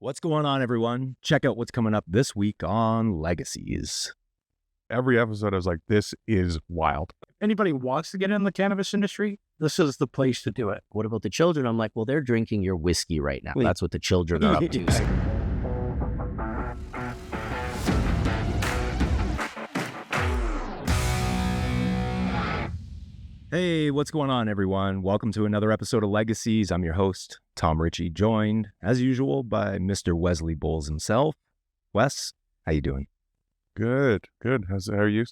What's going on, everyone? Check out what's coming up this week on Legacies. Every episode I was like, this is wild. Anybody wants to get in the cannabis industry, this is the place to do it. What about the children? I'm like, well, they're drinking your whiskey right now. Wait. That's what the children are up to. Hey, what's going on, everyone? Welcome to another episode of Legacies. I'm your host, Tom Ritchie, joined, as usual, by Mr. Wesley Bowles himself. Wes, how you doing? Good. How are you?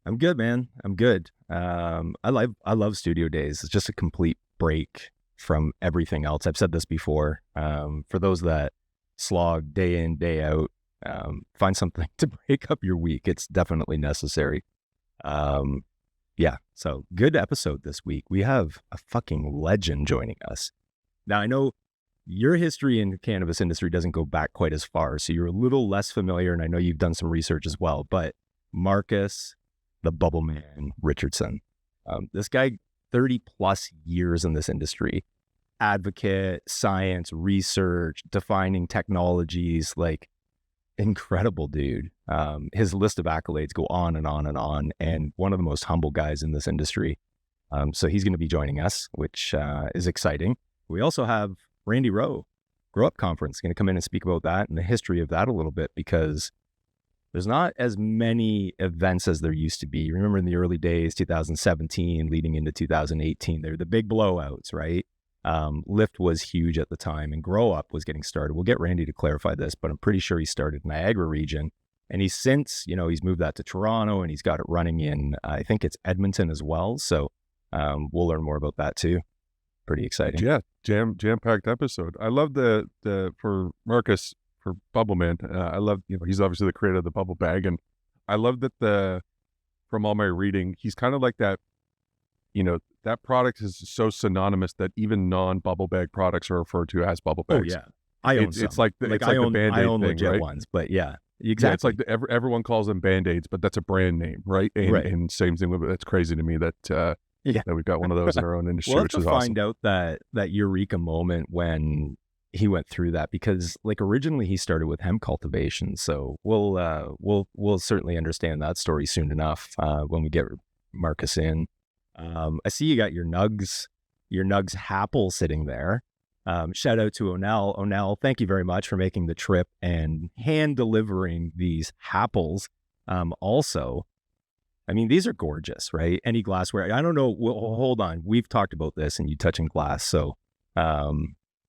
I'm good, man. I'm good. I love studio days. It's just a complete break from everything else. I've said this before. For those that slog day in, day out, find something to break up your week. It's definitely necessary. Yeah, so good episode this week. We have a fucking legend joining us. Now, I know your history in the cannabis industry doesn't go back quite as far, so you're a little less familiar, and I know you've done some research as well, but Marcus, the Bubbleman Richardson, this guy, 30 plus years in this industry, advocate, science, research, defining technologies, like incredible dude. His list of accolades go on and on and on, and one of the most humble guys in this industry. So he's going to be joining us, which is exciting. We also have Randy Rowe, Grow Up Conference, going to come in and speak about that and the history of that a little bit, because there's not as many events as there used to be. Remember in the early days, 2017, leading into 2018, they're the big blowouts, right? Lift was huge at the time, and Grow Up was getting started. We'll get Randy to clarify this, but I'm pretty sure he started in Niagara region, and he's since, he's moved that to Toronto, and he's got it running in, I think it's Edmonton as well. So we'll learn more about that too. Pretty exciting. Yeah, jam-packed episode. I love the for Marcus, for Bubbleman. I love, he's obviously the creator of the Bubble Bag, and I love that from all my reading, he's kind of like that. That product is so synonymous that even non-bubble bag products are referred to as bubble bags. Oh yeah, I own some. It's like the Band-Aid I own thing, legit right? ones, but yeah, exactly. Yeah, it's like everyone calls them Band-Aids, but that's a brand name, right? And, Right. and same thing with, that's crazy to me that that we've got one of those in our own industry, We'll have which to is find awesome. out that eureka moment when he went through that, because like originally he started with hemp cultivation. So we'll certainly understand that story soon enough when we get Marcus in. I see you got your Nugz Happles sitting there. Shout out to Onell. Onell, thank you very much for making the trip and hand delivering these Happles. Also, I mean, these are gorgeous, right? Any glassware. I don't know. Well, hold on. We've talked about this, and you touching glass. So, Yeah,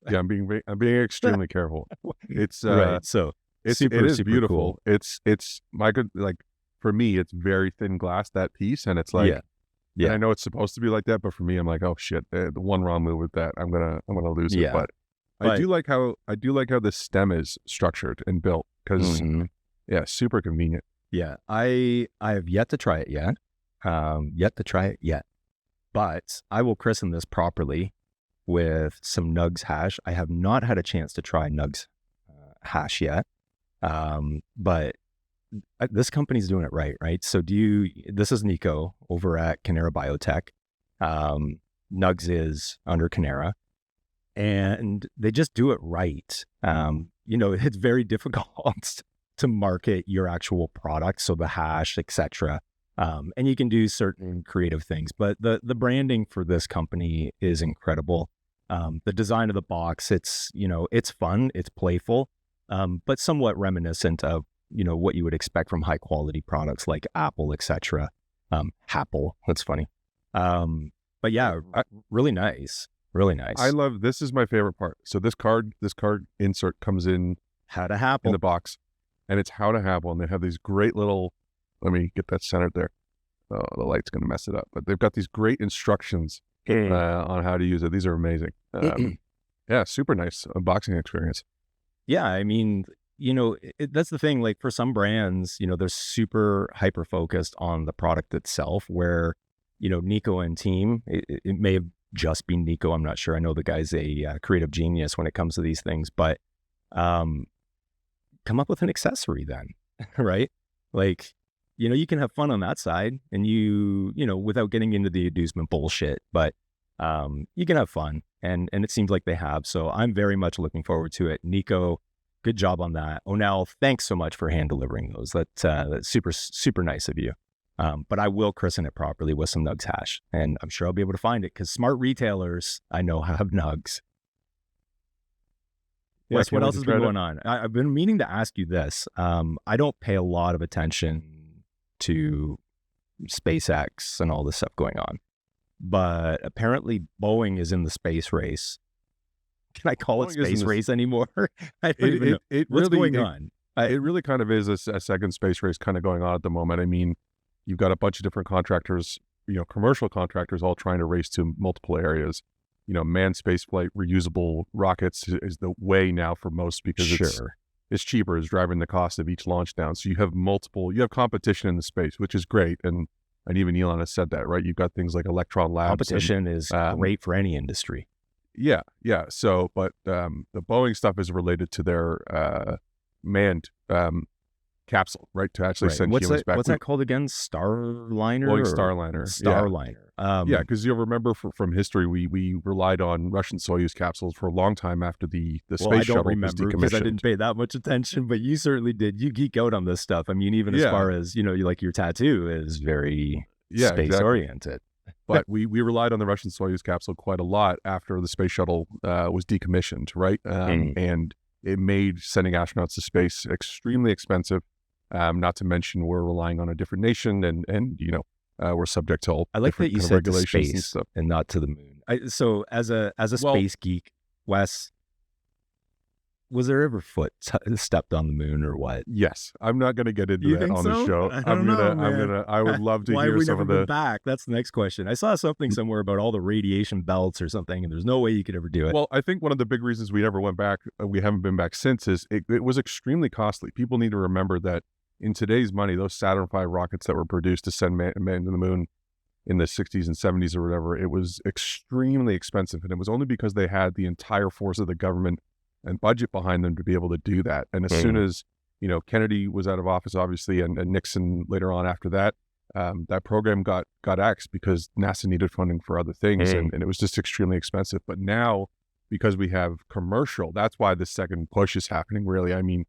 I'm being extremely careful. It's right. So it is beautiful. Cool. It's my good, like, for me, it's very thin glass, that piece, and it's like, yeah. And I know it's supposed to be like that, but for me, I'm like, oh shit, the one wrong move with that, I'm gonna lose it. But I do like how the stem is structured and built, because super convenient. Yeah, I have yet to try it yet. But I will christen this properly with some Nugz hash. I have not had a chance to try Nugz hash yet, but this company's doing it right? So this is Nico over at Cannara Biotech. Nugz is under Cannara, and they just do it right. It's very difficult to market your actual product, so the hash, etc. And you can do certain creative things, but the branding for this company is incredible. The design of the box, it's fun, it's playful, but somewhat reminiscent of what you would expect from high quality products like Apple, etc. Happles, that's funny. But yeah, really nice. I love, this is my favorite part. So this card insert comes in How to Happles in the box, and it's how to Happles, and they have these great little, let me get that centered there. Oh, the light's going to mess it up, but they've got these great instructions on how to use it. These are amazing. Yeah, super nice unboxing experience. Yeah, I mean, that's the thing, like for some brands, they're super hyper focused on the product itself, where, Nico and team, it may have just been Nico, I'm not sure. I know the guy's a creative genius when it comes to these things, but come up with an accessory then, right? Like, you can have fun on that side, and without getting into the inducement bullshit, but you can have fun, and it seems like they have. So I'm very much looking forward to it. Nico good job on that. Onell, thanks so much for hand delivering those. That's super, super nice of you. But I will christen it properly with some Nugz hash, and I'm sure I'll be able to find it because smart retailers I know have Nugz. Yeah, Wes, what can't wait else to has try been it. going on? I've been meaning to ask you this. I don't pay a lot of attention to SpaceX and all this stuff going on, but apparently Boeing is in the space race. Can I call it Boeing is in space the- race anymore? I don't even know. What's going on? It really kind of is a second space race kind of going on at the moment. I mean, you've got a bunch of different contractors, commercial contractors all trying to race to multiple areas. Manned spaceflight, reusable rockets is the way now for most because it's cheaper, it's driving the cost of each launch down. So you have competition in the space, which is great. And even Elon has said that, right? You've got things like Electron Labs. Competition is great for any industry. Yeah. So, but the Boeing stuff is related to their manned capsule, right? To actually send humans back. What's that called again? Starliner? Boeing Starliner. Starliner. Yeah, because you'll remember from history, we relied on Russian Soyuz capsules for a long time after the space shuttle was decommissioned. Because I didn't pay that much attention, but you certainly did. You geek out on this stuff. I mean, even as far as, you like your tattoo is very space oriented. But we relied on the Russian Soyuz capsule quite a lot after the space shuttle was decommissioned, right? And it made sending astronauts to space extremely expensive. Not to mention we're relying on a different nation and we're subject to all I like that you said to space and not to the moon. So as a space geek, Wes, was there ever foot stepped on the moon or what? Yes, I'm not going to get into that on the show. I would love to hear some of the. Back? That's the next question. I saw something somewhere about all the radiation belts or something, and there's no way you could ever do it. Well, I think one of the big reasons we never went back, we haven't been back since, is it was extremely costly. People need to remember that in today's money, those Saturn V rockets that were produced to send man to the moon in the 60s and 70s or whatever, it was extremely expensive, and it was only because they had the entire force of the government and budget behind them to be able to do that. And as soon as, Kennedy was out of office, obviously, and Nixon later on after that, that program got axed because NASA needed funding for other things, and it was just extremely expensive. But now, because we have commercial, that's why the second push is happening, really. I mean,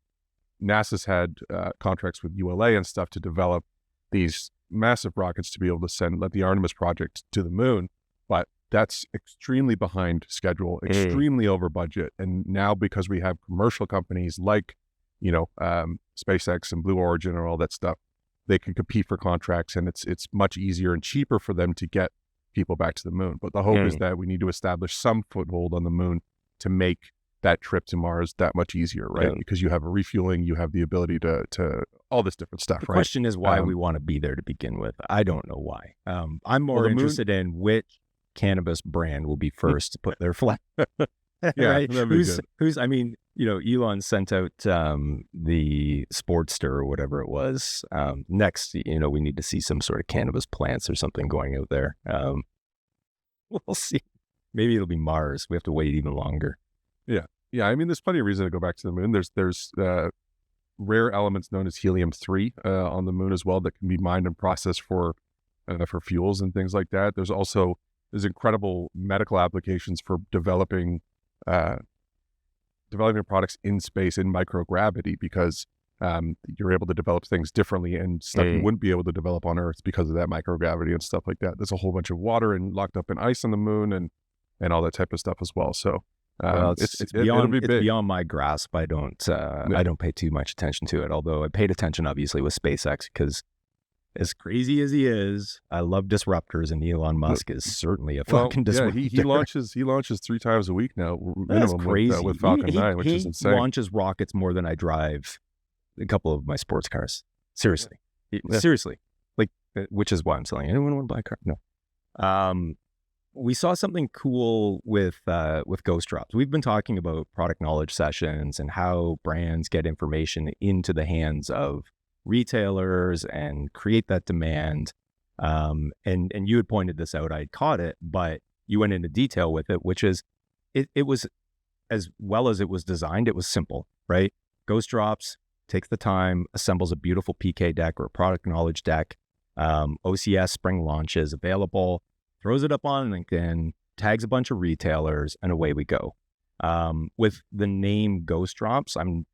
NASA's had contracts with ULA and stuff to develop these massive rockets to be able to let the Artemis project to the moon, but that's extremely behind schedule, extremely over budget. And now because we have commercial companies like, SpaceX and Blue Origin and all that stuff, they can compete for contracts, and it's much easier and cheaper for them to get people back to the moon. But the hope is that we need to establish some foothold on the moon to make that trip to Mars that much easier, right? Yeah. Because you have a refueling, you have the ability to all this different stuff, The right? question is why we want to be there to begin with. I don't know why. I'm more interested in which cannabis brand will be first to put their flag. Right? That'd be good. Who's? I mean, Elon sent out the Sportster or whatever it was. Next, we need to see some sort of cannabis plants or something going out there. We'll see. Maybe it'll be Mars. We have to wait even longer. Yeah, I mean, there's plenty of reason to go back to the moon. There's rare elements known as helium-3 on the moon as well that can be mined and processed for fuels and things like that. There's incredible medical applications for developing products in space in microgravity because you're able to develop things differently and stuff you wouldn't be able to develop on Earth because of that microgravity and stuff like that. There's a whole bunch of water and locked up in ice on the moon and all that type of stuff as well. So it's beyond my grasp. I don't pay too much attention to it. Although I paid attention, obviously, with SpaceX because, as crazy as he is, I love disruptors, and Elon Musk is certainly a fucking disruptor. He launches 3 times a week now. That's crazy. With Falcon 9, which is insane. He launches rockets more than I drive a couple of my sports cars. Seriously, seriously, which is why I'm selling. Anyone want to buy a car? No. We saw something cool with Ghost Drops. We've been talking about product knowledge sessions and how brands get information into the hands of retailers and create that demand. And you had pointed this out. I had caught it, but you went into detail with it, which is it was, as well as it was designed, it was simple, right? Ghost Drops takes the time, assembles a beautiful PK deck or a product knowledge deck. OCS spring launches available. Throws it up on LinkedIn, tags a bunch of retailers, and away we go. With the name Ghost Drops, I'm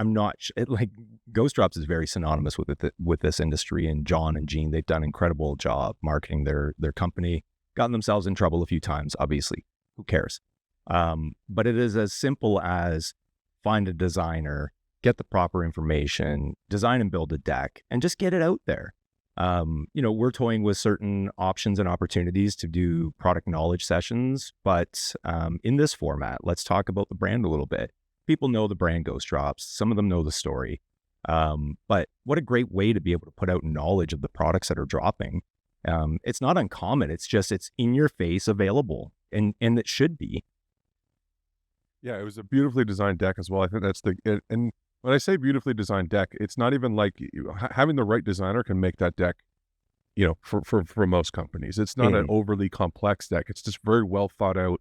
I'm not like Ghost Drops is very synonymous with this industry, and John and Gene, they've done an incredible job marketing their company, gotten themselves in trouble a few times, obviously, who cares? But it is as simple as find a designer, get the proper information, design and build a deck, and just get it out there. We're toying with certain options and opportunities to do product knowledge sessions, but in this format, let's talk about the brand a little bit. People know the brand Ghost Drops. Some of them know the story. But what a great way to be able to put out knowledge of the products that are dropping. It's not uncommon. It's in your face, available, and it should be. Yeah, it was a beautifully designed deck as well. I think and when I say beautifully designed deck, it's not even like having the right designer can make that deck, for most companies. It's not an overly complex deck. It's just very well thought out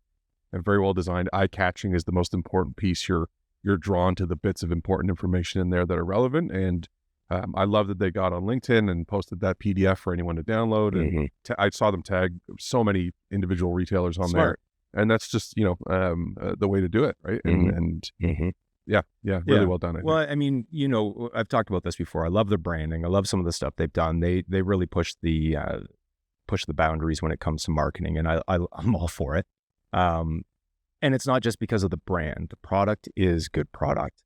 and very well designed. Eye-catching is the most important piece. You're drawn to the bits of important information in there that are relevant. And I love that they got on LinkedIn and posted that PDF for anyone to download. And I saw them tag so many individual retailers on there. And that's just, the way to do it, right? Yeah, really well done. Well, I mean, I've talked about this before. I love their branding. I love some of the stuff they've done. They really push the boundaries when it comes to marketing, and I'm all for it. And it's not just because of the brand. The product is good product.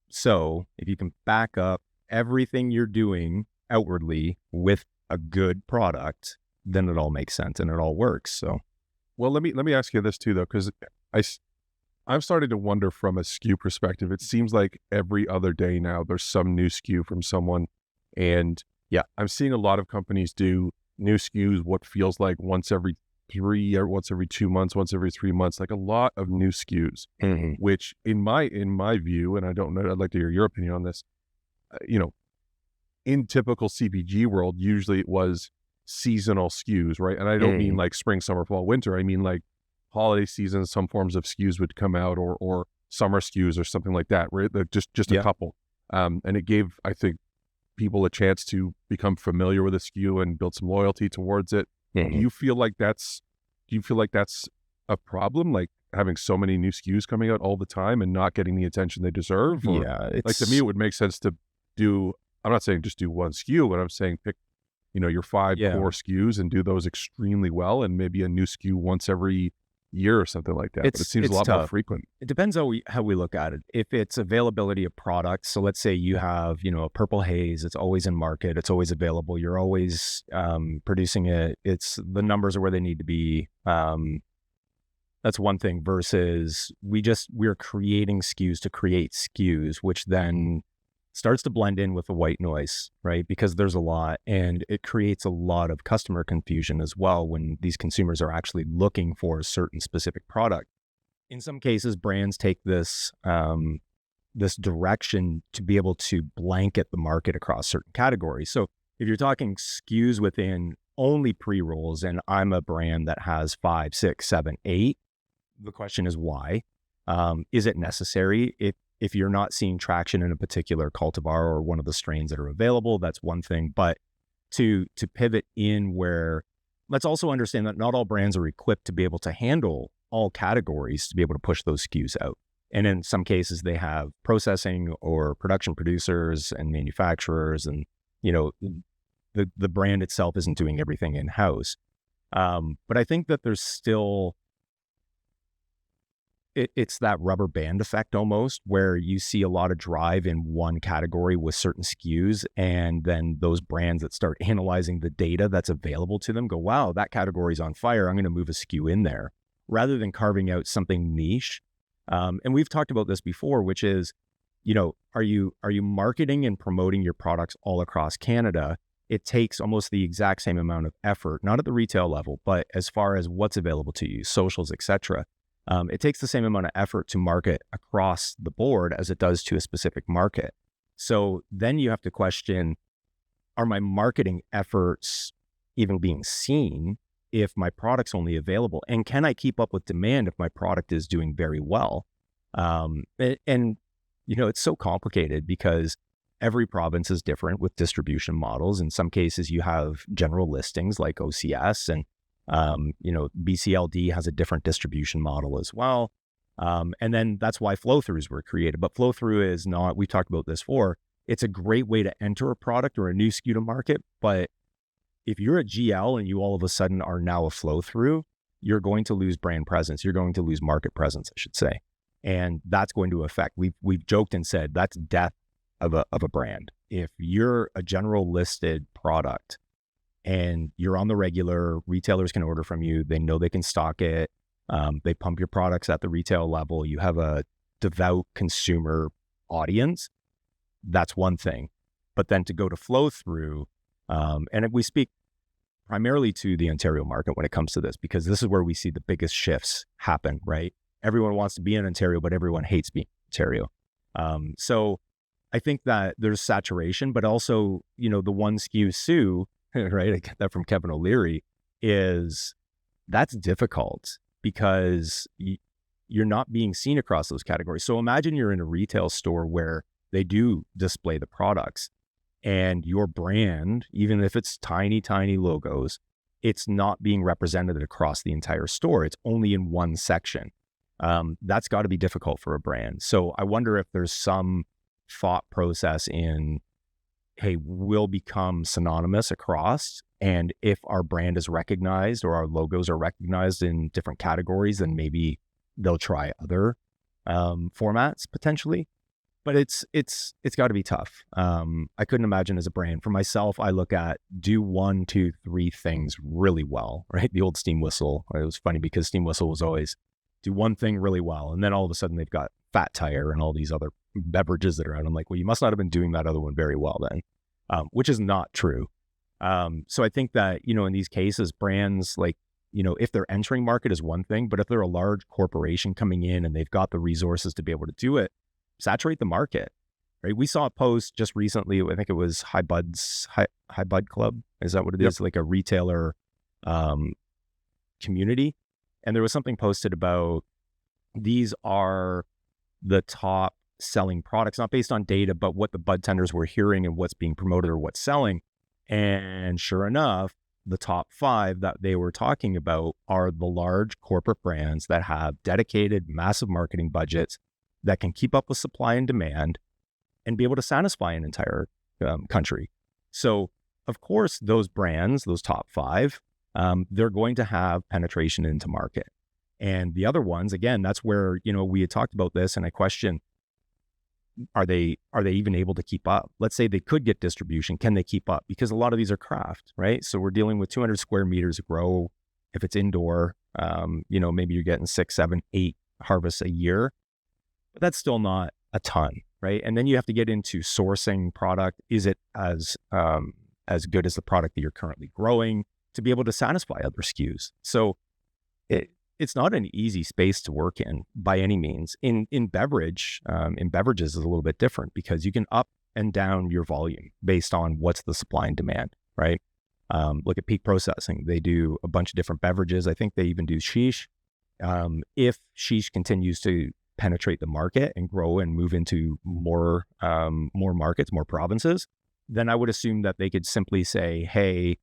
So if you can back up everything you're doing outwardly with a good product, then it all makes sense and it all works. So, well, let me ask you this too, though, because I'm starting to wonder from a SKU perspective. It seems like every other day now there's some new SKU from someone, and I'm seeing a lot of companies do new SKUs. What feels like once every 3 or once every 2 months, once every 3 months, like a lot of new SKUs, which in my view, and I don't know, I'd like to hear your opinion on this, in typical CPG world, usually it was seasonal SKUs, right? And I don't mean like spring, summer, fall, winter. I mean like holiday season, some forms of SKUs would come out, or summer SKUs or something like that, right? Just a couple. And it gave, I think, people a chance to become familiar with a SKU and build some loyalty towards it. Do you feel like that's a problem, like having so many new SKUs coming out all the time and not getting the attention they deserve? Or, like, to me, it would make sense to do, I'm not saying just do one SKU, but I'm saying pick, your 5 core SKUs and do those extremely well, and maybe a new SKU once every year or something like that. But it seems a lot more frequent. It depends how we look at it. If it's availability of products, so let's say you have, a purple haze, it's always in market, it's always available, you're always producing it, the numbers are where they need to be. That's one thing, versus we're creating SKUs to create SKUs, which then starts to blend in with the white noise, right? Because there's a lot, and it creates a lot of customer confusion as well when these consumers are actually looking for a certain specific product. In some cases, brands take this direction to be able to blanket the market across certain categories. So if you're talking SKUs within only pre-rolls, and I'm a brand that has 5, 6, 7, 8, the question is why? Is it necessary? If you're not seeing traction in a particular cultivar or one of the strains that are available, that's one thing. But to pivot in where, let's also understand that not all brands are equipped to be able to handle all categories to be able to push those SKUs out. And in some cases, they have processing or production producers and manufacturers, and the brand itself isn't doing everything in-house. But I think that there's still, it's that rubber band effect almost, where you see a lot of drive in one category with certain SKUs, and then those brands that start analyzing the data that's available to them go, wow, that category's on fire, I'm going to move a SKU in there, rather than carving out something niche. And we've talked about this before, which is, are you marketing and promoting your products all across Canada? It takes almost the exact same amount of effort, not at the retail level, but as far as what's available to you, socials, etc. It takes the same amount of effort to market across the board as it does to a specific market. So then you have to question, are my marketing efforts even being seen if my product's only available? And can I keep up with demand if my product is doing very well? And it's so complicated because every province is different with distribution models. In some cases, you have general listings like OCS, and BCLD has a different distribution model as well. And then that's why flow-throughs were created. But flow-through is not, we talked about this before, it's a great way to enter a product or a new SKU to market. But if you're a GL and you all of a sudden are now a flow-through, you're going to lose brand presence. You're going to lose market presence, I should say. And that's going to affect, we've joked and said, that's death of a brand. If you're a general listed product and you're on the regular, retailers can order from you, they know they can stock it, they pump your products at the retail level, you have a devout consumer audience, that's one thing. But then to go to flow through, and we speak primarily to the Ontario market when it comes to this, because this is where we see the biggest shifts happen, right? Everyone wants to be in Ontario, but everyone hates being in Ontario. So I think that there's saturation, but also, the one SKU Sue, right? I get that from Kevin O'Leary, that's difficult because you're not being seen across those categories. So imagine you're in a retail store where they do display the products and your brand, even if it's tiny, tiny logos, it's not being represented across the entire store. It's only in one section. That's got to be difficult for a brand. So I wonder if there's some thought process in, hey, we'll become synonymous across. And if our brand is recognized or our logos are recognized in different categories, then maybe they'll try other formats potentially. But it's got to be tough. I couldn't imagine as a brand. For myself, I look at do 1, 2, 3 things really well, right? The old steam whistle. It was funny because steam whistle was always do one thing really well. And then all of a sudden they've got Fat Tire and all these other beverages that are out. I'm like, well, you must not have been doing that other one very well then, which is not true. So I think that, in these cases, brands like, if they're entering market is one thing, but if they're a large corporation coming in and they've got the resources to be able to do it, saturate the market, right? We saw a post just recently, I think it was High Bud Club. Is that what it is? Like a retailer community. And there was something posted about these are the top selling products, not based on data, but what the bud tenders were hearing and what's being promoted or what's selling. And sure enough, the top 5 that they were talking about are the large corporate brands that have dedicated massive marketing budgets that can keep up with supply and demand and be able to satisfy an entire country. So of course, those brands, those top 5, they're going to have penetration into market. And the other ones, again, that's where, we had talked about this and I question, are they even able to keep up? Let's say they could get distribution. Can they keep up? Because a lot of these are craft, right? So we're dealing with 200 square meters of grow. If it's indoor, maybe you're getting 6, 7, 8 harvests a year, but that's still not a ton, right? And then you have to get into sourcing product. Is it as good as the product that you're currently growing to be able to satisfy other SKUs? So it's not an easy space to work in by any means. In beverages is a little bit different because you can up and down your volume based on what's the supply and demand, right? Look at Peak Processing. They do a bunch of different beverages. I think they even do Sheesh. If Sheesh continues to penetrate the market and grow and move into more markets, more provinces, then I would assume that they could simply say, hey,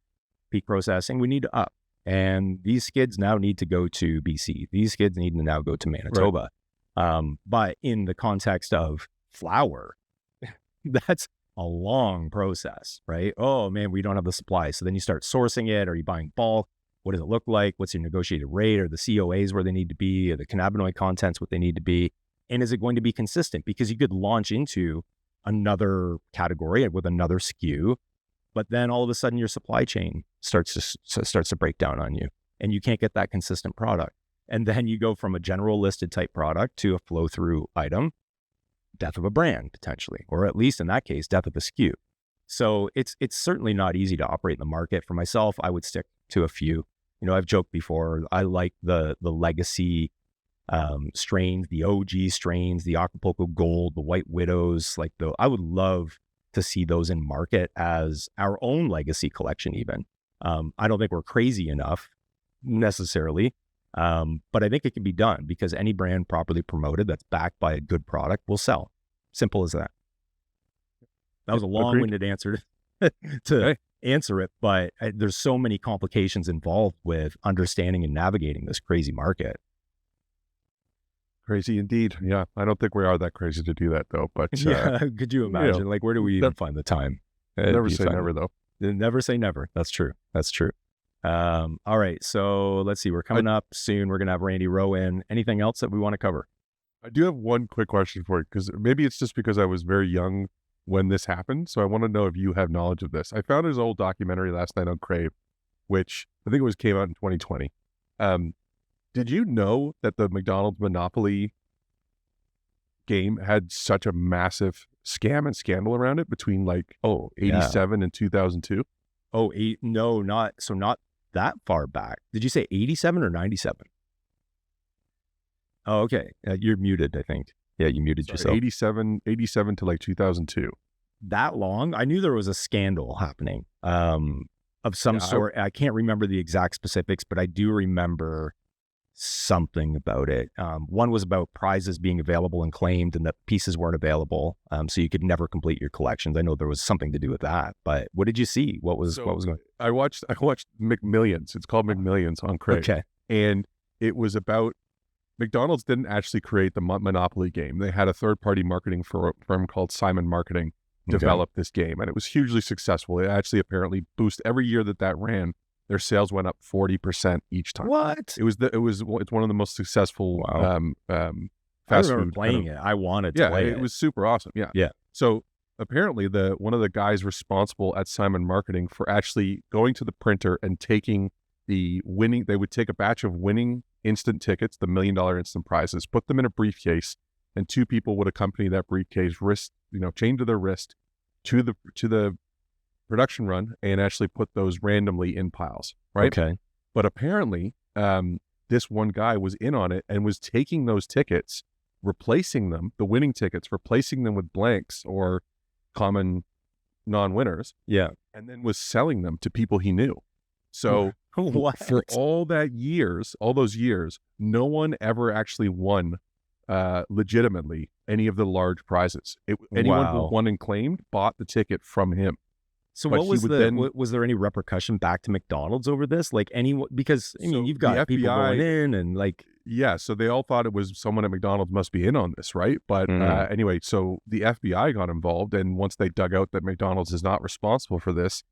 Peak Processing, we need to up. And these skids now need to go to BC. These skids need to now go to Manitoba. Right. But in the context of flour, that's a long process, right? Oh man, we don't have the supply. So then you start sourcing it. Are you buying bulk? What does it look like? What's your negotiated rate? Are the COAs where they need to be? Are the cannabinoid contents what they need to be? And is it going to be consistent? Because you could launch into another category with another SKU, but then all of a sudden your supply chain starts to break down on you and you can't get that consistent product. And then you go from a general listed type product to a flow through item, death of a brand potentially, or at least in that case, death of a SKU. So it's certainly not easy to operate in the market. For myself, I would stick to a few. I've joked before, I like the legacy strains, the OG strains, the Acapulco Gold, the White Widows, I would love to see those in market as our own legacy collection even. I don't think we're crazy enough necessarily, but I think it can be done because any brand properly promoted that's backed by a good product will sell. Simple as that. That was a long-winded answer to answer it, but there's so many complications involved with understanding and navigating this crazy market. Crazy indeed. Yeah, I don't think we are that crazy to do that though. But Yeah, could you imagine? Like, where do we even find the time? Never say never though. Never say never. That's true. That's true. All right. So let's see. We're coming up soon. We're going to have Randy Rowe in. Anything else that we want to cover? I do have one quick question for you, because maybe it's just because I was very young when this happened. So I want to know if you have knowledge of this. I found his old documentary last night on Kyp, which I think came out in 2020. Did you know that the McDonald's Monopoly game had such a massive scam and scandal around it between 87 and 2002? Oh, not that far back. Did you say 87 or 97? Oh, okay. You're muted, I think. Yeah, you muted yourself. 87 to like 2002. That long? I knew there was a scandal happening of some sort. I can't remember the exact specifics, but I do remember something about it. One was about prizes being available and claimed, and that pieces weren't available, so you could never complete your collections. I know there was something to do with that, but what did you see? What was going? I watched McMillions. It's called McMillions on Kyp. Okay, and it was about McDonald's didn't actually create the Monopoly game. They had a third-party marketing firm called Simon Marketing develop this game, and it was hugely successful. It actually apparently boosted every year that ran. Their sales went up 40% each time. What? It's one of the most successful fast food playing it. I wanted to play it. It was super awesome. Yeah. Yeah. So apparently one of the guys responsible at Simon Marketing for actually going to the printer and taking they would take a batch of winning instant tickets, the $1 million instant prizes, put them in a briefcase, and two people would accompany that briefcase chained to their wrist to the production run and actually put those randomly in piles, right? Okay. But apparently, this one guy was in on it and was taking those tickets, replacing them, the winning tickets, replacing them with blanks or common non-winners. Yeah. And then was selling them to people he knew. So for all those years, no one ever actually won legitimately any of the large prizes. Anyone who won and claimed bought the ticket from him. So what was was there any repercussion back to McDonald's over this? Like anyone, because you've got people going in and yeah, so they all thought it was someone at McDonald's must be in on this, right? But anyway, so the FBI got involved, and once they dug out that McDonald's is not responsible for this,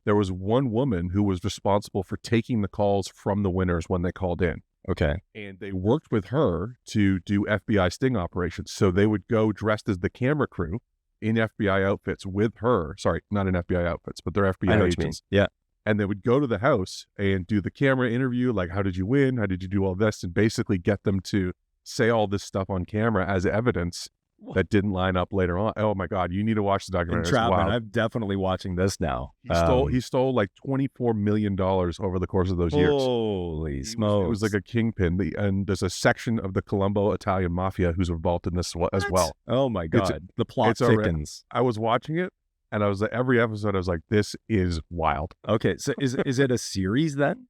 there was one woman who was responsible for taking the calls from the winners when they called in. Okay. And they worked with her to do FBI sting operations. So they would go dressed as the camera crew in FBI outfits with her. Sorry, not in FBI outfits, but they're FBI agents. Yeah. And they would go to the house and do the camera interview, like, how did you win? How did you do all this? And basically get them to say all this stuff on camera as evidence that didn't line up later on. Oh my God, you need to watch the documentary. Entrapment. I'm definitely watching this now. He stole like $24 million over the course of those years. Holy smokes. It was like a kingpin. And there's a section of the Colombo Italian mafia who's involved in this as well. Oh my God. The plot thickens. I was watching it and I was like, every episode I was like, this is wild. Okay. So is it a series then?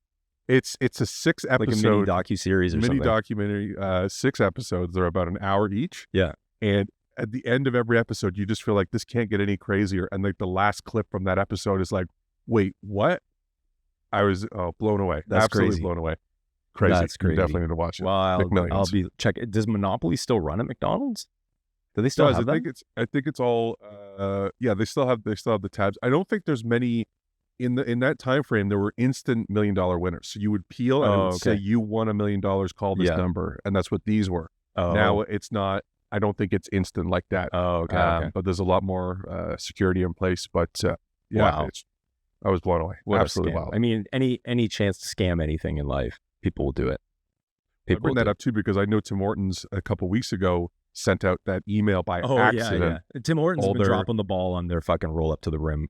It's a 6 episode. Like a mini docuseries or something. Mini documentary, 6 episodes. They're about an hour each. Yeah. And at the end of every episode, you just feel like this can't get any crazier. And like the last clip from that episode is like, wait, what? I was blown away. That's absolutely crazy. blown away. Crazy. That's crazy. You definitely need to watch it. Well, I'll be checking. Does Monopoly still run at McDonald's? Do they still have them? I think it's all. Yeah, they still have the tabs. I don't think there's many in that time frame. There were instant $1 million winners. So you would peel and it would say you won $1 million. Call this number, and that's what these were. Oh. Now it's not. I don't think it's instant like that. Oh, okay. But there's a lot more security in place. But wow. I was blown away. What absolutely wild. I mean, any chance to scam anything in life, people will do it. I bring that up too because I know Tim Hortons a couple weeks ago sent out that email by accident. Yeah. Tim Hortons has been dropping the ball on their fucking roll up the rim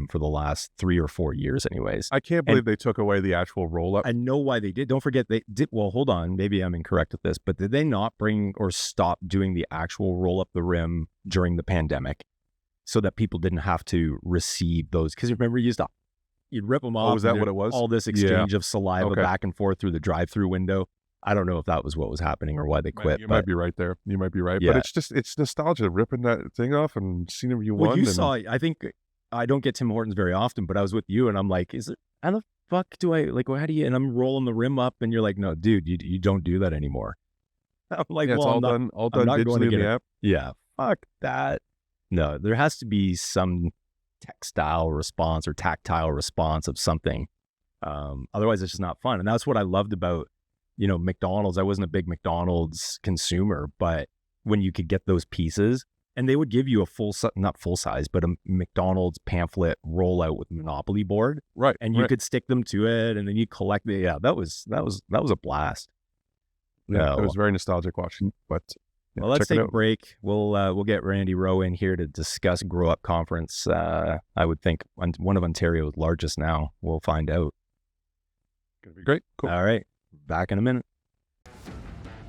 for the last 3 or 4 years anyways. I can't believe they took away the actual roll up. I know why they did. Don't forget they did. Well, hold on. Maybe I'm incorrect with this, but did they not bring or stop doing the actual roll up the rim during the pandemic so that people didn't have to receive those? Because remember, you'd rip them off. Was that what it was? All this exchange of saliva back and forth through the drive-through window. I don't know if that was what was happening or why they quit. You might be right there. You might be right. Yeah. But it's nostalgia, ripping that thing off and seeing if you won. You saw, I think, I don't get Tim Hortons very often, but I was with you and I'm like, how the fuck do I, how do you, and I'm rolling the rim up and you're like, no, dude, you don't do that anymore. I'm like, Yeah, it's well, all I'm not, done I'm not going digitally to in get the it. app. Yeah, fuck that. No, there has to be some textile response or tactile response of something. Otherwise, it's just not fun. And that's what I loved about, McDonald's. I wasn't a big McDonald's consumer, but when you could get those pieces, and they would give you a not full size, but a McDonald's pamphlet rollout with Monopoly board, Right. and you right. could stick them to it, and then you collect the. Yeah, that was a blast. Yeah, Oh, it was very nostalgic watching. But yeah, well, let's check it take a out. break. We'll get Randy Rowe in here to discuss Grow Up Conference. I would think one of Ontario's largest now. We'll find out. Gonna be great. Cool. All right, back in a minute.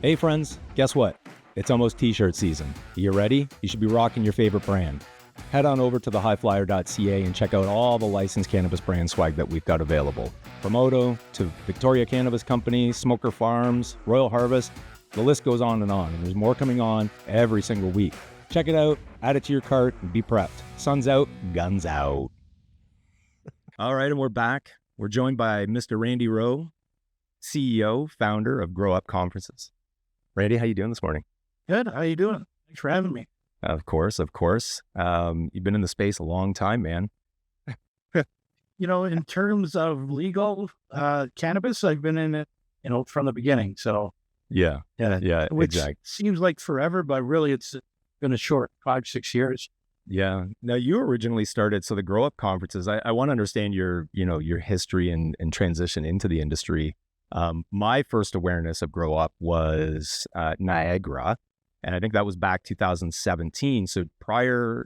Hey friends, guess what? It's almost t-shirt season. You ready? You should be rocking your favorite brand. Head on over to thehighflyer.ca and check out all the licensed cannabis brand swag that we've got available. From Moto to Victoria Cannabis Company, Smoker Farms, Royal Harvest, the list goes on, and there's more coming on every single week. Check it out, add it to your cart, and be prepped. Sun's out, guns out. All right, and we're back. We're joined by Mr. Randy Rowe, CEO, founder of Grow Up Conferences. Randy, how you doing this morning? Good. How you doing? Thanks for having me. Of course. You've been in the space a long time, man. In terms of legal cannabis, I've been in it, from the beginning. So Yeah, which exactly. seems like forever, but really it's been a short 5-6 years. Yeah. Now you originally started, so the Grow Up Conferences, I want to understand your history and transition into the industry. My first awareness of Grow Up was Niagara. And I think that was back 2017. So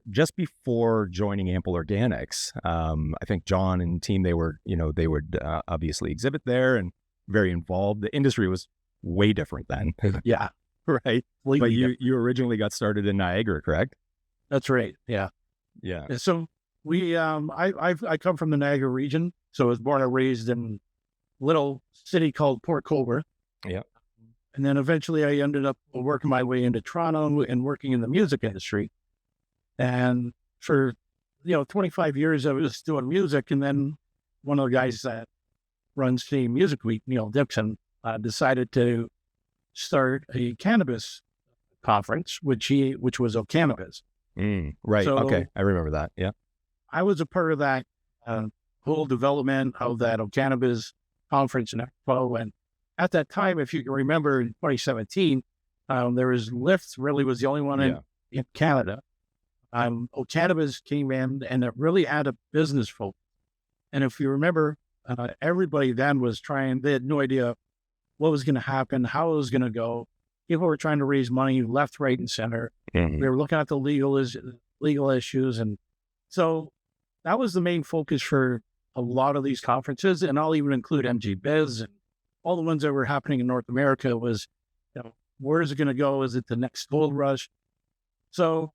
just before joining Ample Organics, I think John and team, they would obviously exhibit there and very involved. The industry was way different then. Yeah. Right. But you originally got started in Niagara, correct? That's right. Yeah. Yeah. And so we, I come from the Niagara region. So I was born and raised in a little city called Port Colborne. Yeah. And then eventually I ended up working my way into Toronto and working in the music industry. And for, 25 years I was doing music. And then one of the guys that runs the Music Week, Neil Dixon, decided to start a cannabis conference, which was O'Cannabis. Right. So okay. I remember that. Yeah. I was a part of that whole development of that O'Cannabis conference and expo. And at that time, if you can remember, in 2017, there was Lyft really was the only one in Canada. O'Cannabis came in and it really had a business focus. And if you remember, everybody then was they had no idea what was going to happen, how it was going to go. People were trying to raise money left, right, and center. Mm-hmm. We were looking at the legal issues. And so that was the main focus for a lot of these conferences. And I'll even include MG Biz and all the ones that were happening in North America was, where is it going to go? Is it the next gold rush? So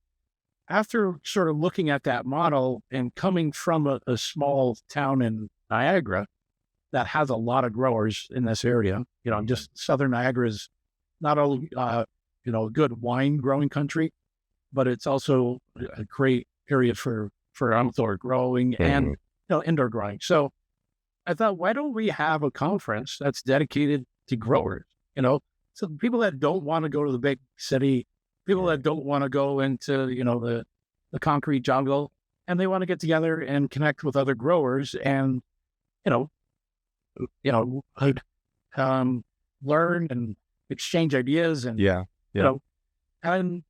after sort of looking at that model and coming from a small town in Niagara that has a lot of growers in this area, just Southern Niagara is not only, a good wine growing country, but it's also a great area for outdoor growing and, indoor growing. So I thought, why don't we have a conference that's dedicated to growers? So people that don't want to go to the big city, people that don't want to go into, the concrete jungle, and they want to get together and connect with other growers and, learn and exchange ideas and, and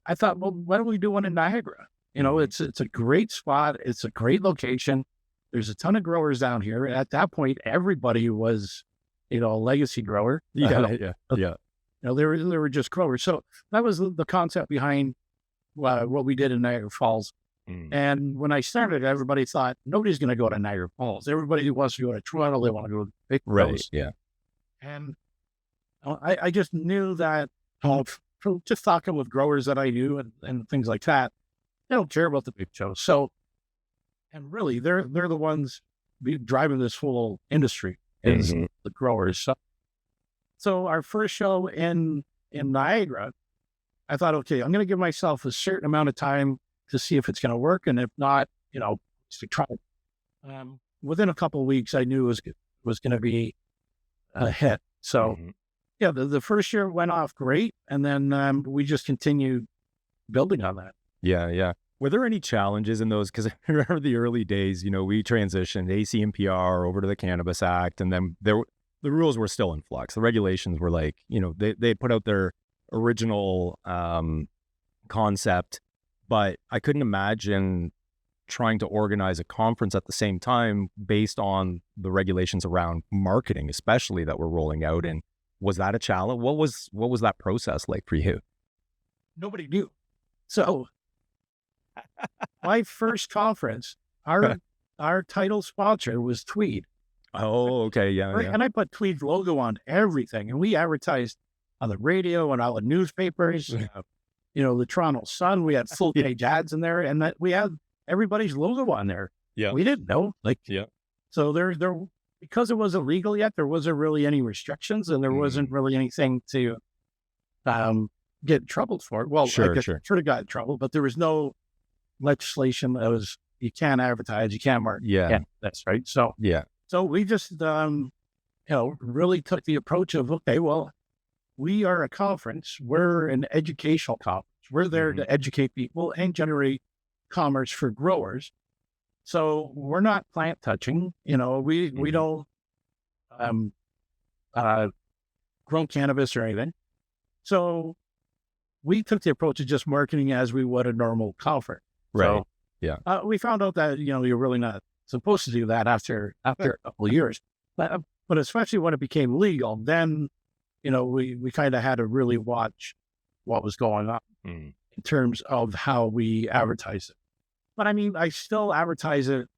I thought, well, why don't we do one in Niagara? It's a great spot. It's a great location. There's a ton of growers down here. At that point, everybody was, a legacy grower. Yeah. They were just growers. So that was the concept behind what we did in Niagara Falls. And when I started, everybody thought nobody's going to go to Niagara Falls. Everybody wants to go to Toronto. They want to go to the big coast. Yeah. And I just knew that from just talking with growers that I knew and things like that, they don't care about the big shows. So, and really, they're the ones driving this whole industry is the growers. So our first show in Niagara, I thought, okay, I'm going to give myself a certain amount of time to see if it's going to work, and if not, to try it. Within a couple of weeks, I knew it was going to be a hit. So Yeah, the first year went off great, and then we just continued building on that. Yeah, yeah. Were there any challenges in those? Because I remember the early days, we transitioned ACMPR over to the Cannabis Act, and then the rules were still in flux. The regulations were like, they put out their original concept, but I couldn't imagine trying to organize a conference at the same time based on the regulations around marketing, especially that were rolling out. And was that a challenge? What was that process like for you? Nobody knew. So my first conference, our title sponsor was Tweed. Oh, okay. Yeah, right? yeah. And I put Tweed's logo on everything. And we advertised on the radio and all the newspapers, the Toronto Sun. We had full page ads in there, and that we had everybody's logo on there. Yeah. We didn't know. Yeah. So there, because it wasn't legal yet, there wasn't really any restrictions, and there wasn't really anything to get in trouble for. Well, Sure. I sort of got in trouble, but there was no legislation that was, you can't advertise, you can't market. Yeah. That's right. So we just, really took the approach of, okay, well, we are a conference. We're an educational conference. We're there to educate people and generate commerce for growers. So we're not plant touching. We don't grow cannabis or anything. So we took the approach of just marketing as we would a normal conference. Right. So, we found out that, you're really not supposed to do that after a couple of years. But especially when it became legal, then, we kind of had to really watch what was going on in terms of how we advertise it. But I mean, I still advertise it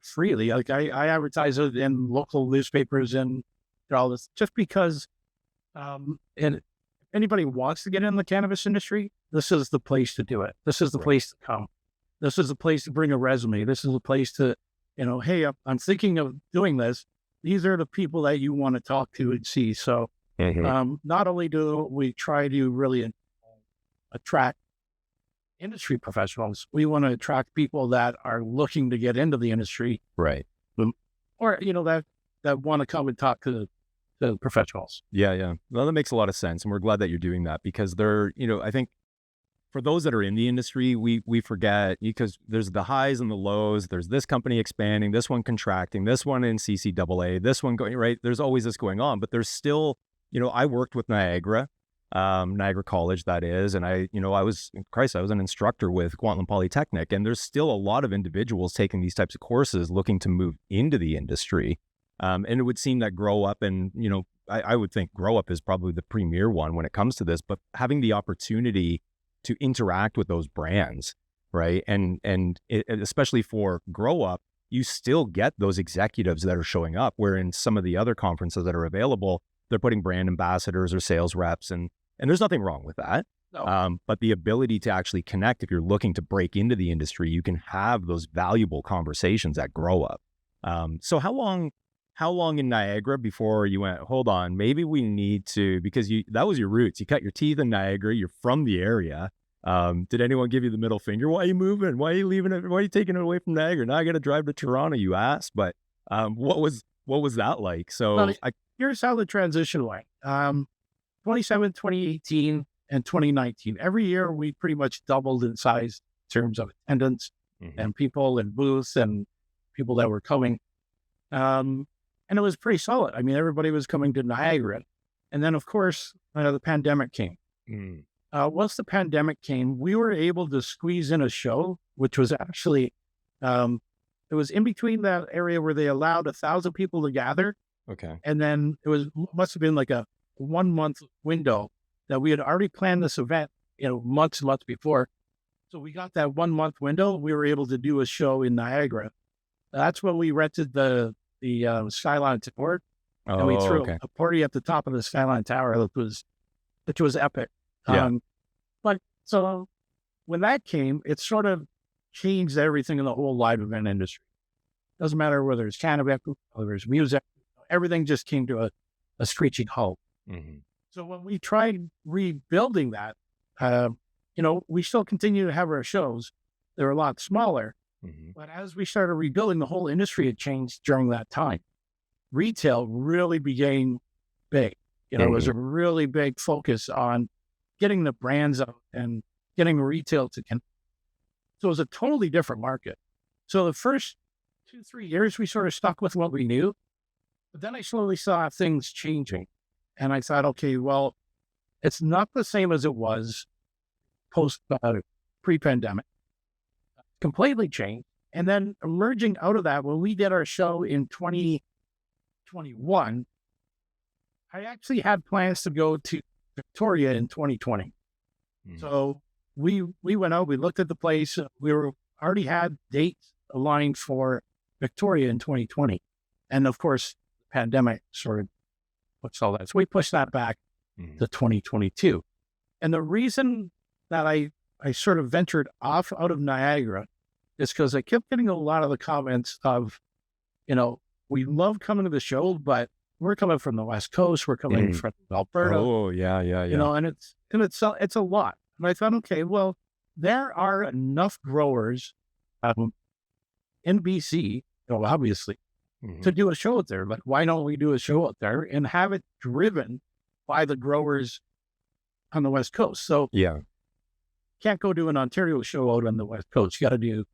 freely. Like I advertise it in local newspapers and all this, just because, and if anybody wants to get in the cannabis industry, this is the place to do it. This is the place to come. This is the place to bring a resume. This is the place to, hey, I'm thinking of doing this. These are the people that you want to talk to and see. So not only do we try to really attract industry professionals, we want to attract people that are looking to get into the industry. Right. Or, that want to come and talk to the professionals. Yeah, yeah. Well, that makes a lot of sense. And we're glad that you're doing that, because I think for those that are in the industry, we forget, because there's the highs and the lows. There's this company expanding, this one contracting, this one in CCAA, this one going, right? There's always this going on, but there's still, I worked with Niagara College, that is. And I was an instructor with Kwantlen Polytechnic, and there's still a lot of individuals taking these types of courses looking to move into the industry. And it would seem that Grow Up, and, I would think Grow Up is probably the premier one when it comes to this, but having the opportunity to interact with those brands, right? And especially for Grow Up, you still get those executives that are showing up, where in some of the other conferences that are available, they're putting brand ambassadors or sales reps, and there's nothing wrong with that. No. But the ability to actually connect, if you're looking to break into the industry, you can have those valuable conversations at Grow Up. So how long in Niagara before you went, hold on, maybe we need to, because that was your roots. You cut your teeth in Niagara, you're from the area. Did anyone give you the middle finger? Why are you moving? Why are you leaving it? Why are you taking it away from Niagara? Now I got to drive to Toronto, you asked. But what was that like? So well, here's how the transition went. 2017, 2018, and 2019. Every year we pretty much doubled in size in terms of attendance and people and booths and people that were coming. And it was pretty solid. I mean, everybody was coming to Niagara. And then, of course, the pandemic came. Once the pandemic came, we were able to squeeze in a show, which was actually, it was in between that area where they allowed 1,000 people to gather. Okay. And then must have been like a 1 month window that we had already planned this event, months before. So we got that 1 month window. We were able to do a show in Niagara. That's when we rented the Skyline Tower, and we threw a party at the top of the Skyline Tower, which was epic. Yeah. But so when that came, it sort of changed everything in the whole live event industry. Doesn't matter whether it's cannabis, whether it's music, everything just came to a screeching halt. So when we tried rebuilding that, we still continue to have our shows. They're a lot smaller. But as we started rebuilding, the whole industry had changed during that time. Retail really became big. You know, it was a really big focus on getting the brands out and getting retail to so it was a totally different market. So the first 2-3 years, we sort of stuck with what we knew. But then I slowly saw things changing. And I thought, okay, well, it's not the same as it was pre-pandemic. Completely changed. And then emerging out of that, when we did our show in 2021, I actually had plans to go to Victoria in 2020. So we went out, we looked at the place. We already had dates aligned for Victoria in 2020. And of course, the pandemic sort of puts all that. So we pushed that back to 2022. And the reason that I sort of ventured off out of Niagara is because I kept getting a lot of the comments of, you know, we love coming to the show, but we're coming from the West Coast. We're coming from Alberta. Oh, yeah. You know, and it's a lot. And I thought, okay, well, there are enough growers in BC, you know, obviously, to do a show out there. Like, why don't we do a show out there and have it driven by the growers on the West Coast? So can't go do an Ontario show out on the West Coast. You got to do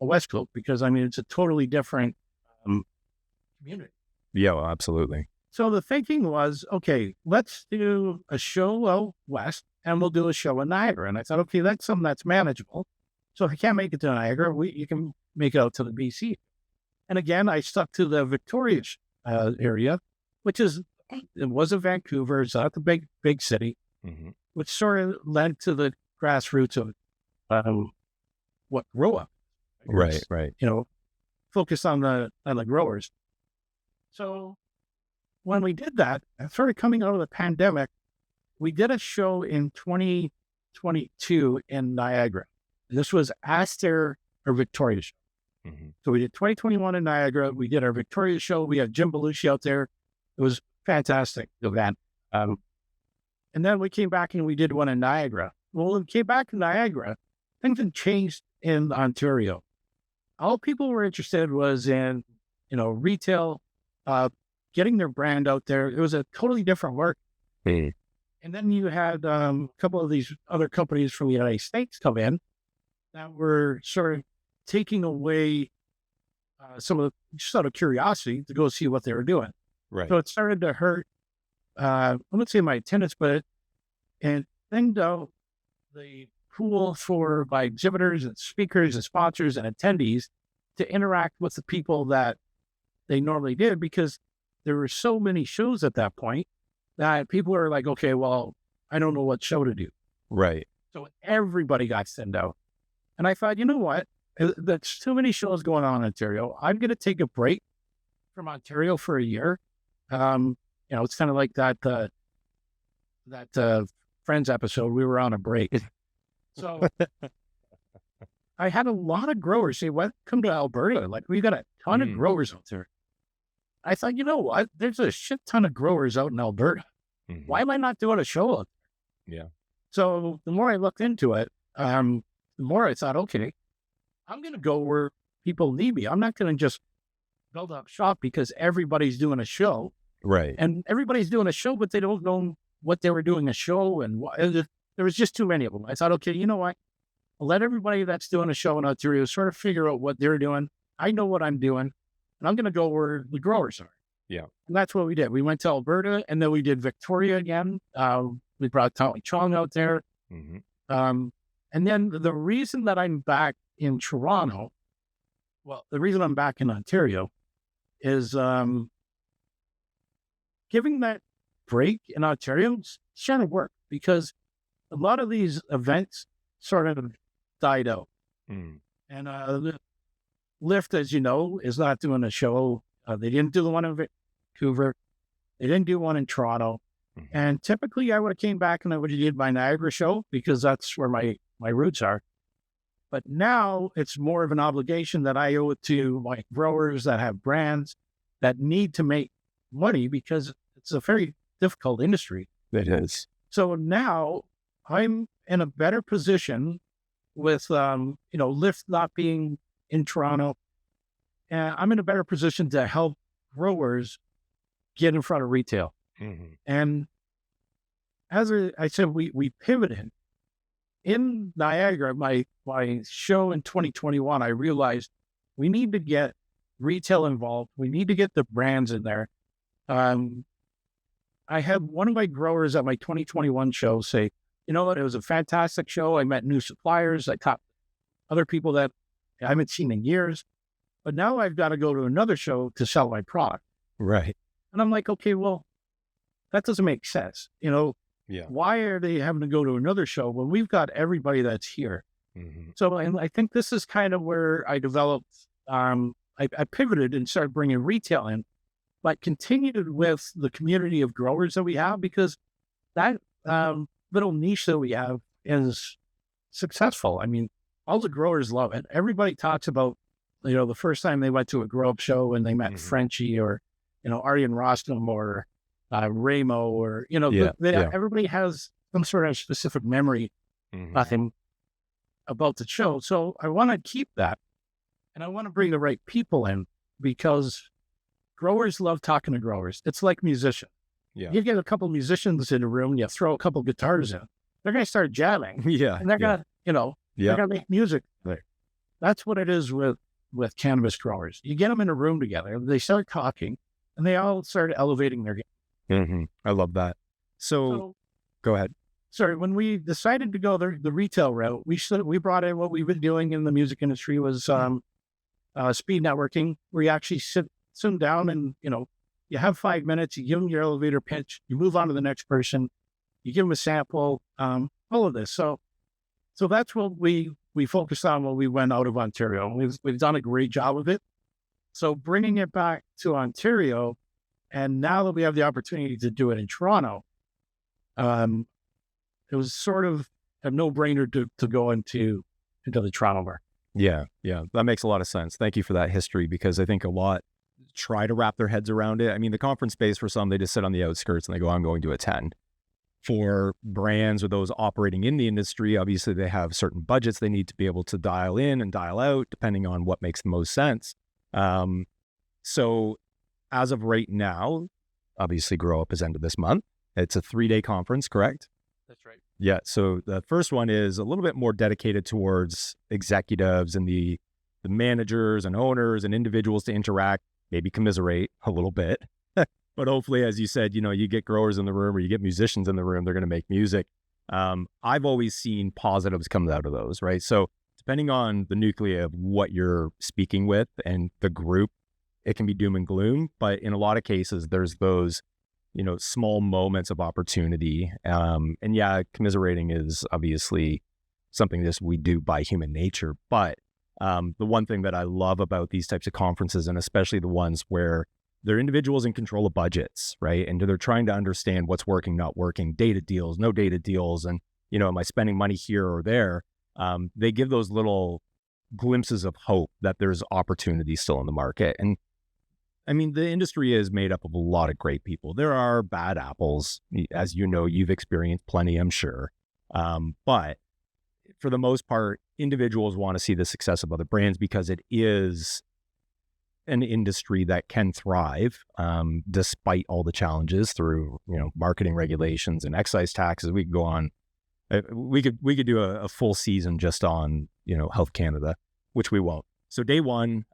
a West Coast because, I mean, it's a totally different community. Yeah, well, absolutely. So the thinking was, okay, let's do a show out west and we'll do a show in Niagara. And I thought, okay, that's something that's manageable. So if you can't make it to Niagara, you can make it out to the BC. And again, I stuck to the Victoria area, which it wasn't Vancouver. It's not the big city, which sort of led to the grassroots of what Grow Up. Right. You know, focused on the growers. So when we did that, sort of coming out of the pandemic, we did a show in 2022 in Niagara. This was after our Victoria show. So we did 2021 in Niagara. We did our Victoria show. We had Jim Belushi out there. It was a fantastic event. And then we came back and we did one in Niagara. Well, when we came back to Niagara, things had changed in Ontario. All people were interested was in, you know, retail, getting their brand out there. It was a totally different work. And then you had a couple of these other companies from the United States come in that were sort of taking away some of the, just out of curiosity to go see what they were doing. Right. So it started to hurt, I wouldn't say my attendance, but it thinned out the pool for my exhibitors and speakers and sponsors and attendees to interact with the people that they normally did, because there were so many shows at that point that people are like, okay, well, I don't know what show to do. Right. So everybody got sent out. And I thought, you know what? There's too many shows going on in Ontario. I'm going to take a break from Ontario for a year. You know, it's kind of like that Friends episode. We were on a break. So I had a lot of growers say, come to Alberta. Like, we got a ton of growers out there. I thought, you know what? There's a shit ton of growers out in Alberta. Why am I not doing a show out there? Yeah. So the more I looked into it, the more I thought, okay, I'm going to go where people need me. I'm not going to just build up shop because everybody's doing a show. Right. And everybody's doing a show, but they don't know what they were doing a show. And there was just too many of them. I thought, okay, you know what? I'll let everybody that's doing a show in Ontario sort of figure out what they're doing. I know what I'm doing. And I'm going to go where the growers are. Yeah. And that's what we did. We went to Alberta, and then we did Victoria again. We brought Tommy Chong out there. And then the reason that I'm back in Toronto, well, the reason I'm back in Ontario is giving that break in Ontario trying to work, because a lot of these events sort of died out. And Lyft, as you know, is not doing a show. They didn't do the one in Vancouver. They didn't do one in Toronto. And typically I would have came back and I would have did my Niagara show, because that's where my roots are. But now it's more of an obligation that I owe it to my growers that have brands that need to make money, because it's a very difficult industry. It is. So now I'm in a better position with, Lyft not being in Toronto. And I'm in a better position to help growers get in front of retail. And as I said, we pivoted. In Niagara, my show in 2021, I realized we need to get retail involved. We need to get the brands in there. I had one of my growers at my 2021 show say, you know what, it was a fantastic show. I met new suppliers. I caught other people that I haven't seen in years. But now I've got to go to another show to sell my product. Right. And I'm like, okay, well, that doesn't make sense. Why are they having to go to another show when we've got everybody that's here? So, and I think this is kind of where I developed, I pivoted and started bringing retail in, but continued with the community of growers that we have, because that little niche that we have is successful. I mean, all the growers love it. Everybody talks about, the first time they went to a grow up show and they met Frenchie or, Aryan Rostam or Ramo or, everybody has some sort of specific memory about the show. So I want to keep that, and I want to bring the right people in, because growers love talking to growers. It's like musicians. Yeah. You get a couple musicians in a room, you throw a couple guitars in, they're going to start jamming. Yeah. And they're going to, they're going to make music. Right. That's what it is with cannabis growers. You get them in a room together, they start talking, and they all start elevating their game. I love that. So go ahead. Sorry, when we decided to go the retail route, we brought in what we've been doing in the music industry was speed networking, where you actually sit them down and, you have 5 minutes, you give them your elevator pitch, you move on to the next person, you give them a sample, all of this. So that's what we focused on when we went out of Ontario. We've done a great job of it. So bringing it back to Ontario, and now that we have the opportunity to do it in Toronto, it was sort of a no-brainer to go into the Toronto market. Yeah, that makes a lot of sense. Thank you for that history, because I think a lot try to wrap their heads around it. I mean, the conference space, for some, they just sit on the outskirts and they go, I'm going to attend. For brands or those operating in the industry, obviously they have certain budgets they need to be able to dial in and dial out depending on what makes the most sense. So as of right now, obviously Grow Up is end of this month. It's a 3-day conference, correct? That's right. Yeah. So the first one is a little bit more dedicated towards executives and the managers and owners and individuals to interact, maybe commiserate a little bit. But hopefully, as you said, you get growers in the room or you get musicians in the room, they're going to make music. I've always seen positives come out of those, right? So depending on the nuclei of what you're speaking with and the group, it can be doom and gloom. But in a lot of cases, there's those, small moments of opportunity. And yeah, commiserating is obviously something that we do by human nature. But the one thing that I love about these types of conferences, and especially the ones where they're individuals in control of budgets, right? And they're trying to understand what's working, not working, data deals, no data deals. And, am I spending money here or there? They give those little glimpses of hope that there's opportunity still in the market. And I mean, the industry is made up of a lot of great people. There are bad apples, as you've experienced plenty, I'm sure. But for the most part, individuals want to see the success of other brands, because it is an industry that can thrive despite all the challenges through, marketing regulations and excise taxes. We could go on. We could do a full season just on, Health Canada, which we won't. So day one,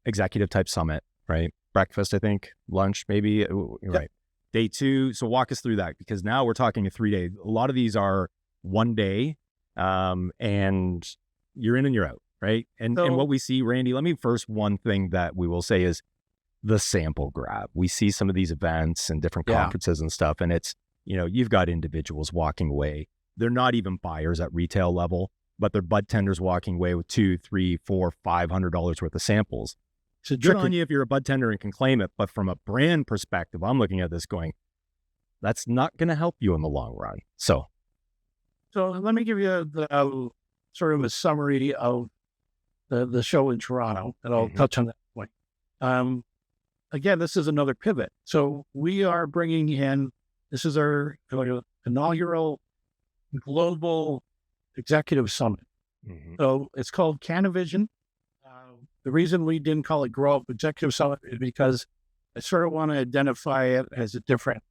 executive type summit, right? Breakfast, I think, lunch, maybe, right? Day two. So walk us through that, because now we're talking a 3-day. A lot of these are 1 day, and you're in and you're out. Right. And what we see, Randy, one thing that we will say is the sample grab. We see some of these events and different conferences and stuff, and it's, you've got individuals walking away. They're not even buyers at retail level, but they're bud tenders walking away with $200, $300, $400, $500 worth of samples. So good on you if you're a bud tender and can claim it. But from a brand perspective, I'm looking at this going, that's not going to help you in the long run. So let me give you sort of a summary of the show in Toronto, and I'll touch on that point. Again, this is another pivot. So we are bringing in, this is our inaugural global executive summit. So it's called Canavision. The reason we didn't call it Grow Up Executive Summit is because I sort of want to identify it as a different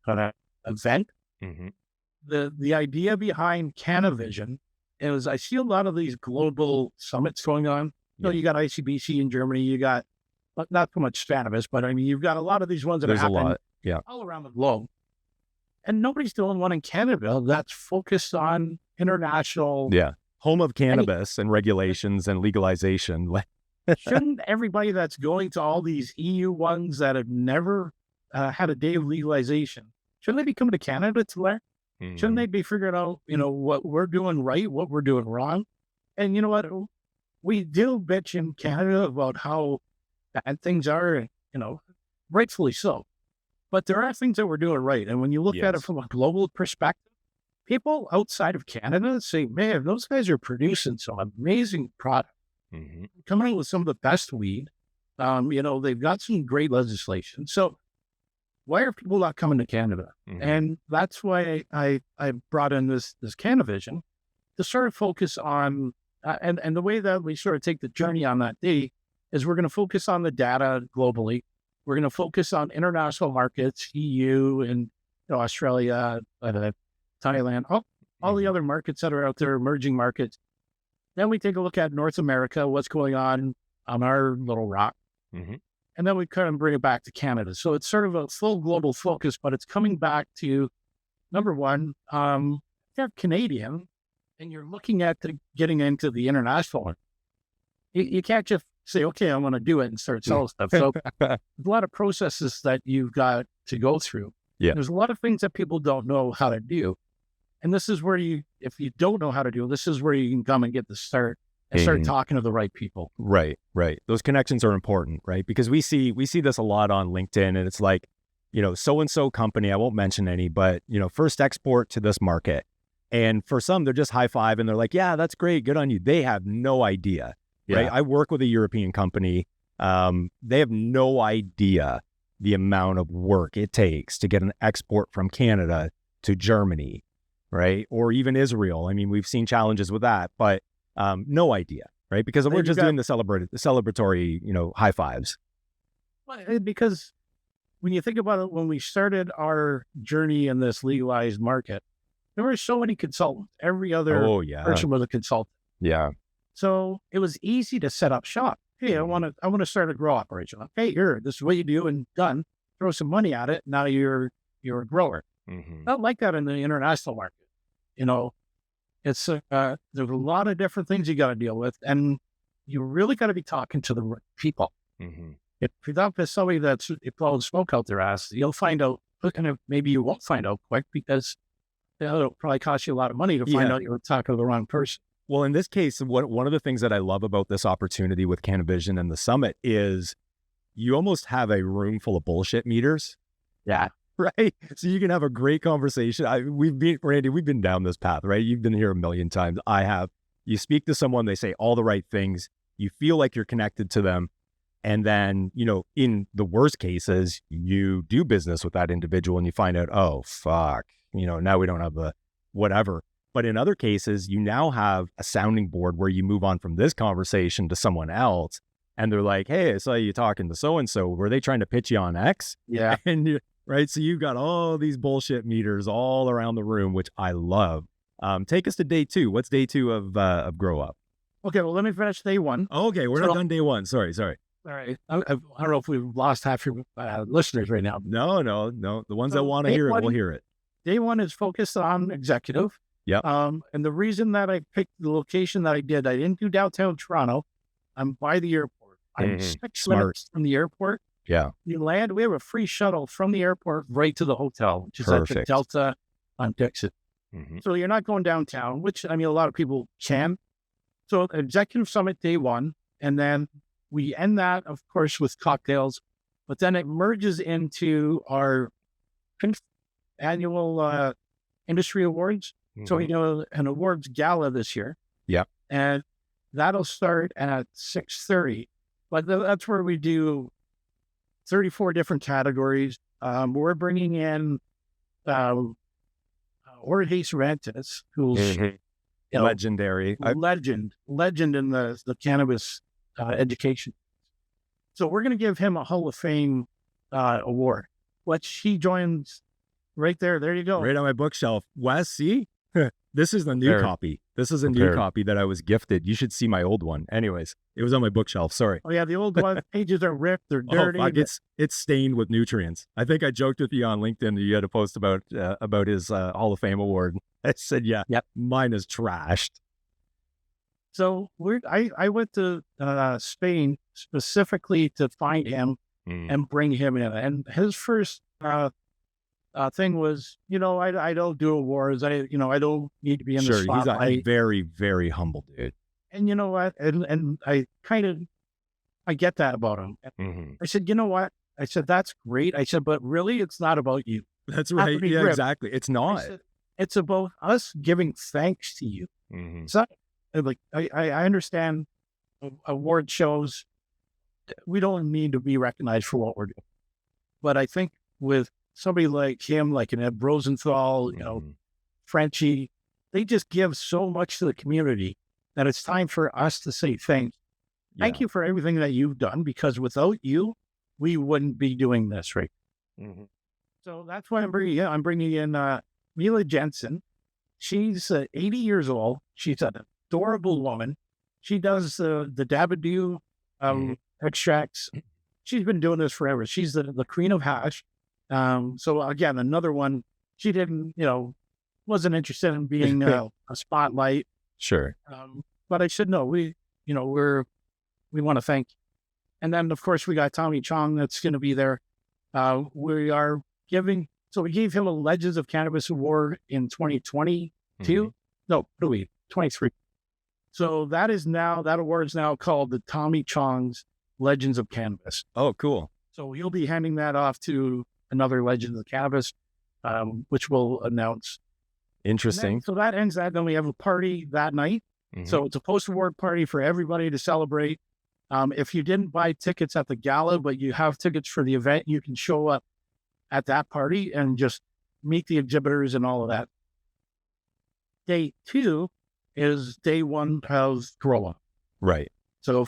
kind of event. Mm-hmm. The idea behind Canavision is I see a lot of these global summits going on. So you got ICBC in Germany, you got not so much Spannabis, but I mean, you've got a lot of these ones that There's happen a lot. all around the globe. And nobody's doing one in Canada that's focused on international. Yeah. Home of cannabis and regulations and legalization. Shouldn't everybody that's going to all these EU ones that have never had a day of legalization, shouldn't they be coming to Canada to learn? Mm-hmm. Shouldn't they be figuring out, what we're doing right, what we're doing wrong? And you know what? We do bitch in Canada about how bad things are, rightfully so. But there are things that we're doing right. And when you look at it from a global perspective, people outside of Canada say, man, those guys are producing some amazing product, coming out with some of the best weed. They've got some great legislation. So why are people not coming to Canada? And that's why I brought in this Canavision to sort of focus on, and the way that we sort of take the journey on that day is we're going to focus on the data globally. We're going to focus on international markets, EU and Australia, Thailand, all the other markets that are out there, emerging markets. Then we take a look at North America, what's going on our little rock. And then we kind of bring it back to Canada. So it's sort of a full global focus, but it's coming back to, number one, you're Canadian and you're looking at getting into the international one. You can't just say, okay, I'm going to do it and start selling stuff. So there's a lot of processes that you've got to go through. Yeah. There's a lot of things that people don't know how to do. And this is where if you don't know how to do it, this is where you can come and get the start and start talking to the right people. Right. Those connections are important, right? Because we see this a lot on LinkedIn, and it's like, so-and-so company, I won't mention any, but, first export to this market. And for some, they're just high five and they're like, yeah, that's great. Good on you. They have no idea, right? I work with a European company. They have no idea the amount of work it takes to get an export from Canada to Germany, right? Or even Israel. I mean, we've seen challenges with that, but no idea, right? Because we're just doing the celebratory, high fives. Because when you think about it, when we started our journey in this legalized market, there were so many consultants. Every other person was a consultant. Yeah. So it was easy to set up shop. Hey, I want to start a grow operation. Okay, this is what you do and done. Throw some money at it. Now you're a grower. Not like that in the international market. It's there's a lot of different things you got to deal with, and you really got to be talking to the right people. If you talk to somebody that's blowing smoke out their ass, you'll find out, and maybe you won't find out quick because it'll probably cost you a lot of money to find out you're talking to the wrong person. Well, in this case, one of the things that I love about this opportunity with Canavision and the summit is you almost have a room full of bullshit meters. Yeah. Right. So you can have a great conversation. Randy, we've been down this path, right? You've been here a million times. I have. You speak to someone, they say all the right things. You feel like you're connected to them. And then, in the worst cases, you do business with that individual and you find out, oh, fuck, now we don't have the whatever. But in other cases, you now have a sounding board where you move on from this conversation to someone else. And they're like, hey, I saw you talking to so-and-so. Were they trying to pitch you on X? Yeah. And right. So you've got all these bullshit meters all around the room, which I love. Take us to day 2. What's day 2 of Grow Up? Okay. Well, let me finish day 1. Oh, okay. We're not done day 1. Sorry. All right. I don't know if we've lost half your listeners right now. No. The ones that want to hear it will hear it. Day 1 is focused on executive. Yep. And the reason that I picked the location that I didn't do downtown Toronto. I'm by the airport. I'm 6 minutes from the airport. Yeah. You land, we have a free shuttle from the airport right to the hotel, which is at the Delta on Dixon. So you're not going downtown, which, a lot of people can. So executive summit day 1, and then we end that, of course, with cocktails, but then it merges into our annual industry awards. So, an awards gala this year. Yeah. And that'll start at 6:30, but that's where we do 34 different categories. We're bringing in Jorge Cervantes, who's legendary, legend in the cannabis education. So we're going to give him a Hall of Fame award, which he joins right there. There you go. Right on my bookshelf. Wes, see? This is the new Prepared. copy. This is a new Prepared. copy that I was gifted. You should see my old one. Anyways, it was on my bookshelf. Sorry. Oh yeah, the old one pages are ripped. They're dirty. Oh, fuck, it's stained with nutrients. I think I joked with you on LinkedIn that you had a post about his Hall of Fame award. I said, yeah, Yep. mine is trashed. So I went to Spain specifically to find him and bring him in. And his first thing was, I don't do awards. I don't need to be in the Sure, he's spotlight. a very, very humble dude. And you know what? And I get that about him. And I said, you know what? I said, that's great. I said, but really, it's not about you. That's Not to right. be Yeah, ripped. exactly. It's I not. said, it's about us giving thanks to you. It's not like I understand award shows. We don't need to be recognized for what we're doing. But I think with somebody like him, like an Ed Rosenthal, Frenchie, they just give so much to the community that it's time for us to say thanks. Thank you for everything that you've done, because without you, we wouldn't be doing this, right? So that's why I'm bringing in Mila Jensen. She's 80 years old. She's an adorable woman. She does the Dabadoo extracts. She's been doing this forever. She's the queen of hash. So again, another one. She didn't, wasn't interested in being a spotlight. Sure. But I should know. We want to thank you. And then of course we got Tommy Chong that's going to be there. We gave him a Legends of Cannabis Award in 2022. No, 23. So that award is now called the Tommy Chong's Legends of Cannabis. Oh, cool. So he'll be handing that off to another Legends of Cannabis, which we'll announce. Interesting. So that ends that. Then we have a party that night. So it's a post-award party for everybody to celebrate. If you didn't buy tickets at the gala, but you have tickets for the event, you can show up at that party and just meet the exhibitors and all of that. Day 2 is day 1 of Grow Up. Right. So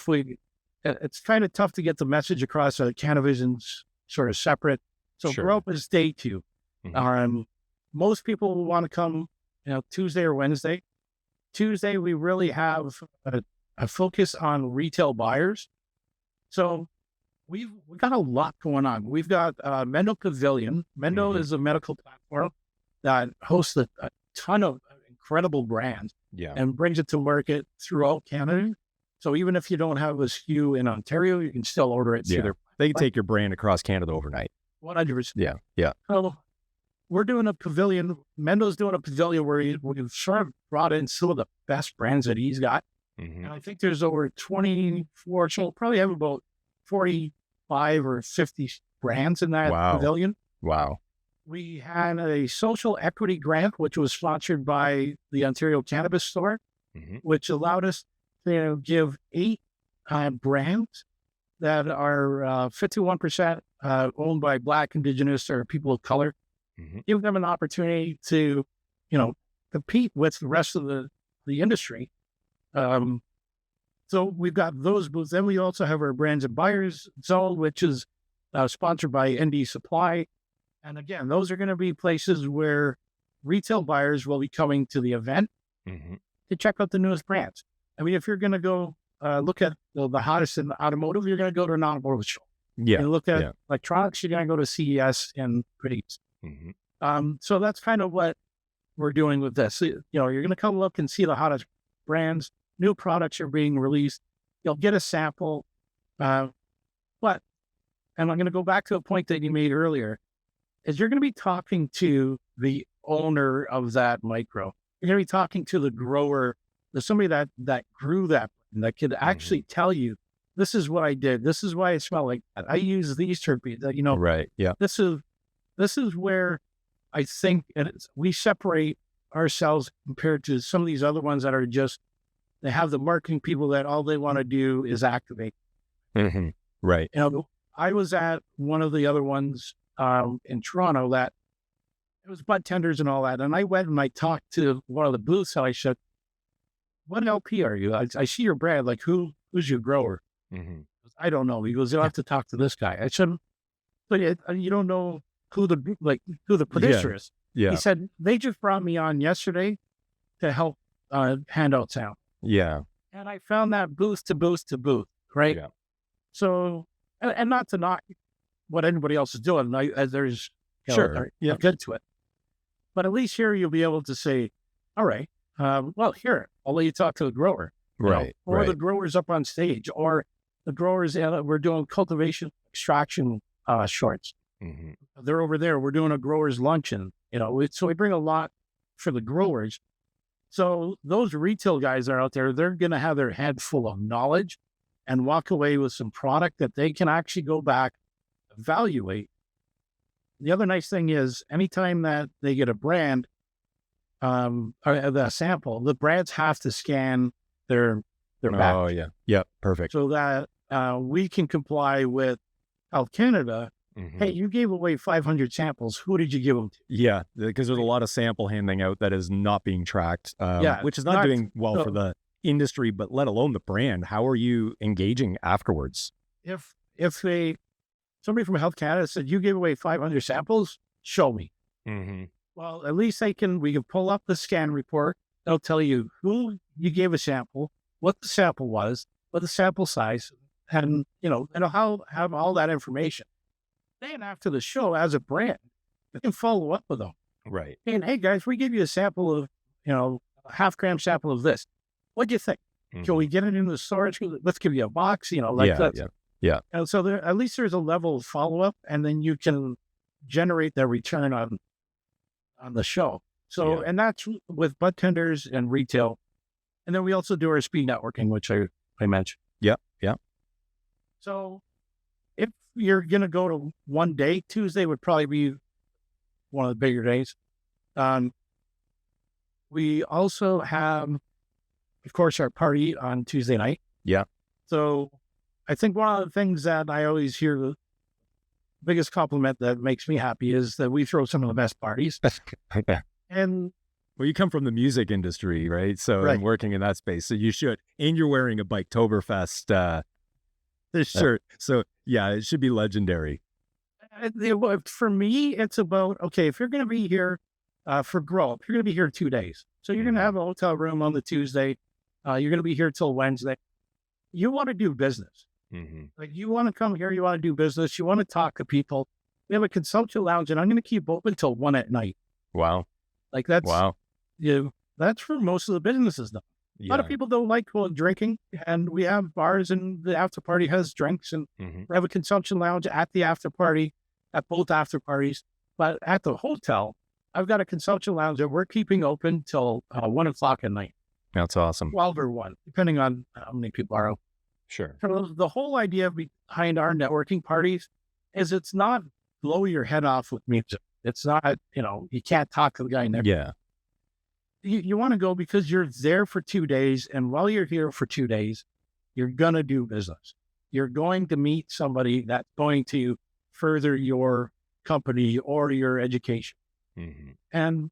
it's kind of tough to get the message across. Canavision's sort of separate. So Sure. Grow Up is day 2. Most people will want to come, Tuesday or Wednesday. Tuesday, we really have a focus on retail buyers. So we've got a lot going on. We've got Mendo Pavilion. Mendo is a medical platform that hosts a ton of incredible brands and brings it to market throughout Canada. So even if you don't have a SKU in Ontario, you can still order it through their They can take your brand across Canada overnight. 100%. Yeah. So we're doing a pavilion. Mendo's doing a pavilion where we've sort of brought in some of the best brands that he's got. And I think there's over 24, so we'll probably have about 45 or 50 brands in that pavilion. Wow. We had a social equity grant, which was sponsored by the Ontario Cannabis Store, which allowed us to give 8 brands that are 51% owned by Black, Indigenous, or people of color. Give them an opportunity to, compete with the rest of the industry. So we've got those booths. Then we also have our brands and buyers zone, which is sponsored by ND Supply. And again, those are going to be places where retail buyers will be coming to the event to check out the newest brands. I mean, if you're going to go look at the hottest in automotive, you're going to go to an automotive show. Yeah. You look at electronics, you're going to go to CES and Critiques. So that's kind of what we're doing with this. So, you're going to come look and see the hottest brands. New products are being released. You'll get a sample. And I'm going to go back to a point that you made earlier, is you're going to be talking to the owner of that micro. You're going to be talking to the grower, somebody that grew that could actually tell you, this is what I did. This is why I smell like that. I use these terpenes. Right. Yeah. This is where I think we separate ourselves compared to some of these other ones that are just, they have the marketing people that all they want to do is activate. Right. I was at one of the other ones in Toronto that it was bud tenders and all that. And I went and I talked to one of the booths and I said, what LP are you? I see your brand. Like, who's your grower? I don't know. He goes, you'll have to talk to this guy. I said, So you don't know who the producer is. Yeah. He said, they just brought me on yesterday to help hand out sound. Yeah. And I found that booth to booth to booth, right? Yeah. So, and not to knock what anybody else is doing. There's, Sure. Yeah, good to it. But at least here you'll be able to say, all right, well, here, I'll let you talk to the grower. Right. Or the growers up on stage, or the growers, we're doing cultivation extraction shorts. Mm-hmm. They're over there. We're doing a growers luncheon, so we bring a lot for the growers. So those retail guys are out there, they're going to have their head full of knowledge and walk away with some product that they can actually go back, evaluate. The other nice thing is anytime that they get a brand, or the sample, the brands have to scan their batch. Oh, yeah. Yeah. Perfect. So that we can comply with Health Canada. Mm-hmm. Hey, you gave away 500 samples. Who did you give them to? Yeah, because there's a lot of sample handing out that is not being tracked, which is not not- doing well for the industry, but let alone the brand. How are you engaging afterwards? If somebody from Health Canada said you gave away 500 samples, show me. Mm-hmm. Well, at least we can pull up the scan report. They'll tell you who you gave a sample, what the sample was, what the sample size, and how have all that information. Then after the show, as a brand, we can follow up with them. Right. And hey guys, we gave you a sample of, a half-gram sample of this. What do you think? Mm-hmm. Can we get it in the storage? Let's give you a box, that. And so at least there's a level of follow-up, and then you can generate the return on the show. So, and that's with bud tenders and retail. And then we also do our speed networking, which I mentioned. Yeah. So if you're going to go to one day, Tuesday would probably be one of the bigger days. We also have, of course, our party on Tuesday night. Yeah. So I think one of the things that I always hear, the biggest compliment that makes me happy is that we throw some of the best parties. And well, you come from the music industry, right? So Right. and working in that space, so you should, and you're wearing a Biketoberfest shirt. So yeah, it should be legendary. for me, it's about, okay, if you're going to be here for Grow Up, you're going to be here 2 days. So you're going to have a hotel room on the Tuesday. You're going to be here till Wednesday. You want to do business. Mm-hmm. Like you want to come here, you want to do business, you want to talk to people. We have a consumption lounge and I'm going to keep open till 1 p.m. Wow. Like that's, Wow. That's for most of the businesses though. A lot of people don't like going drinking, and we have bars and the after party has drinks, and Mm-hmm. we have a consumption lounge at the after party, at both after parties. But at the hotel, I've got a consumption lounge that we're keeping open till 1 p.m. That's awesome. 12 or 1, depending on how many people are out. Sure. So the whole idea behind our networking parties is it's not blow your head off with music. It's not, you can't talk to the guy next. Yeah. You want to go because you're there for 2 days. And while you're here for 2 days, you're going to do business. You're going to meet somebody that's going to further your company or your education. Mm-hmm. And,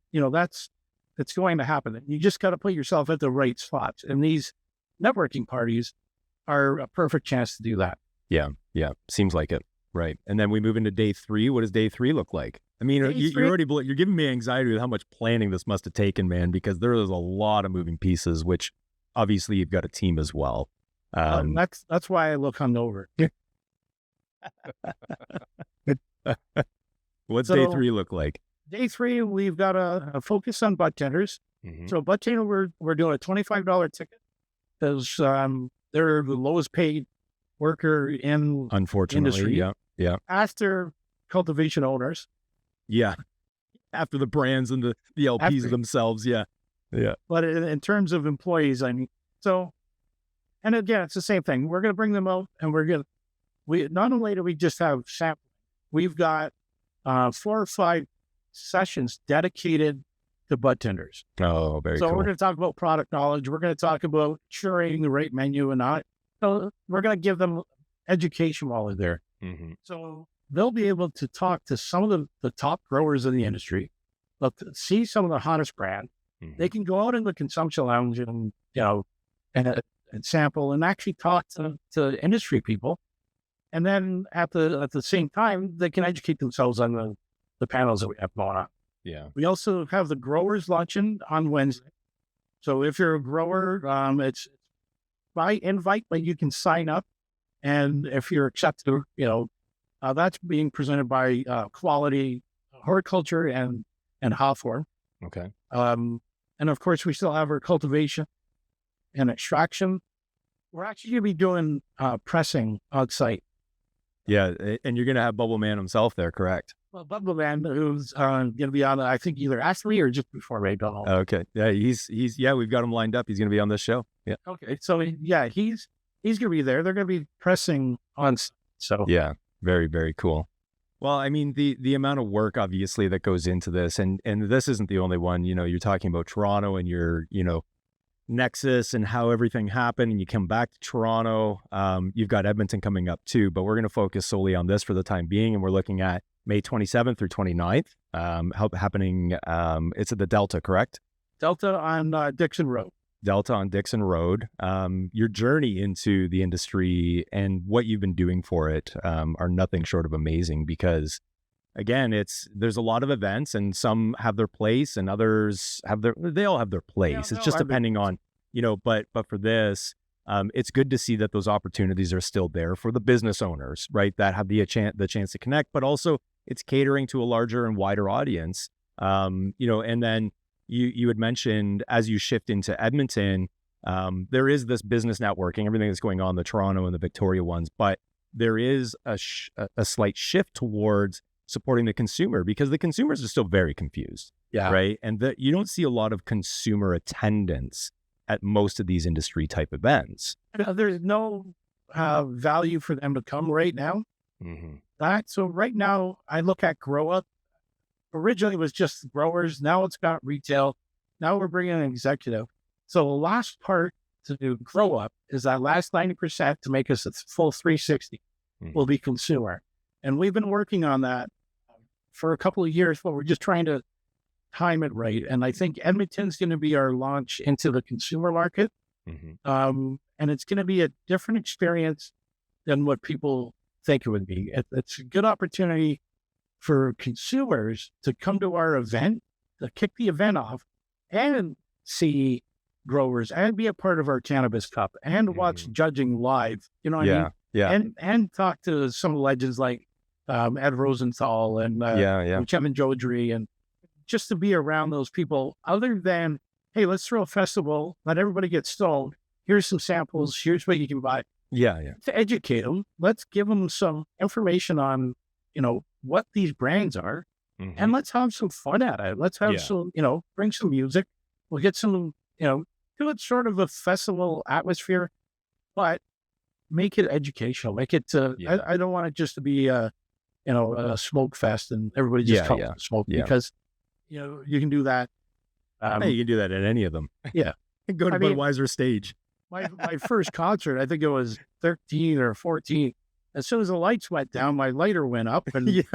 it's going to happen. You just got to put yourself at the right spots. And these networking parties are a perfect chance to do that. Yeah. Seems like it. Right. And then we move into day 3. What does day 3 look like? I mean, Day you're 3 already, you're giving me anxiety with how much planning this must have taken, man, because there is a lot of moving pieces, which obviously you've got a team as well. That's why I look hungover. What's So- day 3 look like? Day 3, we've got a focus on bud tenders. Mm-hmm. So bud tender, we're doing a $25 ticket because they're the lowest paid worker in Unfortunately. industry. Yeah. after cultivation owners. Yeah. After the brands and the LPs After. themselves. Yeah. But in terms of employees, and again, it's the same thing. We're going to bring them out, and we not only do we just have sampling, we've got 4 or 5 sessions dedicated to bud tenders. Oh, very So cool. we're going to talk about product knowledge. We're going to talk about curating the right menu and not. So we're going to give them education while they're there. Mm-hmm. So they'll be able to talk to some of the top growers in the industry. They'll see some of the hottest brand. Mm-hmm. They can go out in the consumption lounge and, and sample and actually talk to industry people And then at the same time, they can educate themselves on the panels that we have going on. Yeah. We also have the growers luncheon on Wednesday. So if you're a grower, it's by invite, but you can sign up. And if you're accepted, that's being presented by Quality Horticulture and Hawthorne. Okay. And of course, we still have our cultivation and extraction. We're actually going to be doing pressing on site. Yeah, and you're going to have Bubbleman himself there, correct? Well, Bubbleman, who's going to be on, I think, either after me or just before me. Don't know. Okay. Yeah, he's we've got him lined up. He's going to be on this show. Yeah. Okay. So, yeah, he's going to be there. They're going to be pressing on. So, yeah, very, very cool. Well, I mean, the amount of work, obviously, that goes into this, and this isn't the only one. You're talking about Toronto and your, Nexus and how everything happened, and you come back to Toronto. You've got Edmonton coming up too, but we're going to focus solely on this for the time being, and we're looking at May 27th through 29th, happening, it's at the Delta, correct? Delta on Dixon Road. Delta on Dixon Road. Your journey into the industry and what you've been doing for it are nothing short of amazing, because again, there's a lot of events, and some have their place and others they all have their place. It's just depending on, but for this, it's good to see that those opportunities are still there for the business owners, right? That have the chance to connect, but also it's catering to a larger and wider audience. And then you had mentioned, as you shift into Edmonton, there is this business networking, everything that's going on, the Toronto and the Victoria ones, but there is a slight shift towards supporting the consumer, because the consumers are still very confused. Yeah. Right. And you don't see a lot of consumer attendance at most of these industry type events. There's no value for them to come right now. Mm-hmm. So right now, I look at Grow Up. Originally, it was just growers. Now it's got retail. Now we're bringing an executive. So the last part to do Grow Up is that last 90% to make us a full 360 will be consumer. And we've been working on that for a couple of years, but we're just trying to time it right. And I think Edmonton's going to be our launch into the consumer market. Mm-hmm. And it's going to be a different experience than what people think it would be. It's a good opportunity for consumers to come to our event, to kick the event off and see growers and be a part of our Cannabis Cup and watch judging live. You know what I mean? Yeah. And talk to some legends like Ed Rosenthal and Kevin Jodry, and just to be around those people, other than, hey, let's throw a festival, let everybody get stoned. Here's some samples. Here's what you can buy. Yeah. To educate them, let's give them some information on, what these brands are, and let's have some fun at it. Let's have some, bring some music. We'll get some, do it sort of a festival atmosphere, but make it educational. Make it, I don't want it just to be a smoke fest and everybody just comes to smoke, because, you can do that. Hey, you can do that at any of them. Yeah. Go to Budweiser stage. My first concert, I think it was 13 or 14. As soon as the lights went down, my lighter went up. And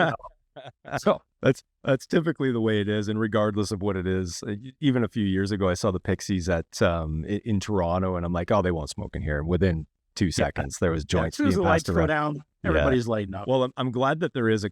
so that's typically the way it is. And regardless of what it is, even a few years ago, I saw the Pixies at in Toronto, and I'm like, oh, they won't smoke in here. Within 2 seconds, there was joints being passed around. As soon as the lights go down, everybody's lighting up. Well, I'm glad that there is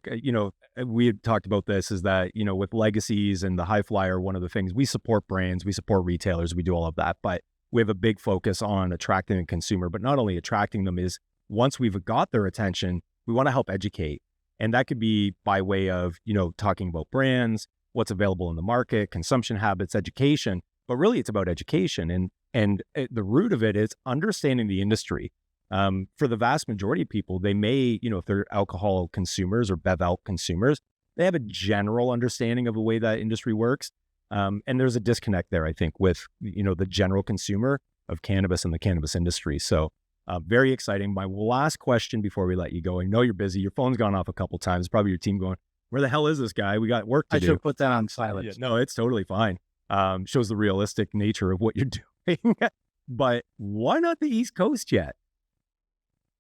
we had talked about this, is that, with Legacies and the High Flyer, one of the things, we support brands, we support retailers, we do all of that, but we have a big focus on attracting the consumer, but not only attracting them, is once we've got their attention, we want to help educate. And that could be by way of, talking about brands, what's available in the market, consumption habits, education, but really it's about education. And the root of it is understanding the industry. For the vast majority of people, they may, if they're alcohol consumers or bev alc consumers, they have a general understanding of the way that industry works. And there's a disconnect there, I think, with, the general consumer of cannabis and the cannabis industry. So very exciting. My last question before we let you go, I know you're busy. Your phone's gone off a couple times. Probably your team going, where the hell is this guy? We got work to do. I should put that on silent. Yeah, no, it's totally fine. Shows the realistic nature of what you're doing. But why not the East Coast yet?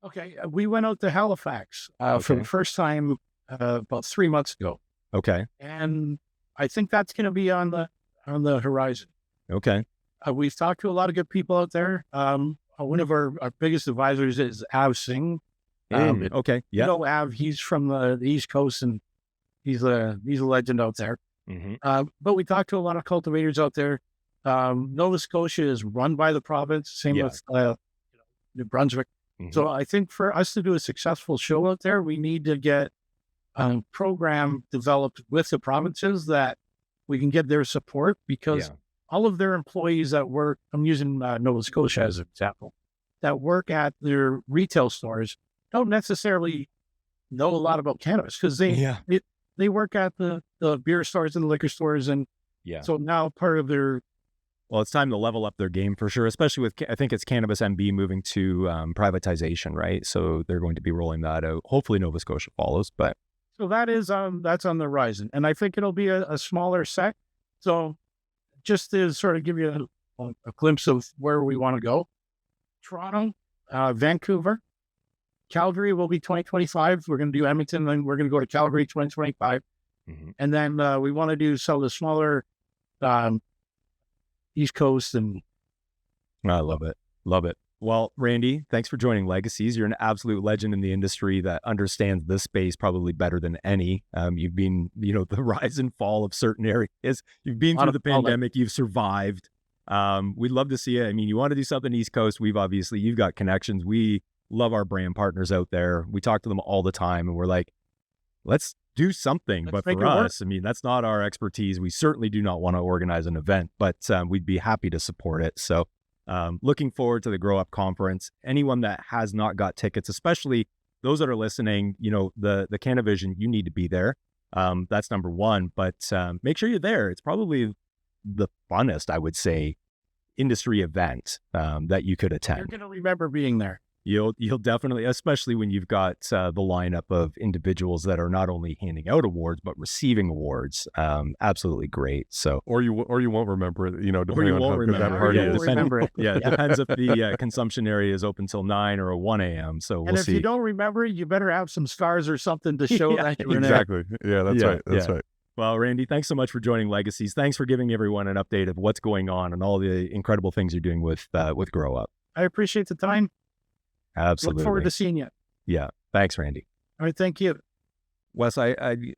Okay. We went out to Halifax for the first time about 3 months ago. Okay. And I think that's going to be on the horizon. Okay. We've talked to a lot of good people out there. One of our biggest advisors is Av Singh, Okay. You know, Av, he's from the East Coast, and he's a legend out there. But we talked to a lot of cultivators out there. Nova Scotia is run by the province, same with New Brunswick. So I think for us to do a successful show out there, we need to get a program developed with the provinces that we can get their support, because all of their employees that work, I'm using Nova Scotia as an example, that work at their retail stores don't necessarily know a lot about cannabis, because they work at the beer stores and the liquor stores. And so now part of their... Well, it's time to level up their game for sure, especially with, I think it's Cannabis MB moving to privatization, right? So they're going to be rolling that out. Hopefully Nova Scotia follows, but... So that is, that's on the horizon. And I think it'll be a smaller set. So just to sort of give you a glimpse of where we want to go, Toronto, Vancouver, Calgary will be 2025. We're going to do Edmonton, then we're going to go to Calgary 2025. And then we want to do some of the smaller East Coast. And I love it. Love it. Well, Randy, thanks for joining Legacies. You're an absolute legend in the industry that understands this space probably better than any. You've been, the rise and fall of certain areas. You've been through the pandemic. You've survived. We'd love to see it. I mean, you want to do something East Coast. You've got connections. We love our brand partners out there. We talk to them all the time, and we're like, let's do something. But for us, I mean, that's not our expertise. We certainly do not want to organize an event, but we'd be happy to support it. So looking forward to the Grow Up Conference. Anyone that has not got tickets, especially those that are listening, the Canavision, you need to be there. That's number one, but make sure you're there. It's probably the funnest, I would say, industry event that you could attend. You're going to remember being there. You'll definitely, especially when you've got the lineup of individuals that are not only handing out awards but receiving awards. Absolutely great. So, or you won't remember it. on Depending how good that party is. It depends if the consumption area is open till 9 or 1 a.m. So we'll see. And if you don't remember, you better have some scars or something to show that you were there. Exactly. Yeah, that's right. That's right. Well, Randy, thanks so much for joining Legacies. Thanks for giving everyone an update of what's going on and all the incredible things you're doing with Grow Up. I appreciate the time. Absolutely. Look forward to seeing you. Yeah. Thanks, Randy. All right. Thank you. Wes, I'd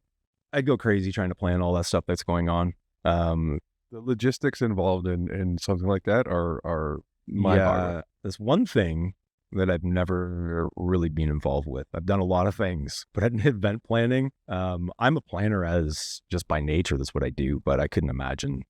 go crazy trying to plan all that stuff that's going on. The logistics involved in something like that are mind-boggling. There's one thing that I've never really been involved with. I've done a lot of things, but in event planning, I'm a planner as just by nature. That's what I do, but I couldn't imagine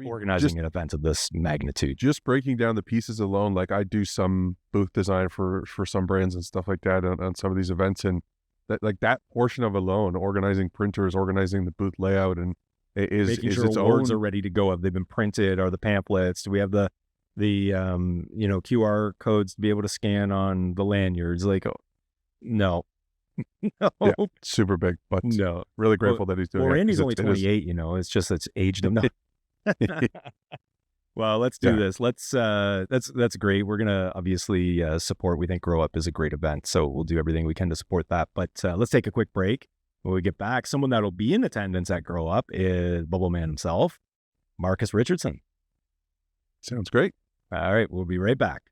organizing an event of this magnitude. Just breaking down the pieces alone, like I do some booth design for some brands and stuff like that on some of these events, and that portion of alone, organizing printers, organizing the booth layout, and making sure awards are ready to go. Have they been printed? Are the pamphlets? Do we have the QR codes to be able to scan on the lanyards? No. No. Yeah, super big, but no, really grateful that he's doing it. Well, Randy's only 28, it's just it's aged him. No. Well, let's do this. That's great. We're gonna obviously support. We think Grow Up is a great event, so we'll do everything we can to support that. But let's take a quick break. When we get back, someone that'll be in attendance at Grow Up is Bubbleman himself, Marcus Richardson. Sounds great. All right, we'll be right back.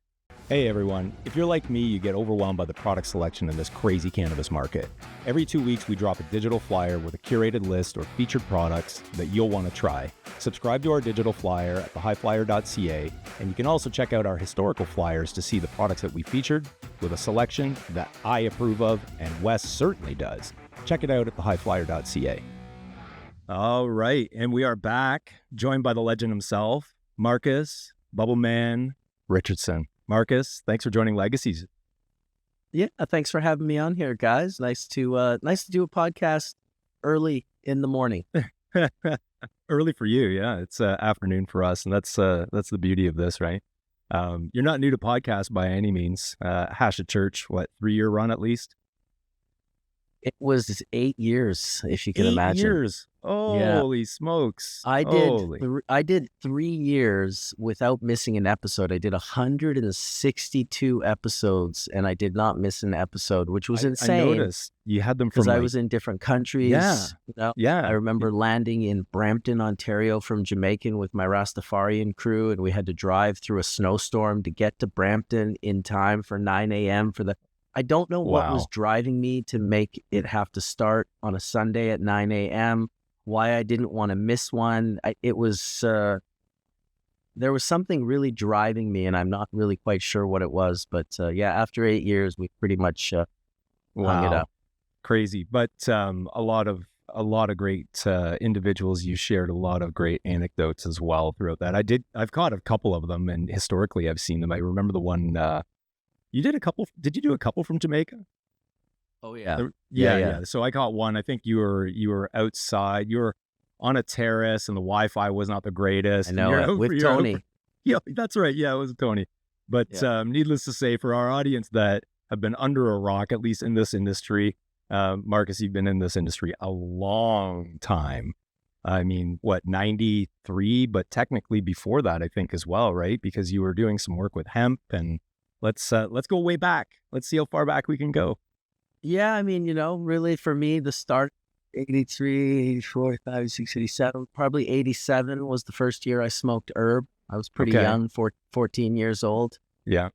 Hey everyone, if you're like me, you get overwhelmed by the product selection in this crazy cannabis market. Every 2 weeks, we drop a digital flyer with a curated list or featured products that you'll want to try. Subscribe to our digital flyer at thehighflyer.ca, and you can also check out our historical flyers to see the products that we featured with a selection that I approve of, and Wes certainly does. Check it out at thehighflyer.ca. All right, and we are back, joined by the legend himself, Marcus Bubbleman Richardson. Marcus, thanks for joining Legacies. Yeah, thanks for having me on here, guys. Nice to do a podcast early in the morning. Early for you, yeah. It's afternoon for us, and that's the beauty of this, right? You're not new to podcasts by any means. Hash at Church, 3-year run at least? It was 8 years, if you can imagine. 8 years. Holy smokes. I did 3 years without missing an episode. I did 162 episodes, and I did not miss an episode, which was insane. I noticed you had them because I was in different countries. Yeah. I remember landing in Brampton, Ontario from Jamaican with my Rastafarian crew, and we had to drive through a snowstorm to get to Brampton in time for 9 a.m. for the I don't know what was Wow. driving me to make it have to start on a Sunday at 9 a.m., why I didn't want to miss one. It was, there was something really driving me, and I'm not really quite sure what it was. But yeah, after 8 years, we pretty much hung it Wow. up. Crazy. But a lot of great individuals. You shared a lot of great anecdotes as well throughout that. I've caught a couple of them, and historically I've seen them. I remember the one you did a couple. Did you do a couple from Jamaica? Oh, yeah. Yeah. So I caught one. I think you were outside. You were on a terrace, and the Wi-Fi was not the greatest. I and know you're it. out With for- you're out Tony. for- Yeah, that's right. Yeah, it was Tony. But needless to say, for our audience that have been under a rock, at least in this industry, Marcus, you've been in this industry a long time. I mean, what, 93? But technically before that, I think as well, right? Because you were doing some work with hemp, and let's go way back. Let's see how far back we can go. Yeah, I mean, really for me, the start, 83, 84, 85, 86, 87, probably 87 was the first year I smoked herb. I was pretty Okay. young, 14 years old. Yeah.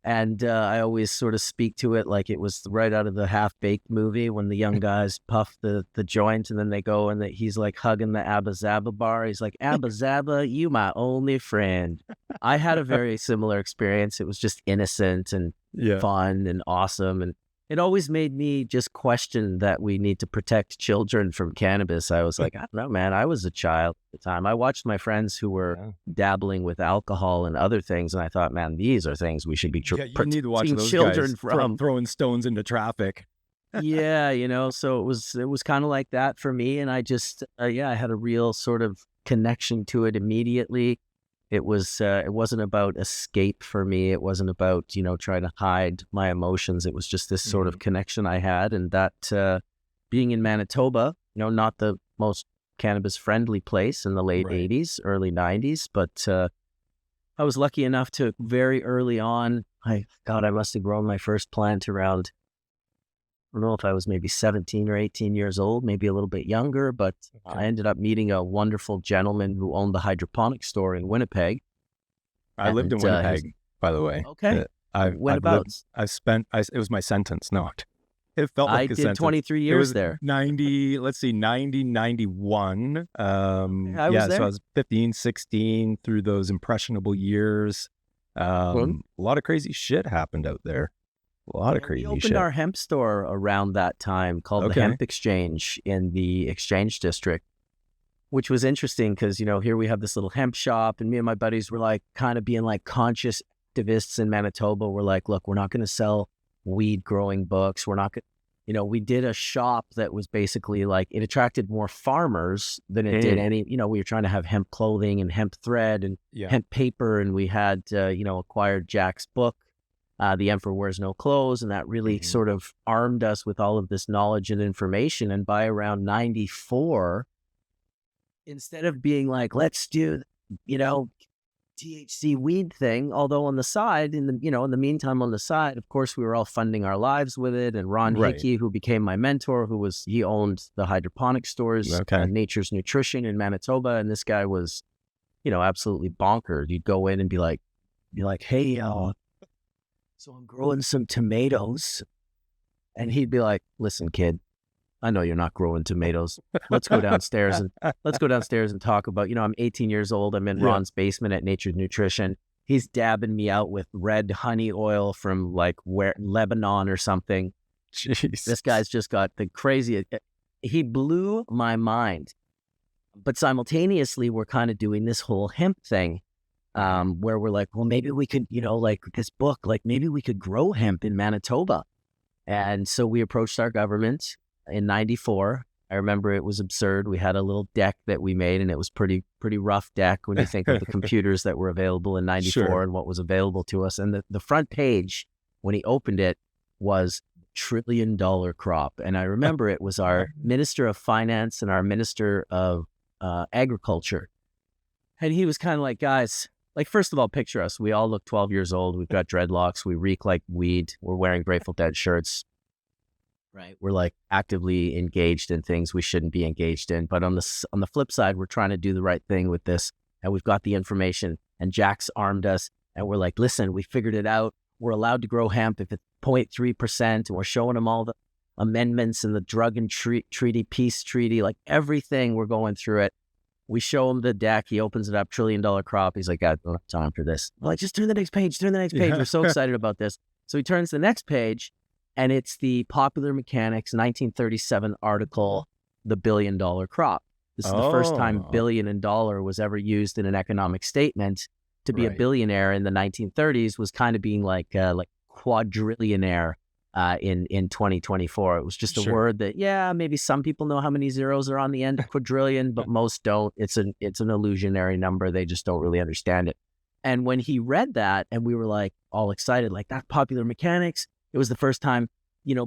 And I always sort of speak to it like it was right out of the Half-Baked movie when the young guys puff the joint and then they go and he's like hugging the Abba Zaba bar. He's like, Abba Zaba, you my only friend. I had a very similar experience. It was just innocent and Yeah. fun and awesome. And it always made me just question that we need to protect children from cannabis. I was like, I don't know, man. I was a child at the time. I watched my friends who were dabbling with alcohol and other things, and I thought, man, these are things we should be You need to watch protecting those children guys from. throwing stones into traffic. Yeah, so it was kind of like that for me, and I just I had a real sort of connection to it immediately. It wasn't about escape for me. It wasn't about trying to hide my emotions. It was just this sort of connection I had, and that being in Manitoba, not the most cannabis friendly place in the late Right. 80s, early 90s, but I was lucky enough to very early on. I must have grown my first plant around, I don't know if I was maybe 17 or 18 years old, maybe a little bit younger, but I ended up meeting a wonderful gentleman who owned the hydroponic store in Winnipeg. I lived in And, Winnipeg, by the way. Okay. Whereabouts? It was my sentence. No, it felt like I a did sentence. 23 It years was there. 90, let's see, 90, 91. I was So there. I was 15, 16 through those impressionable years. A lot of crazy shit happened out there. A lot of We crazy opened shit. our hemp store around that time called the Okay. Hemp Exchange in the Exchange District, which was interesting because, here we have this little hemp shop, and me and my buddies were like kind of being like conscious activists in Manitoba. We're like, look, we're not going to sell weed growing books. We're not going we did a shop that was basically like, it attracted more farmers than it did any, we were trying to have hemp clothing and hemp thread and hemp paper. And we had, acquired Jack's book, The Emperor Wears No Clothes. And that really sort of armed us with all of this knowledge and information. And by around 94, instead of being like, let's do, THC weed thing, although on the side, in the meantime, on the side, of course, we were all funding our lives with it. And Ron Right. Hickey, who became my mentor, he owned the hydroponic stores, Okay. Nature's Nutrition in Manitoba. And this guy was, absolutely bonkers. You'd go in and be like, hey, so I'm growing some tomatoes. And he'd be like, listen, kid, I know you're not growing tomatoes. Let's go downstairs and talk about, I'm 18 years old. I'm in Ron's basement at Nature's Nutrition. He's dabbing me out with red honey oil from like Lebanon or something. Jeez. This guy's just got the crazy, he blew my mind. But simultaneously, we're kind of doing this whole hemp thing where we're like, well, maybe we could, like this book, like maybe we could grow hemp in Manitoba. And so we approached our government in 94. I remember it was absurd. We had a little deck that we made, and it was pretty rough deck when you think of the computers that were available in 94 Sure. and what was available to us. And the front page, when he opened it, was $1 trillion crop. And I remember it was our Minister of Finance and our Minister of Agriculture. And he was kind of like, guys, like, first of all, picture us. We all look 12 years old. We've got dreadlocks. We reek like weed. We're wearing Grateful Dead shirts. Right. We're like actively engaged in things we shouldn't be engaged in. But on the flip side, we're trying to do the right thing with this. And we've got the information, and Jack's armed us. And we're like, listen, we figured it out. We're allowed to grow hemp if 0.3%, and we're showing him all the amendments and the drug and treaty, peace treaty, like everything. We're going through it. We show him the deck. He opens it up, $1 trillion crop. He's like, I don't have time for this. I'm like, just turn the next page, turn the next page. We're so excited about this. So he turns the next page, and it's the Popular Mechanics 1937 article, The $1 billion crop. This is the first time billion and dollar was ever used in an economic statement. To be a billionaire in the 1930s was kind of being like quadrillionaire in 2024. It was just a word that, maybe some people know how many zeros are on the end of quadrillion, but most don't. It's an illusionary number. They just don't really understand it. And when he read that, and we were like all excited, like that Popular Mechanics, it was the first time,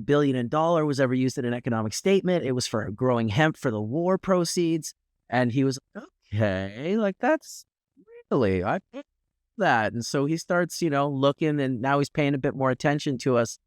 billion and dollar was ever used in an economic statement. It was for growing hemp for the war proceeds. And he was, okay, like that's really, I get that. And so he starts, looking, and now he's paying a bit more attention to us.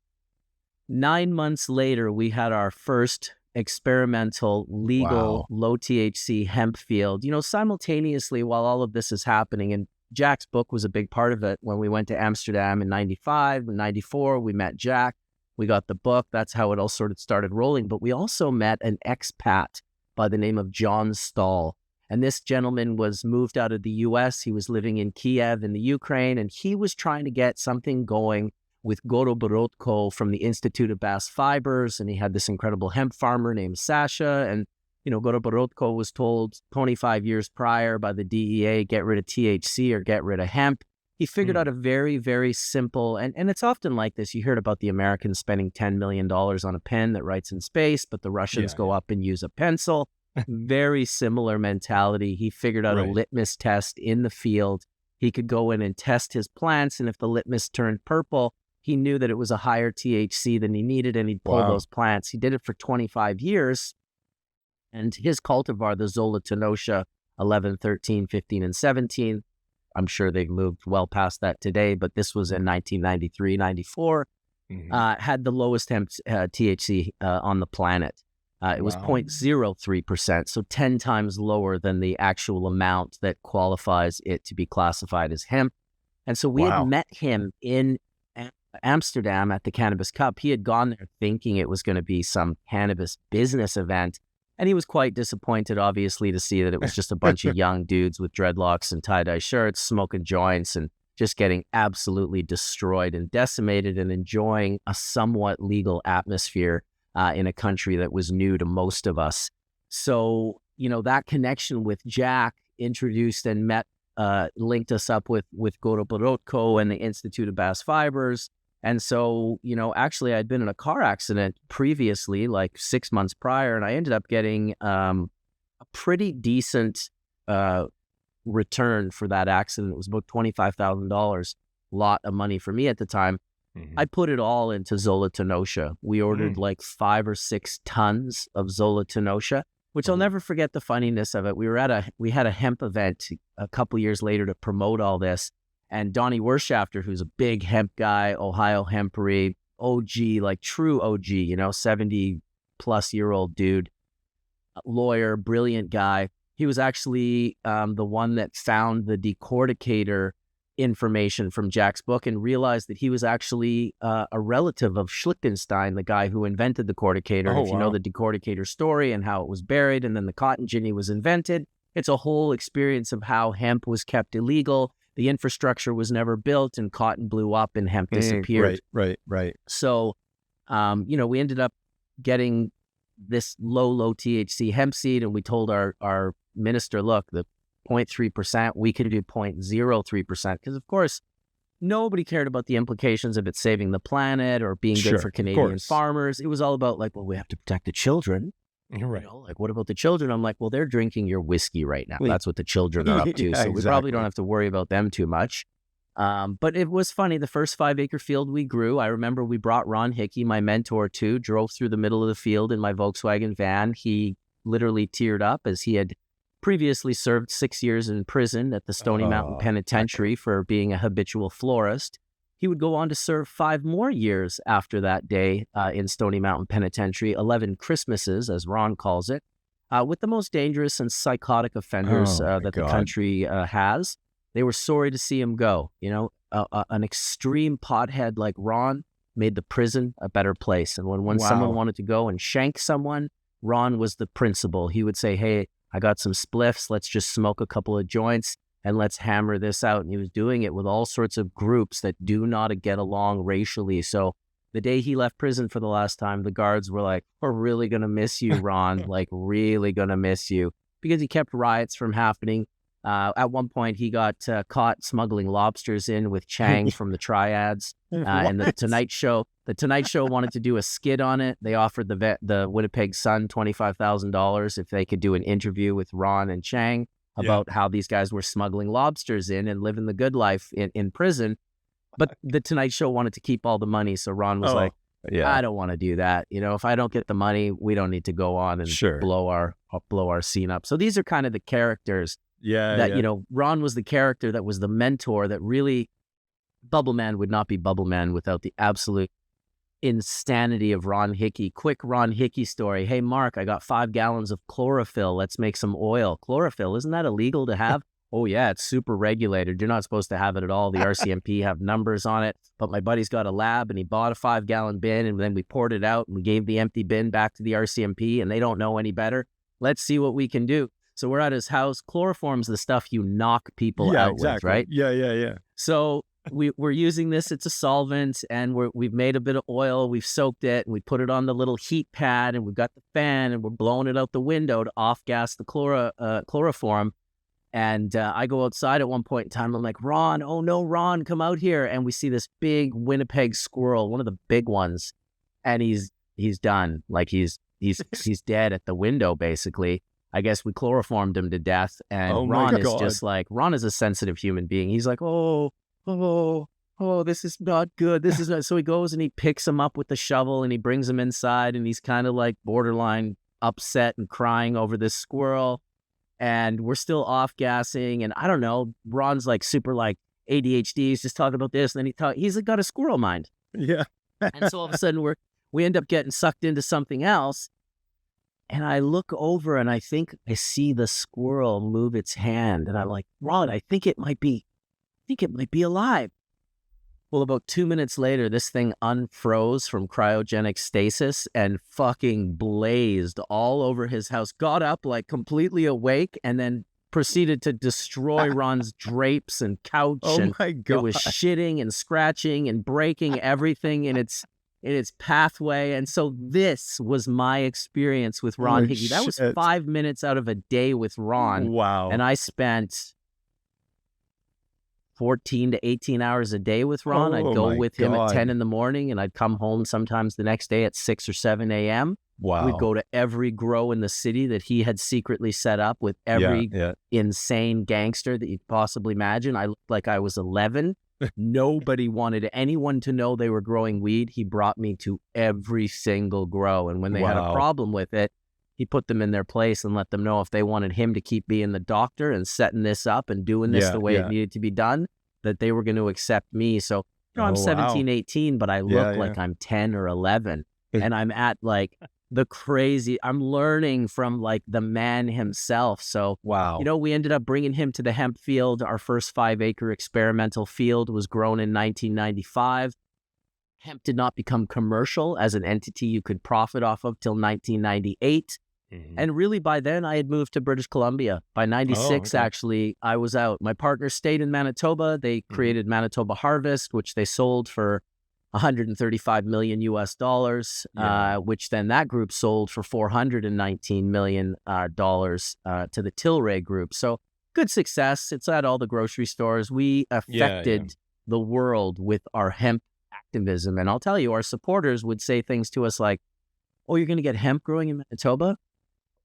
9 months later, we had our first experimental, legal, low THC hemp field, simultaneously while all of this is happening. And Jack's book was a big part of it. When we went to Amsterdam in 95 and 94, we met Jack. We got the book. That's how it all sort of started rolling. But we also met an expat by the name of John Stahl. And this gentleman was moved out of the U.S. He was living in Kiev in the Ukraine, and he was trying to get something going with Goroborodko from the Institute of Bast Fibers. And he had this incredible hemp farmer named Sasha. And, Goroborodko was told 25 years prior by the DEA, get rid of THC or get rid of hemp. He figured out a very, very simple, and it's often like this. You heard about the Americans spending $10 million on a pen that writes in space, but the Russians go up and use a pencil. Very similar mentality. He figured out a litmus test in the field. He could go in and test his plants, and if the litmus turned purple, he knew that it was a higher THC than he needed, and he'd pull those plants. He did it for 25 years, and his cultivar, the Zola Tenosha 11, 13, 15, and 17, I'm sure they've moved well past that today, but this was in 1993, 94, had the lowest hemp THC on the planet. It was 0.03%, so 10 times lower than the actual amount that qualifies it to be classified as hemp. And so we had met him in Amsterdam at the Cannabis Cup. He had gone there thinking it was going to be some cannabis business event. And he was quite disappointed, obviously, to see that it was just a bunch of young dudes with dreadlocks and tie-dye shirts, smoking joints, and just getting absolutely destroyed and decimated and enjoying a somewhat legal atmosphere in a country that was new to most of us. So, that connection with Jack introduced and linked us up with Goroborodko and the Institute of Bast Fibers. And so, actually I'd been in a car accident previously, like 6 months prior, and I ended up getting a pretty decent return for that accident. It was about $25,000, a lot of money for me at the time. I put it all into Zola Tenosha. We ordered like 5 or 6 tons of Zola Tenosha, which I'll never forget the funniness of it. We had a hemp event a couple years later to promote all this. And Donnie Wershafter, who's a big hemp guy, Ohio hempery, OG, like true OG, 70-plus-year-old dude, lawyer, brilliant guy. He was actually the one that found the decorticator information from Jack's book and realized that he was actually a relative of Schlichtenstein, the guy who invented the corticator. If you know the decorticator story and how it was buried and then the cotton ginny was invented, it's a whole experience of how hemp was kept illegal. The infrastructure was never built and cotton blew up and hemp disappeared. Right. So, we ended up getting this low THC hemp seed, and we told our minister, look, the 0.3%, we could do 0.03%, because of course, nobody cared about the implications of it saving the planet or being good for Canadian farmers. It was all about like, well, we have to protect the children. Right. Like, what about the children? I'm like, well, they're drinking your whiskey right now. That's what the children are up to. So we probably don't have to worry about them too much. But it was funny. The first 5-acre field we grew, I remember we brought Ron Hickey, my mentor too, drove through the middle of the field in my Volkswagen van. He literally teared up as he had previously served 6 years in prison at the Stony Mountain Penitentiary for being a habitual florist. He would go on to serve 5 more years after that day in Stony Mountain Penitentiary, 11 Christmases, as Ron calls it, with the most dangerous and psychotic offenders that the country has. They were sorry to see him go. An extreme pothead like Ron made the prison a better place. And when someone wanted to go and shank someone, Ron was the principal. He would say, hey, I got some spliffs. Let's just smoke a couple of joints and let's hammer this out. And he was doing it with all sorts of groups that do not get along racially. So the day he left prison for the last time, the guards were like, we're really going to miss you, Ron, like really going to miss you, because he kept riots from happening. At one point, he got caught smuggling lobsters in with Chang from the Triads. And the Tonight Show wanted to do a skit on it. They offered the Winnipeg Sun $25,000 if they could do an interview with Ron and Chang about how these guys were smuggling lobsters in and living the good life in prison. But the Tonight Show wanted to keep all the money, so Ron was like, I don't want to do that. You know, if I don't get the money, we don't need to go on and blow our scene up. So these are kind of the characters that, you know, Ron was the character that was the mentor that really, Bubbleman would not be Bubbleman without the absolute insanity of Ron Hickey. Quick Ron Hickey story. Hey, Mark, I got 5 gallons of chlorophyll. Let's make some oil. Chlorophyll, isn't that illegal to have? Oh, yeah, it's super regulated. You're not supposed to have it at all. The RCMP have numbers on it. But my buddy's got a lab, and he bought a 5-gallon bin, and then we poured it out, and we gave the empty bin back to the RCMP, and they don't know any better. Let's see what we can do. So we're at his house. Chloroform's the stuff you knock people out with, right? Yeah. So we're using this. It's a solvent, and we've made a bit of oil. We've soaked it, and we put it on the little heat pad, and we've got the fan, and we're blowing it out the window to off-gas the chloroform. And I go outside at one point in time. I'm like, Ron, oh no, Ron, come out here. And we see this big Winnipeg squirrel, one of the big ones. And he's done. Like he's dead at the window, basically. I guess we chloroformed him to death. And Ron is just like, Ron is a sensitive human being. He's like, oh, this is not good. This is not. So he goes and he picks him up with the shovel and he brings him inside. And he's kind of like borderline upset and crying over this squirrel. And we're still off-gassing, and I don't know, Ron's like super like ADHD, he's just talking about this, and then he's got a squirrel mind. Yeah. And so all of a sudden we end up getting sucked into something else, and I look over and I think I see the squirrel move its hand, and I'm like, Ron, I think it might be alive. Well, about 2 minutes later, this thing unfroze from cryogenic stasis and fucking blazed all over his house, got up like completely awake, and then proceeded to destroy Ron's drapes and couch. Oh my God. It was shitting and scratching and breaking everything in its pathway. And so this was my experience with Ron Holy Hickey. That was shit. 5 minutes out of a day with Ron. Wow. And I spent 14 to 18 hours a day with Ron. I'd go with him at 10 in the morning, and I'd come home sometimes the next day at 6 or 7 a.m. Wow. We'd go to every grow in the city that he had secretly set up with every insane gangster that you'd possibly imagine. I looked like I was 11. Nobody wanted anyone to know they were growing weed. He brought me to every single grow. And when they had a problem with it, he put them in their place and let them know if they wanted him to keep being the doctor and setting this up and doing this the way it needed to be done, that they were going to accept me. So, you know, I'm 17, 18, but I look like I'm 10 or 11. And I'm at like I'm learning from like the man himself. So, you know, we ended up bringing him to the hemp field. Our first 5-acre experimental field was grown in 1995. Hemp did not become commercial as an entity you could profit off of till 1998. And really by then I had moved to British Columbia. By 96, actually, I was out. My partner stayed in Manitoba. They created Manitoba Harvest, which they sold for $135 million US, which then that group sold for $419 million to the Tilray group. So good success. It's at all the grocery stores. We affected the world with our hemp activism. And I'll tell you, our supporters would say things to us like, oh, you're going to get hemp growing in Manitoba?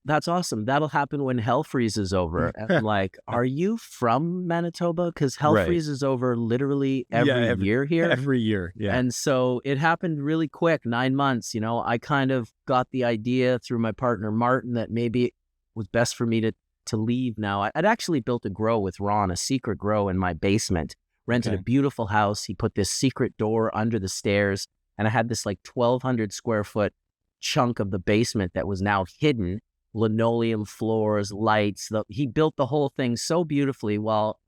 That's awesome. That'll happen when hell freezes over. And I'm like, are you from Manitoba? Because hell freezes over literally every year here. Every year, And so it happened really quick, 9 months. You know, I kind of got the idea through my partner, Martin, that maybe it was best for me to leave now. I'd actually built a grow with Ron, a secret grow in my basement, rented a beautiful house. He put this secret door under the stairs, and I had this like 1,200 square foot chunk of the basement that was now hidden. Linoleum floors, lights. He built the whole thing so beautifully. Well,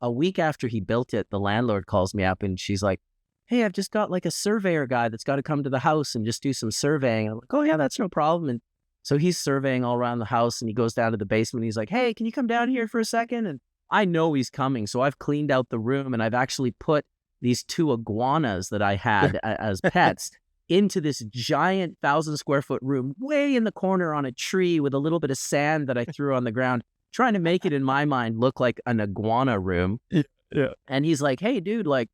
a week after he built it, the landlord calls me up and she's like, hey, I've just got like a surveyor guy that's got to come to the house and just do some surveying. I'm like, oh yeah, that's no problem. And so he's surveying all around the house, and he goes down to the basement. And he's like, hey, can you come down here for a second? And I know he's coming. So I've cleaned out the room, and I've actually put these 2 iguanas that I had as pets into this giant 1,000-square-foot room way in the corner on a tree with a little bit of sand that I threw on the ground, trying to make it, in my mind, look like an iguana room. Yeah. And he's like, hey, dude, like,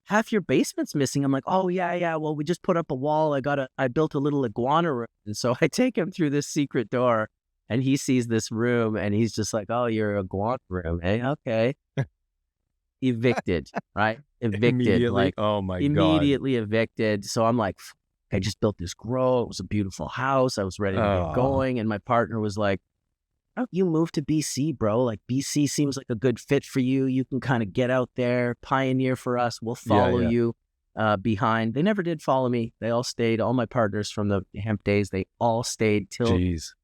half your basement's missing. I'm like, oh, yeah. Well, we just put up a wall. I built a little iguana room. And so I take him through this secret door, and he sees this room, and he's just like, oh, your iguana room. Hey, okay. Evicted, right? Evicted. Immediately. Oh my God. Immediately evicted. So I'm like, I just built this grow. It was a beautiful house. I was ready to get going. And my partner was like, oh, you moved to BC, bro. Like, BC seems like a good fit for you. You can kind of get out there, pioneer for us. We'll follow you behind. They never did follow me. They all stayed. All my partners from the hemp days, they all stayed till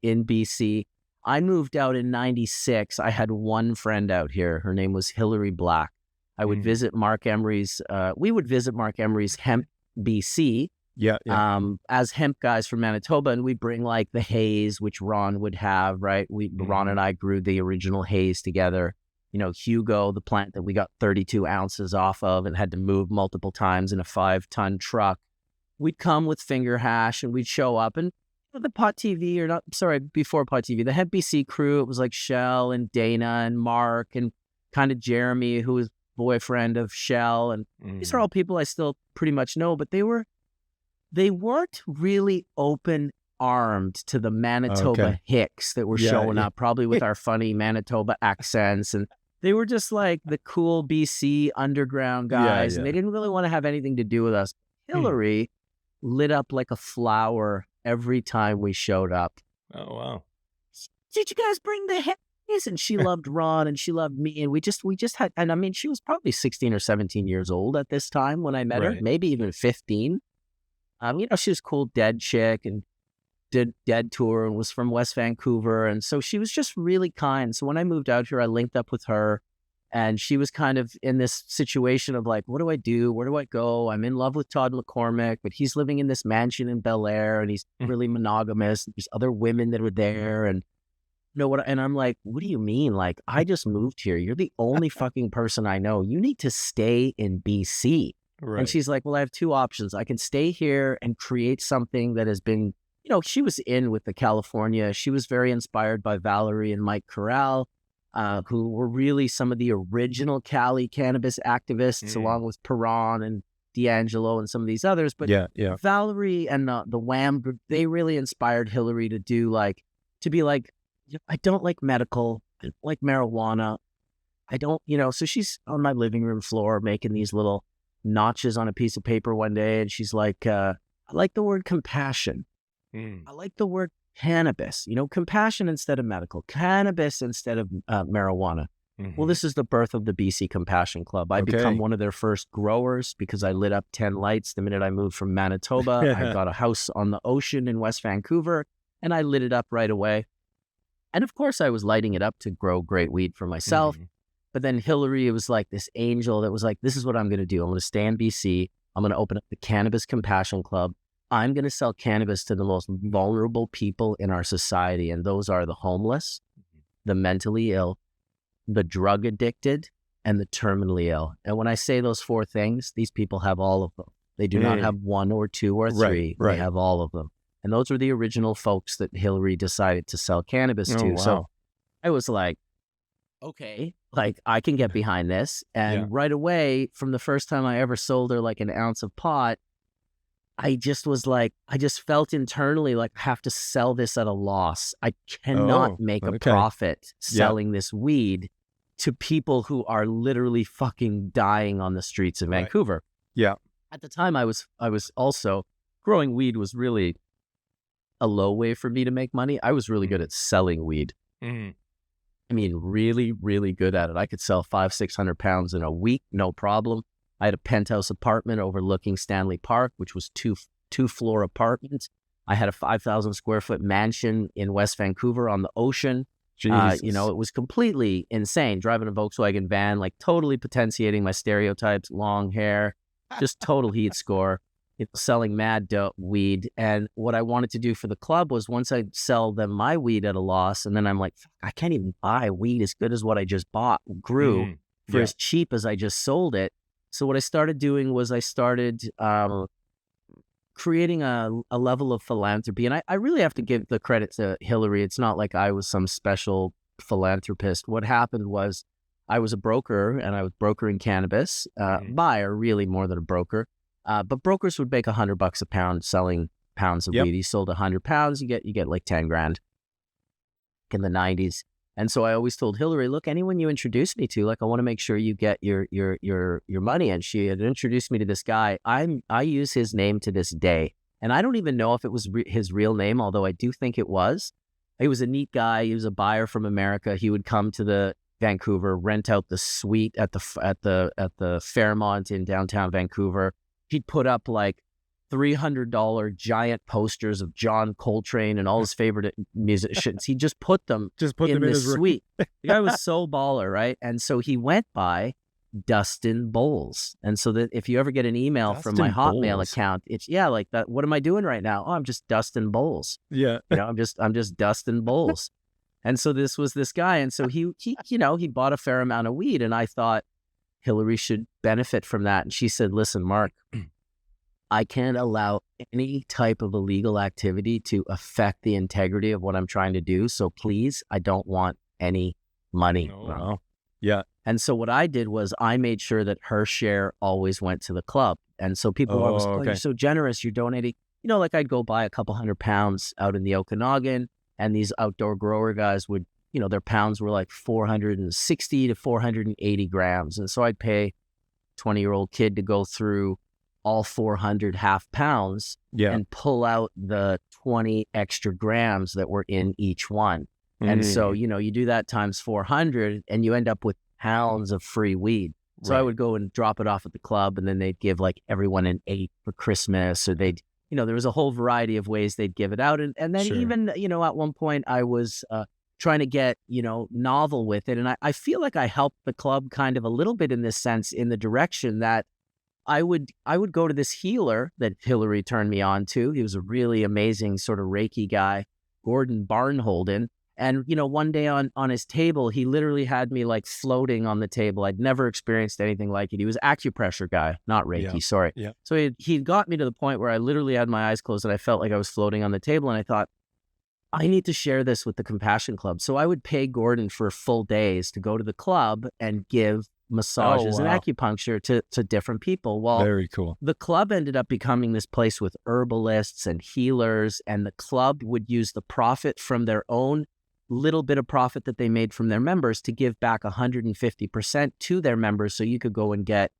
in BC. I moved out in 96. I had one friend out here. Her name was Hillary Black. I would visit Mark Emery's, we would visit Mark Emery's Hemp BC. Yeah. As hemp guys from Manitoba, and we bring like the haze, which Ron would have, right? Ron and I grew the original haze together. You know, Hugo, the plant that we got 32 ounces off of and had to move multiple times in a 5-ton truck. We'd come with finger hash, and we'd show up, and the Pot TV, or not, sorry, before Pot TV, the Hemp BC crew, it was like Shell and Dana and Mark and kind of Jeremy, who was boyfriend of Shell. And these are all people I still pretty much know, but they weren't really open-armed to the Manitoba hicks that were showing up, probably with our funny Manitoba accents. And they were just like the cool BC underground guys, and they didn't really want to have anything to do with us. Hillary lit up like a flower every time we showed up. Oh, wow. Did you guys bring the hemp? And she loved Ron, and she loved me, and we just had, and I mean, she was probably 16 or 17 years old at this time when I met her, maybe even 15. You know, she was a cool dead chick and did Dead Tour and was from West Vancouver, and so she was just really kind. So when I moved out here, I linked up with her, and she was kind of in this situation of like, what do I do? Where do I go? I'm in love with Todd McCormick, but he's living in this mansion in Bel Air, and he's really monogamous. There's other women that were there, and and I'm like, what do you mean? Like, I just moved here. You're the only fucking person I know. You need to stay in BC. Right. And she's like, well, I have 2 options. I can stay here and create something that has been, you know, she was in with the California. She was very inspired by Valerie and Mike Corral, who were really some of the original Cali cannabis activists, along with Perron and D'Angelo and some of these others. But Valerie and the Wham group, they really inspired Hillary to be like, I don't like medical, I don't like marijuana. I don't, so she's on my living room floor making these little notches on a piece of paper one day. And she's like, I like the word compassion. I like the word cannabis, compassion instead of medical, cannabis instead of marijuana. Well, this is the birth of the BC Compassion Club. I become one of their first growers because I lit up 10 lights the minute I moved from Manitoba. I got a house on the ocean in West Vancouver, and I lit it up right away. And of course, I was lighting it up to grow great weed for myself. But then Hillary, it was like this angel that was like, this is what I'm going to do. I'm going to stay in BC. I'm going to open up the Cannabis Compassion Club. I'm going to sell cannabis to the most vulnerable people in our society. And those are the homeless, the mentally ill, the drug addicted, and the terminally ill. And when I say those 4 things, these people have all of them. They do not have 1 or 2 or 3. They have all of them. And those were the original folks that Hillary decided to sell cannabis to. Wow. So I was like, okay, like I can get behind this. And right away, from the first time I ever sold her like an ounce of pot, I just was like, I just felt internally like I have to sell this at a loss. I cannot make a profit selling this weed to people who are literally fucking dying on the streets of Vancouver. At the time, I was also, growing weed was really a low way for me to make money. I was really good at selling weed. I mean, really, really good at it. I could sell 500-600 pounds in a week, no problem. I had a penthouse apartment overlooking Stanley Park, which was two-floor apartments. I had a 5,000 square foot mansion in West Vancouver on the ocean. It was completely insane. Driving a Volkswagen van, like totally potentiating my stereotypes, long hair, just total heat score, selling mad dope weed. And what I wanted to do for the club was once I sell them my weed at a loss, and then I'm like, I can't even buy weed as good as what I just grew for as cheap as I just sold it. So what I started doing was I started creating a level of philanthropy. And I really have to give the credit to Hillary. It's not like I was some special philanthropist. What happened was I was a broker, and I was brokering cannabis, buyer really more than a broker. But brokers would make $100 a pound selling pounds of weed. He sold 100 pounds, you get like 10 grand in the 90s. And so I always told Hillary, look, anyone you introduce me to, like, I want to make sure you get your money. And she had introduced me to this guy. I use his name to this day. And I don't even know if it was his real name, although I do think it was. He was a neat guy. He was a buyer from America. He would come to the Vancouver, rent out the suite at the Fairmont in downtown Vancouver. He'd put up like $300 giant posters of John Coltrane and all his favorite musicians. He just put them in the suite. The guy was so baller, right? And so he went by Dustin Bowles. And so that if you ever get an email from my Hotmail account, it's like that. What am I doing right now? Oh, I'm just Dustin Bowles. Yeah. I'm just Dustin Bowles. And so this was this guy. And so he bought a fair amount of weed. And I thought Hillary should benefit from that. And she said, listen, Mark, I can't allow any type of illegal activity to affect the integrity of what I'm trying to do. So please, I don't want any money. Wow. Yeah. And so what I did was I made sure that her share always went to the club. And so people always, you're so generous, you're donating. Like I'd go buy a couple 100 pounds out in the Okanagan, and these outdoor grower guys would, their pounds were like 460 to 480 grams. And so I'd pay a 20-year-old kid to go through all 400 half pounds and pull out the 20 extra grams that were in each one. And so, you do that times 400 and you end up with pounds of free weed. So I would go and drop it off at the club, and then they'd give like everyone an 8 for Christmas, or they'd, there was a whole variety of ways they'd give it out. And then even, at one point I was trying to get, novel with it. And I feel like I helped the club kind of a little bit in this sense, in the direction that I would go to this healer that Hillary turned me on to. He was a really amazing sort of Reiki guy, Gordon Barnholden. And, one day on his table, he literally had me like floating on the table. I'd never experienced anything like it. He was an acupressure guy, not Reiki, sorry. Yeah. So he got me to the point where I literally had my eyes closed and I felt like I was floating on the table. And I thought, I need to share this with the Compassion Club. So I would pay Gordon for full days to go to the club and give massages and acupuncture to different people. Well, very cool. The club ended up becoming this place with herbalists and healers, and the club would use the profit from their own little bit of profit that they made from their members to give back 150% to their members. So you could go and get,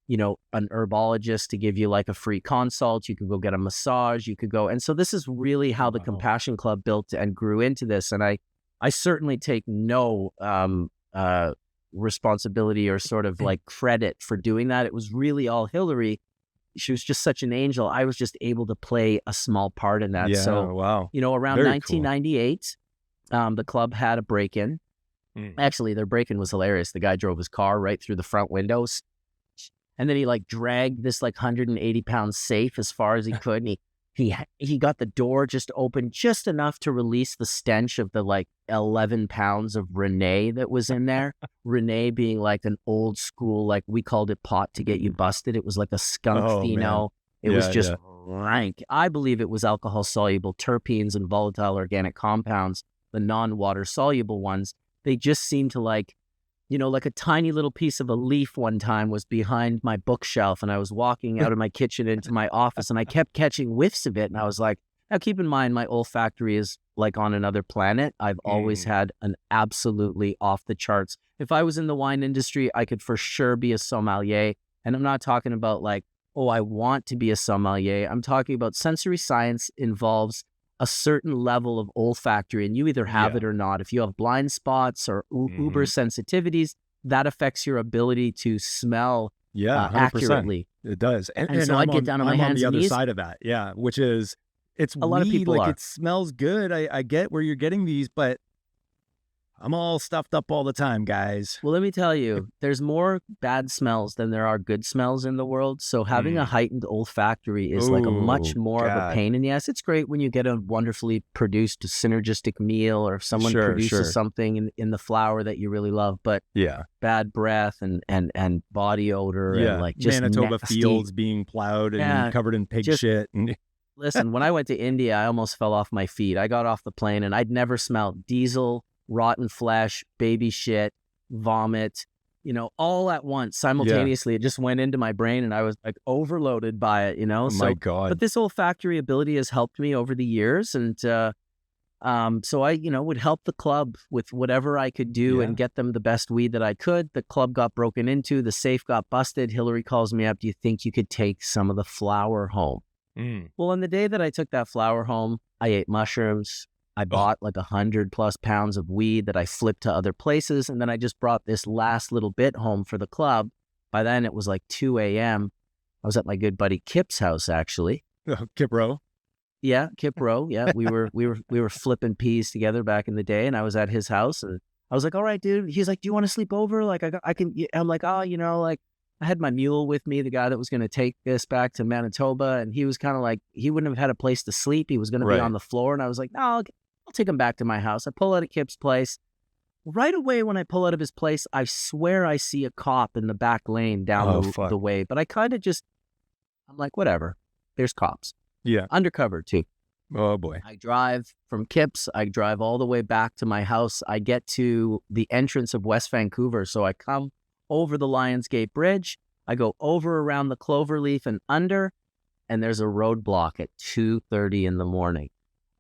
an herbologist to give you like a free consult. You could go get a massage. You could go. And so this is really how the Compassion Club built and grew into this. And I certainly take no responsibility or sort of like credit for doing that. It was really all Hillary. She was just such an angel. I was just able to play a small part in that. Yeah, so, around Very 1998, the club had a break-in. Actually, their break-in was hilarious. The guy drove his car right through the front windows. And then he like dragged this like 180-pound safe as far as he could. And he got the door just open just enough to release the stench of the like 11 pounds of Renee that was in there. Renee being like an old school, like we called it pot to get you busted. It was like a skunk pheno. It was just rank. I believe it was alcohol soluble terpenes and volatile organic compounds, the non-water soluble ones. They just seemed to like, like a tiny little piece of a leaf one time was behind my bookshelf, and I was walking out of my kitchen into my office, and I kept catching whiffs of it. And I was like, now keep in mind, my olfactory is like on another planet. I've always had an absolutely off the charts. If I was in the wine industry, I could for sure be a sommelier. And I'm not talking about like, oh, I want to be a sommelier. I'm talking about sensory science involves a certain level of olfactory, and you either have it or not. If you have blind spots or uber sensitivities, that affects your ability to smell accurately. It does. And so I'd get down on my hands and knees. I'm on the other side of that. Yeah, which is, it's a lot of people like are. It smells good. I get where you're getting these, but I'm all stuffed up all the time, guys. Well, let me tell you, there's more bad smells than there are good smells in the world. So having a heightened olfactory is like a much more of a pain in the ass. It's great when you get a wonderfully produced synergistic meal, or if someone produces something in the flower that you really love, but bad breath and body odor and like just Manitoba nasty fields being plowed and covered in pig shit. Listen, when I went to India, I almost fell off my feet. I got off the plane and I'd never smelled diesel, rotten flesh, baby shit, vomit, all at once, simultaneously. It just went into my brain and I was like overloaded by it, Oh my God. But this olfactory ability has helped me over the years. And so I, would help the club with whatever I could do and get them the best weed that I could. The club got broken into, the safe got busted. Hillary calls me up. Do you think you could take some of the flour home? Well, on the day that I took that flour home, I ate mushrooms. I bought like 100+ pounds of weed that I flipped to other places. And then I just brought this last little bit home for the club. By then it was like 2 a.m. I was at my good buddy Kyp's house, actually. Kyp Rowe? Yeah, Kyp Rowe. Yeah, we were flipping peas together back in the day, and I was at his house, and I was like, "All right, dude." He's like, "Do you want to sleep over? Like, I can." I'm like, "Oh, like I had my mule with me, the guy that was going to take this back to Manitoba, and he was kind of like he wouldn't have had a place to sleep. He was going to be on the floor, and I was like, no, I'll take him back to my house." I pull out of Kyp's place. Right away, when I pull out of his place, I swear I see a cop in the back lane down the way, but I kind of I'm like, whatever. There's cops. Yeah. Undercover too. Oh boy. I drive from Kyp's. I drive all the way back to my house. I get to the entrance of West Vancouver. So I come over the Lionsgate Bridge. I go over around the Cloverleaf and under, and there's a roadblock at 2:30 in the morning.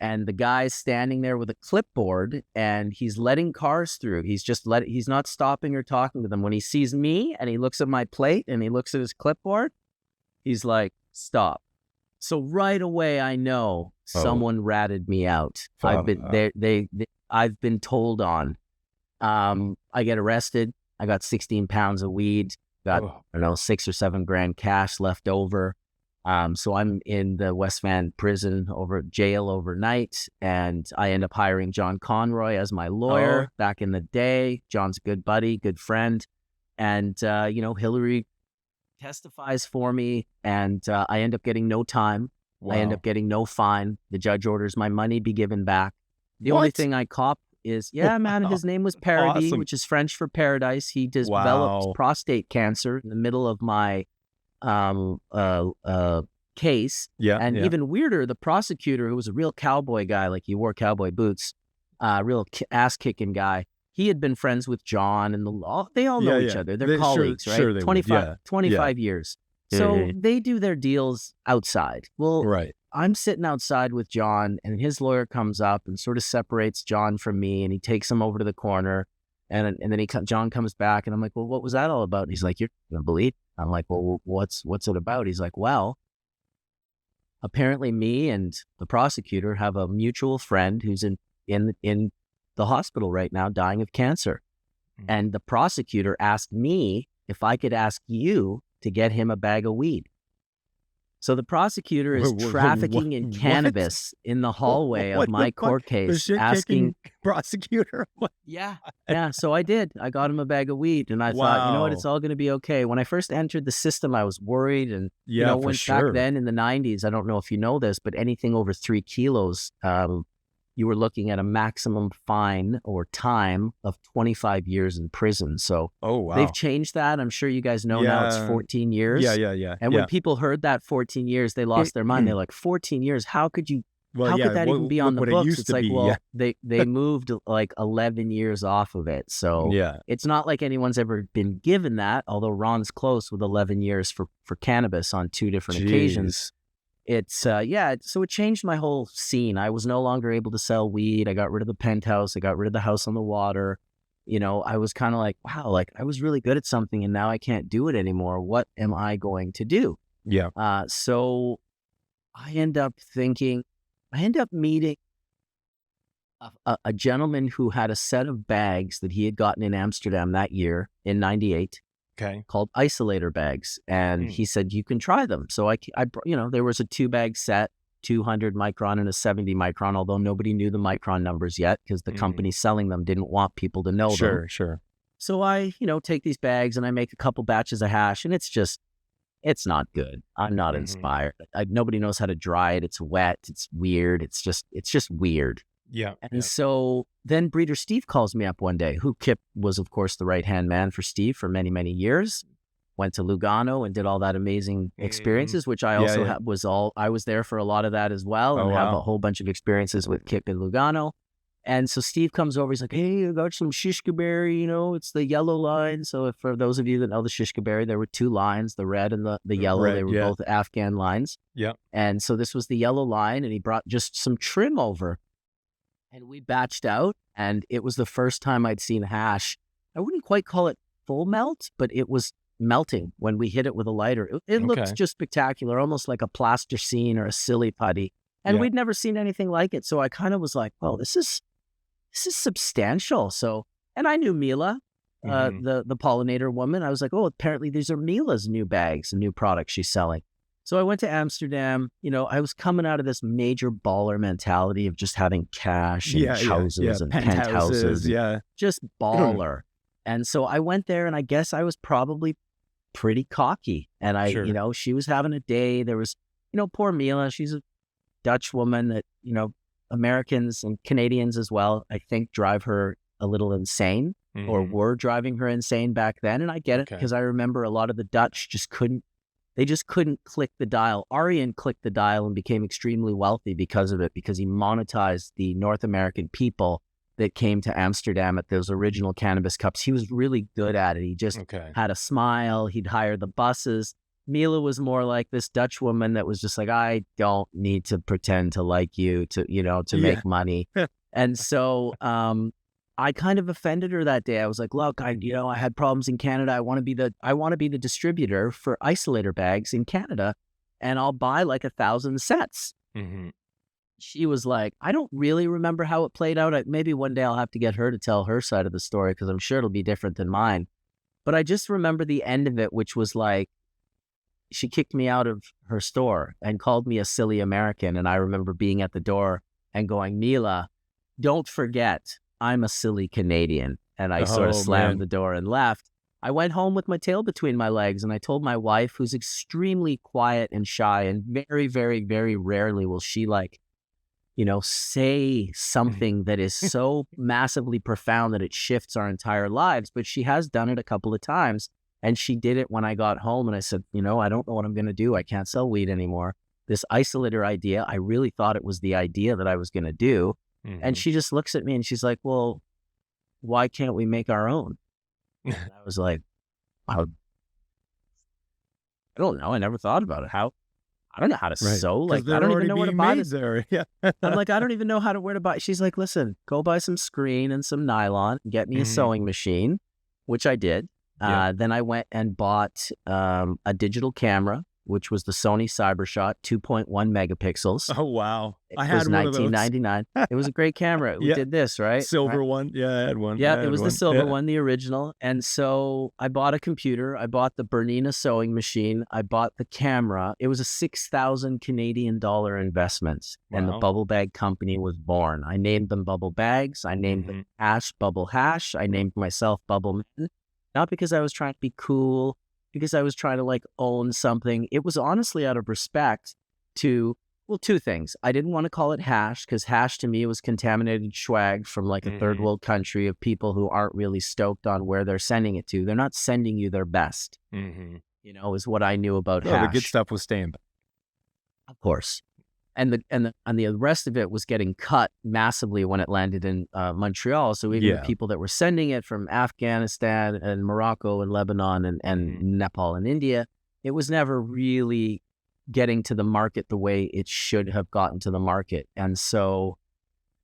And the guy's standing there with a clipboard and he's letting cars through. He's not stopping or talking to them. When he sees me and he looks at my plate and he looks at his clipboard, he's like, "Stop." So right away, I know someone ratted me out. I've been told on. I get arrested. I got 16 pounds of weed. Got, I don't know, 6 or 7 grand cash left over. So I'm in the West Van prison jail overnight, and I end up hiring John Conroy as my lawyer back in the day. John's a good buddy, good friend. And, Hillary testifies for me, and I end up getting no time. I end up getting no fine. The judge orders my money be given back. The only thing I cop is, his name was Paradis, which is French for paradise. He developed prostate cancer in the middle of my case. Even weirder, the prosecutor, who was a real cowboy guy, like he wore cowboy boots, real ass-kicking guy, he had been friends with John, and they all know each other. They're colleagues, right? Sure 25 years. So they do their deals outside. Well, I'm sitting outside with John, and his lawyer comes up and sort of separates John from me, and he takes him over to the corner, and then John comes back, and I'm like, "Well, what was that all about?" And he's like, "You're gonna believe?" I'm like, "Well, what's it about?" He's like, "Well, apparently me and the prosecutor have a mutual friend who's in the hospital right now dying of cancer. And the prosecutor asked me if I could ask you to get him a bag of weed." So the prosecutor is trafficking in cannabis in the hallway of my court case, asking prosecutor. Yeah. So I did. I got him a bag of weed, and I thought, you know what, it's all going to be okay. When I first entered the system, I was worried, and back then in the 90s, I don't know if you know this, but anything over 3 kilos, you were looking at a maximum fine or time of 25 years in prison. So they've changed that. I'm sure you guys know now it's 14 years. Yeah. And when people heard that 14 years, they lost their mind. They're like, 14 years? How could you? How could that even be on the books? It's like, they moved like 11 years off of it. So it's not like anyone's ever been given that, although Ron's close with 11 years for cannabis on 2 different occasions. It's, so it changed my whole scene. I was no longer able to sell weed. I got rid of the penthouse. I got rid of the house on the water. I was kind of like, wow, like I was really good at something and now I can't do it anymore. What am I going to do? So I end up meeting a gentleman who had a set of bags that he had gotten in Amsterdam that year in 98. Called isolator bags. And he said, you can try them. So I there was a 2-bag set. 200 micron and a 70 micron, although nobody knew the micron numbers yet because the company selling them didn't want people to know them. Sure. So I, take these bags and I make a couple batches of hash, and it's not good. I'm not inspired. Nobody knows how to dry it. It's wet. It's weird. It's just weird. Yeah. And so then Breeder Steve calls me up one day, who Kyp was, of course, the right-hand man for Steve for many, many years. Went to Lugano and did all that amazing experiences, which I also I was there for a lot of that as well, and have a whole bunch of experiences with Kyp in Lugano. And so Steve comes over, he's like, hey, I got some shishka berry, it's the yellow line. So if, for those of you that know the shishka berry, there were two lines, the red and the yellow. They were both Afghan lines. Yeah. And so this was the yellow line, and he brought just some trim over. And we batched out, and it was the first time I'd seen hash. I wouldn't quite call it full melt, but it was melting when we hit it with a lighter. It looked just spectacular, almost like a plasticine or a silly putty. And we'd never seen anything like it. So I kind of was like, well, this is substantial. So, and I knew Mila, the pollinator woman. I was like, oh, apparently these are Mila's new bags and new products she's selling. So I went to Amsterdam. I was coming out of this major baller mentality of just having cash and houses and penthouses. Just baller. And so I went there, and I guess I was probably pretty cocky. And she was having a day. There was, poor Mila. She's a Dutch woman that, Americans and Canadians as well, I think, drive her a little insane or were driving her insane back then. And I get it, because I remember a lot of the Dutch just couldn't click the dial. Aryan clicked the dial and became extremely wealthy because of it, because he monetized the North American people that came to Amsterdam at those original cannabis cups. He was really good at it. He just had a smile. He'd hire the buses. Mila was more like this Dutch woman that was just like, I don't need to pretend to like you to make money. And so I kind of offended her that day. I was like, look, I had problems in Canada. I want to be the distributor for isolator bags in Canada, and I'll buy like 1,000 sets. She was like, I don't really remember how it played out. Maybe one day I'll have to get her to tell her side of the story, because I'm sure it'll be different than mine. But I just remember the end of it, which was like, she kicked me out of her store and called me a silly American. And I remember being at the door and going, Mila, don't forget, I'm a silly Canadian. And I sort of slammed the door and left. I went home with my tail between my legs, and I told my wife, who's extremely quiet and shy, and very, very, very rarely will she say something that is so massively profound that it shifts our entire lives. But she has done it a couple of times. And she did it when I got home, and I said, I don't know what I'm going to do. I can't sell weed anymore. This isolator idea, I really thought it was the idea that I was going to do. And she just looks at me and she's like, well, why can't we make our own? And I was like, I don't know. I never thought about it. How? I don't know how to sew. Like, I don't even know where to buy this. There. Yeah. I'm like, I don't even know where to buy. She's like, listen, go buy some screen and some nylon, get me a sewing machine, which I did. Then I went and bought a digital camera, which was the Sony CyberShot 2.1 megapixels. Oh, wow. I had one of those. $19.99. It was a great camera. We did this, right? Silver one. Yeah, I had one. Yeah, it was the silver one, the original. And so I bought a computer. I bought the Bernina sewing machine. I bought the camera. It was a 6,000 Canadian dollar investment. Wow. And the Bubble Bag company was born. I named them Bubblebags. I named them Hash Bubble Hash. I named myself Bubbleman. Not because I was trying to be cool, because I was trying to own something. It was honestly out of respect to, two things. I didn't want to call it hash, because hash to me was contaminated swag from a third world country of people who aren't really stoked on where they're sending it to. They're not sending you their best, is what I knew about hash. The good stuff was staying back. Of course. And the rest of it was getting cut massively when it landed in Montreal. So even the people that were sending it from Afghanistan and Morocco and Lebanon and Nepal and India, it was never really getting to the market the way it should have gotten to the market. And so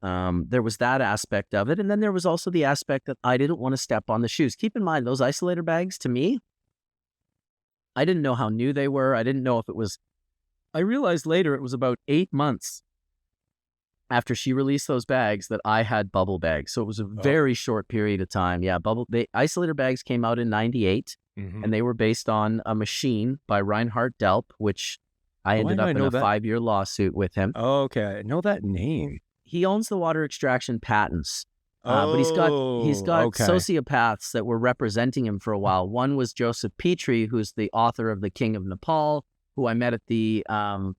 there was that aspect of it. And then there was also the aspect that I didn't want to step on the shoes. Keep in mind, those isolator bags, to me, I didn't know how new they were. I didn't know if it was... I realized later it was about 8 months after she released those bags that I had bubble bags. So it was a very short period of time. Yeah, the isolator bags came out in 98, and they were based on a machine by Reinhard Delp, which I Why ended do up I in know a that? 5-year lawsuit with him. Oh, okay. I know that name. He owns the water extraction patents. But he's got Okay. sociopaths that were representing him for a while. One was Joseph Petrie, who's the author of The King of Nepal, who I met at the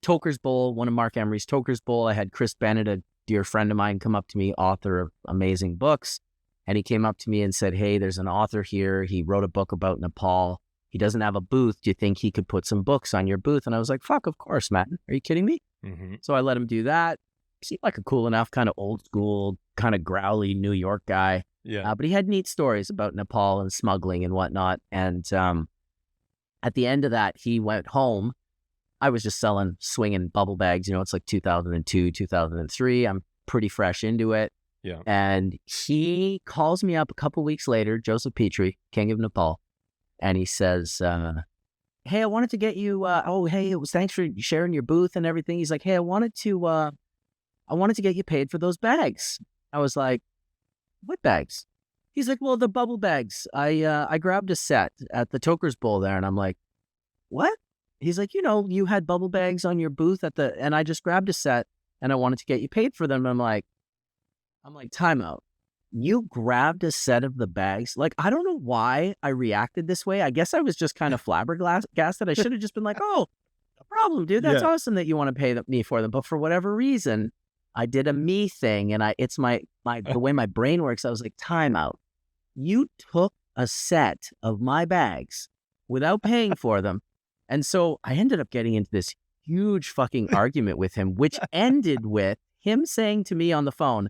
Toker's Bowl, one of Mark Emery's Toker's Bowl. I had Chris Bennett, a dear friend of mine, come up to me, author of amazing books. And he came up to me and said, hey, there's an author here. He wrote a book about Nepal. He doesn't have a booth. Do you think he could put some books on your booth? And I was like, fuck, of course, Matt. Are you kidding me? Mm-hmm. So I let him do that. He seemed like a cool enough, kind of old school, kind of growly New York guy. Yeah. But he had neat stories about Nepal and smuggling and whatnot. And at the end of that, he went home. I was just swinging bubble bags. You know, it's like 2002, 2003. I'm pretty fresh into it. Yeah. And he calls me up a couple weeks later, Joseph Petrie, King of Nepal. And he says, hey, I wanted to get you, thanks for sharing your booth and everything. He's like, hey, I wanted to get you paid for those bags. I was like, what bags? He's like, well, the bubble bags. I grabbed a set at the Toker's Bowl there. And I'm like, what? He's like, you know, you had bubble bags on your booth and I just grabbed a set and I wanted to get you paid for them. And I'm like, time out. You grabbed a set of the bags? Like, I don't know why I reacted this way. I guess I was just kind of flabbergasted. I should have just been like, oh, no problem, dude. That's awesome that you want to pay me for them. But for whatever reason, I did a me thing, and it's the way my brain works. I was like, time out. You took a set of my bags without paying for them. And so I ended up getting into this huge fucking argument with him, which ended with him saying to me on the phone,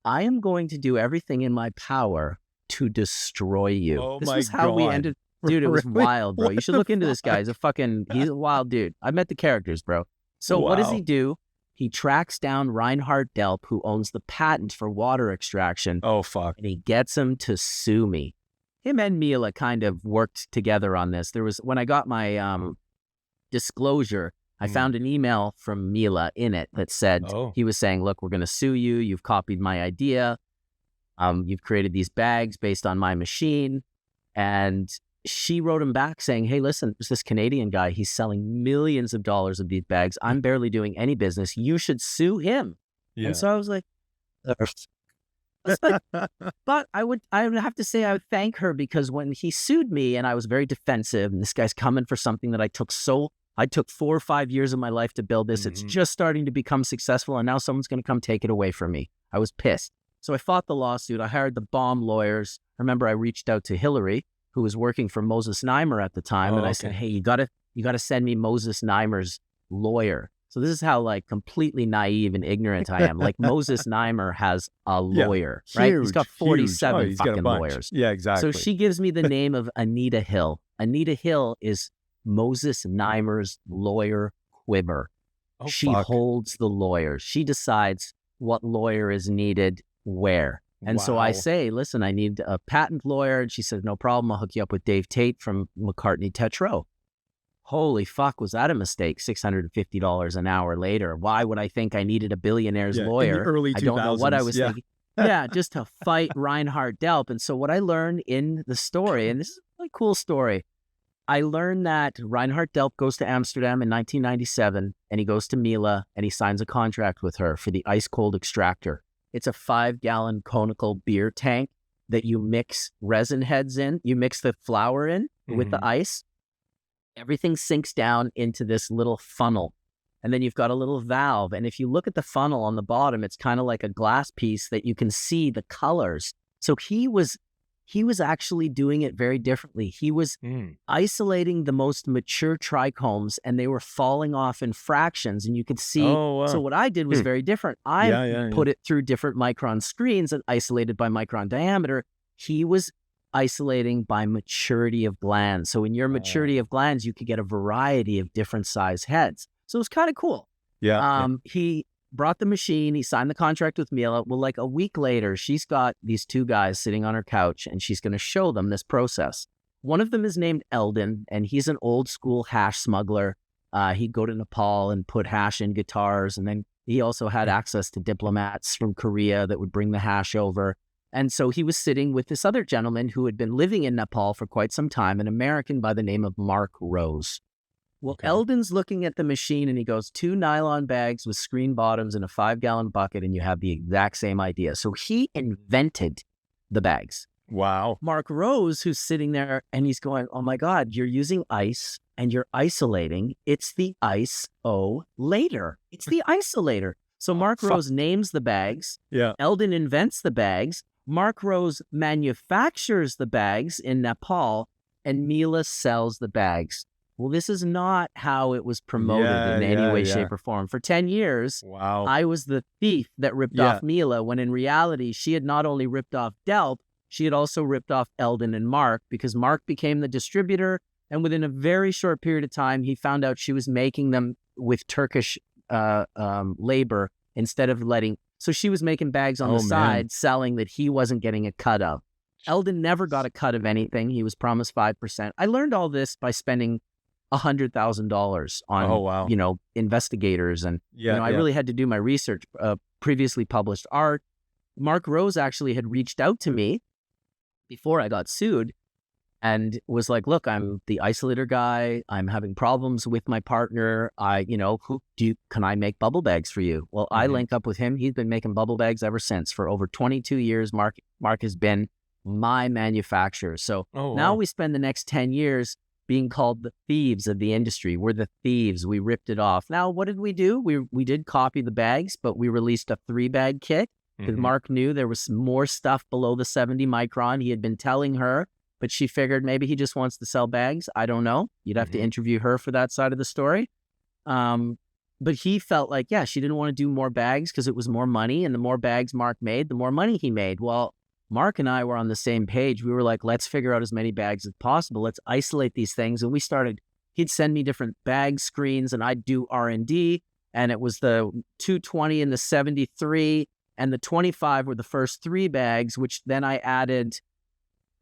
I am going to do everything in my power to destroy you. Oh this my was how we God. ended. Dude, it was Really? wild, bro. You should look into this guy. He's a wild dude. I met the characters, bro. So what does Wow. he do? He tracks down Reinhard Delp, who owns the patent for water extraction, Oh, fuck. and he gets him to sue me. Him and Mila kind of worked together on this. When I got my disclosure, I found an email from Mila in it that said, he was saying, look, we're going to sue you. You've copied my idea. You've created these bags based on my machine. And she wrote him back saying, hey, listen, there's this Canadian guy. He's selling millions of dollars of these bags. I'm barely doing any business. You should sue him. Yeah. And so I was like, but I would have to say I would thank her, because when he sued me and I was very defensive, and this guy's coming for something that I took 4 or 5 years of my life to build this. It's just starting to become successful, and now someone's going to come take it away from me. I was pissed. So I fought the lawsuit. I hired the bomb lawyers. I remember I reached out to Hillary, who was working for Moses Neimer at the time, and I said, hey, you got to send me Moses Neimer's lawyer. So this is how like completely naive and ignorant I am. Like Moses Neimer has a lawyer, right? He's got 47 he's got a fucking bunch. lawyers. Yeah, exactly. So she gives me the name of Anita Hill. Anita Hill is Moses Neimer's lawyer quiver. Oh, She fuck. holds the lawyers. She decides what lawyer is needed where. And so I Wow. say, listen, I need a patent lawyer. And she says, no problem. I'll hook you up with Dave Tate from McCartney Tetro. Holy fuck, was that a mistake? $650 an hour later. Why would I think I needed a billionaire's Yeah, lawyer? in the early 2000s. I don't know what I was yeah. thinking. Yeah, just to fight Reinhard Delp. And so what I learned in the story, and this is a really cool story, I learned that Reinhard Delp goes to Amsterdam in 1997, and he goes to Mila, and he signs a contract with her for the ice cold extractor. It's a 5-gallon conical beer tank that you mix resin heads in. You mix the flour in with the ice. Everything sinks down into this little funnel. And then you've got a little valve. And if you look at the funnel on the bottom, it's kind of like a glass piece that you can see the colors. So he was actually doing it very differently. He was isolating the most mature trichomes, and they were falling off in fractions, and you could see. Oh, wow. So what I did was very different. I Yeah. put it through different micron screens and isolated by micron diameter. He was isolating by maturity of glands. So in your maturity of glands, you could get a variety of different size heads. So it was kind of cool. Yeah. He brought the machine. He signed the contract with Mila. Well, like a week later, she's got these 2 guys sitting on her couch, and she's going to show them this process. One of them is named Eldon, and he's an old school hash smuggler. He'd go to Nepal and put hash in guitars. And then he also had access to diplomats from Korea that would bring the hash over. And so he was sitting with this other gentleman who had been living in Nepal for quite some time, an American by the name of Mark Rose. Well, Okay. Eldon's looking at the machine and he goes, 2 nylon bags with screen bottoms and a 5-gallon bucket, and you have the exact same idea. So he invented the bags. Wow. Mark Rose, who's sitting there and he's going, oh my God, you're using ice and you're isolating. It's the ice-o-lator. It's the isolator. So Mark Rose names the bags. Yeah. Eldon invents the bags. Mark Rose manufactures the bags in Nepal, and Mila sells the bags. Well, this is not how it was promoted in any way, shape, or form. For 10 years, Wow. I was the thief that ripped off Mila, when in reality, she had not only ripped off Delp, she had also ripped off Eldon and Mark, because Mark became the distributor. And within a very short period of time, he found out she was making them with Turkish labor instead of letting. So she was making bags on the side, selling that he wasn't getting a cut of. Eldon never got a cut of anything. He was promised 5%. I learned all this by spending $100,000 on, investigators. And, I really had to do my research, previously published art. Mark Rose actually had reached out to me before I got sued and was like, look, I'm the isolator guy. I'm having problems with my partner. Can I make bubble bags for you? Well, I link up with him. He's been making bubble bags ever since. For over 22 years, Mark has been my manufacturer. So now we spend the next 10 years being called the thieves of the industry. We're the thieves. We ripped it off. Now, what did we do? We did copy the bags, but we released a 3-bag kit because Mark knew there was more stuff below the 70 micron. He had been telling her, but she figured maybe he just wants to sell bags. I don't know. You'd have to interview her for that side of the story. But he felt like, she didn't want to do more bags because it was more money. And the more bags Mark made, the more money he made. Well, Mark and I were on the same page. We were like, let's figure out as many bags as possible. Let's isolate these things. And we started, he'd send me different bag screens and I'd do R&D. And it was the 220 and the 73 and the 25 were the first 3 bags, which then I added,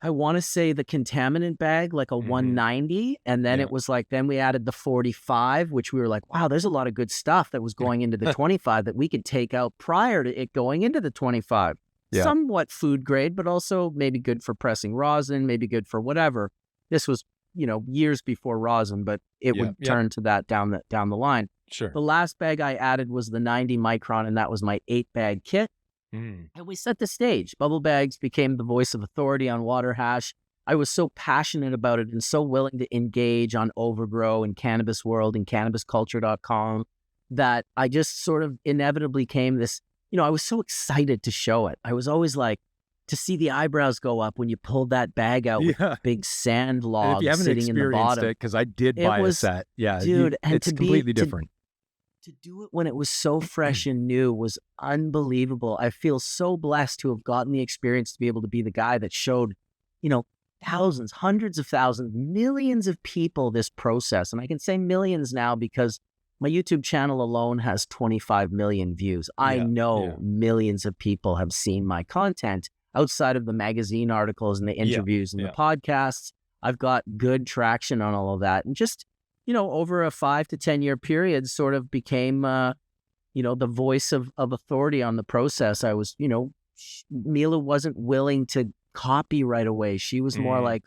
I want to say the contaminant bag, like a 190. And then it was like, then we added the 45, which we were like, wow, there's a lot of good stuff that was going into the 25 that we could take out prior to it going into the 25. Somewhat food grade, but also maybe good for pressing rosin, maybe good for whatever. This was, years before rosin, but it would turn to that down the line. Sure. The last bag I added was the 90 micron, and that was my 8-bag kit. And we set the stage. Bubblebags became the voice of authority on water hash. I was so passionate about it and so willing to engage on Overgrow and Cannabis World and CannabisCulture.com that I just sort of inevitably came this. I was so excited to show it. I was always like, to see the eyebrows go up when you pulled that bag out with a big sand log if you haven't sitting in the bottom. because I did buy a set. Yeah, dude, and it's completely different. To do it when it was so fresh and new was unbelievable. I feel so blessed to have gotten the experience to be able to be the guy that showed, thousands, hundreds of thousands, millions of people this process. And I can say millions now because my YouTube channel alone has 25 million views. I know millions of people have seen my content outside of the magazine articles and the interviews and the podcasts. I've got good traction on all of that. And just, over a 5 to 10 year period sort of became, the voice of authority on the process. I was, Mila wasn't willing to copy right away. She was more like,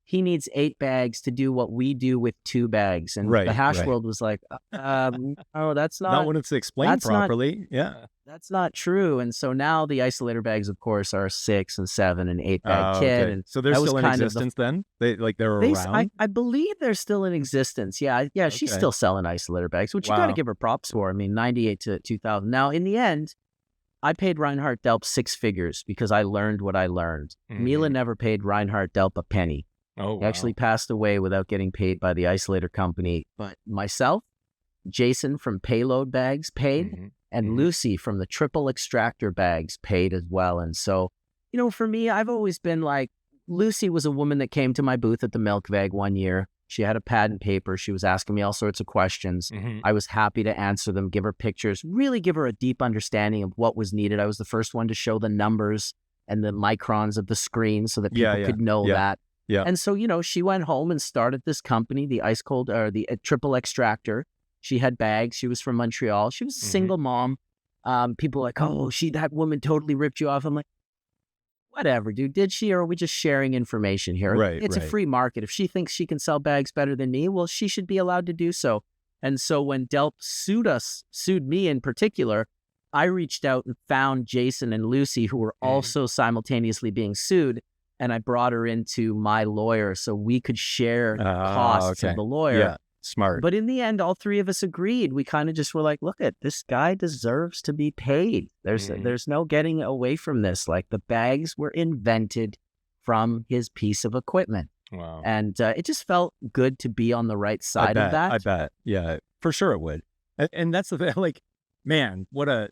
he needs 8 bags to do what we do with 2 bags. And the hash world was like, that's not when it's explained properly. That's not true. And so now the isolator bags, of course, are 6 and 7 and 8 bag kit. Okay. And so they're still in existence then? They're around? I believe they're still in existence. Yeah. She's still selling isolator bags, which you got to give her props for. I mean, 98 to 2000. Now, in the end, I paid Reinhard Delp 6 figures because I learned what I learned. Mila never paid Reinhard Delp a penny. He actually passed away without getting paid by the isolator company. But myself, Jason from Payload Bags paid, and Lucy from the Triple Extractor Bags paid as well. And so, for me, I've always been like, Lucy was a woman that came to my booth at the Milk Vag one year. She had a pad and paper. She was asking me all sorts of questions. I was happy to answer them, give her pictures, really give her a deep understanding of what was needed. I was the first one to show the numbers and the microns of the screen so that people could know that. Yeah. And so, she went home and started this company, the Triple Extractor. She had bags. She was from Montreal. She was a single mom. People were like, that woman totally ripped you off. I'm like, whatever, dude. Did she, or are we just sharing information here? Right, It's a right. free market. If she thinks she can sell bags better than me, well, she should be allowed to do so. And so when Delp sued me in particular, I reached out and found Jason and Lucy, who were also simultaneously being sued, and I brought her into my lawyer so we could share costs of the lawyer. Yeah, smart. But in the end, all three of us agreed. We kind of just were like, look at this guy deserves to be paid. There's no getting away from this. Like, the bags were invented from his piece of equipment. Wow. And it just felt good to be on the right side of that. I bet. Yeah, for sure it would. And that's the thing. Like, man, what a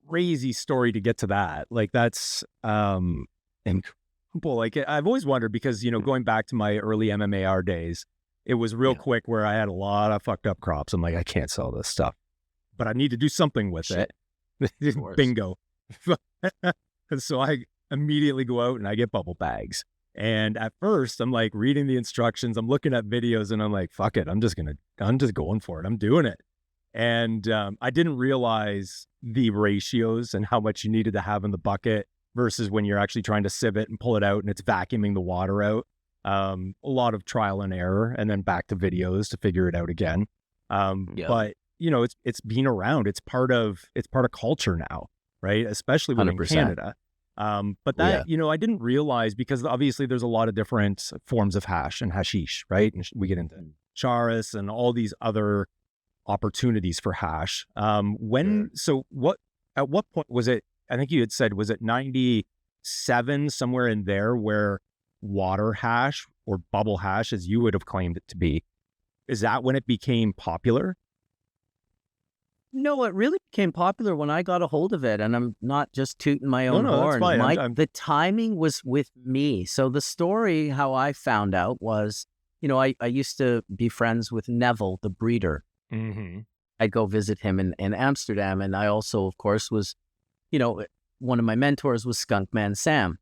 crazy story to get to that. Like, that's incredible. Like, I've always wondered because, going back to my early MMAR days, it was real quick where I had a lot of fucked up crops. I'm like, I can't sell this stuff, but I need to do something with it. Bingo. And so I immediately go out and I get bubble bags. And at first I'm like reading the instructions, I'm looking at videos, and I'm like, fuck it. I'm just going for it. I'm doing it. And I didn't realize the ratios and how much you needed to have in the bucket versus when you're actually trying to sieve it and pull it out and it's vacuuming the water out. A lot of trial and error, and then back to videos to figure it out again. But it's been around. It's part of culture now, right? Especially within 100%. Canada. But that, I didn't realize, because obviously there's a lot of different forms of hash and hashish, right? And we get into charas and all these other opportunities for hash. At what point was it? I think you had said, was it 97, somewhere in there, where water hash or bubble hash, as you would have claimed it to be, is that when it became popular? No, it really became popular when I got a hold of it, and I'm not just tooting my own horn. That's fine. The timing was with me. So the story, how I found out was, I used to be friends with Neville, the breeder. Mm-hmm. I'd go visit him in Amsterdam, and I also, of course, was, one of my mentors was Skunkman Sam.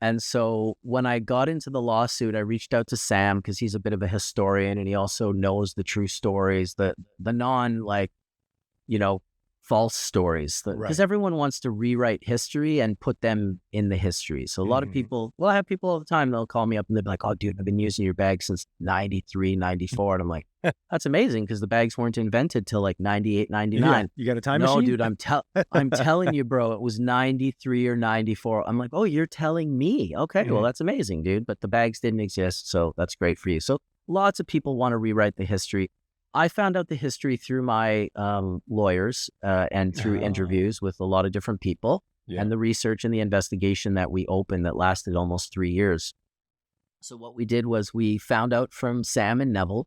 And so when I got into the lawsuit, I reached out to Sam because he's a bit of a historian, and he also knows the true stories, the non, false stories, because everyone wants to rewrite history and put them in the history. So a lot of people, I have people all the time, they'll call me up and they'll be like, oh, dude, I've been using your bag since 93, 94. And I'm like, that's amazing, because the bags weren't invented till like 98, 99. Yeah, you got a time machine? No, dude, I'm telling you, bro, it was 93 or 94. I'm like, oh, you're telling me? Okay, well, that's amazing, dude. But the bags didn't exist, so that's great for you. So lots of people want to rewrite the history. I found out the history through my lawyers and through interviews with a lot of different people, and the research and the investigation that we opened that lasted almost 3 years. So what we did was we found out from Sam and Neville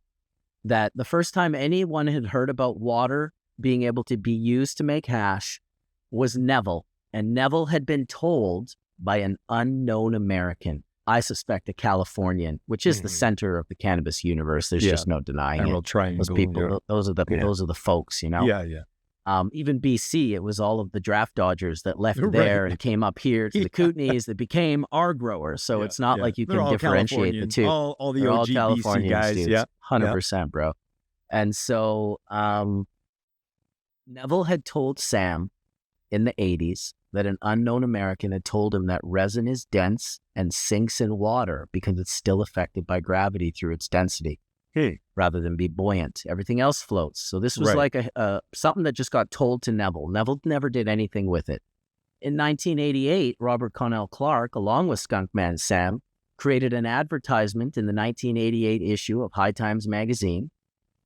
that the first time anyone had heard about water being able to be used to make hash was Neville. And Neville had been told by an unknown American, I suspect a Californian, which is the center of the cannabis universe. There's just no denying Emerald it. Triangle, Those people, those are the folks, Yeah. Even BC, it was all of the draft dodgers that left there and came up here to the Kootenays that became our growers. So it's not like you can differentiate the two. All the OG BC guys, dudes, 100%, bro. And so Neville had told Sam in the 80s that an unknown American had told him that resin is dense and sinks in water because it's still affected by gravity through its density, rather than be buoyant. Everything else floats. So this was like a something that just got told to Neville. Neville never did anything with it. In 1988, Robert Onell Clark, along with Skunkman Sam, created an advertisement in the 1988 issue of High Times magazine,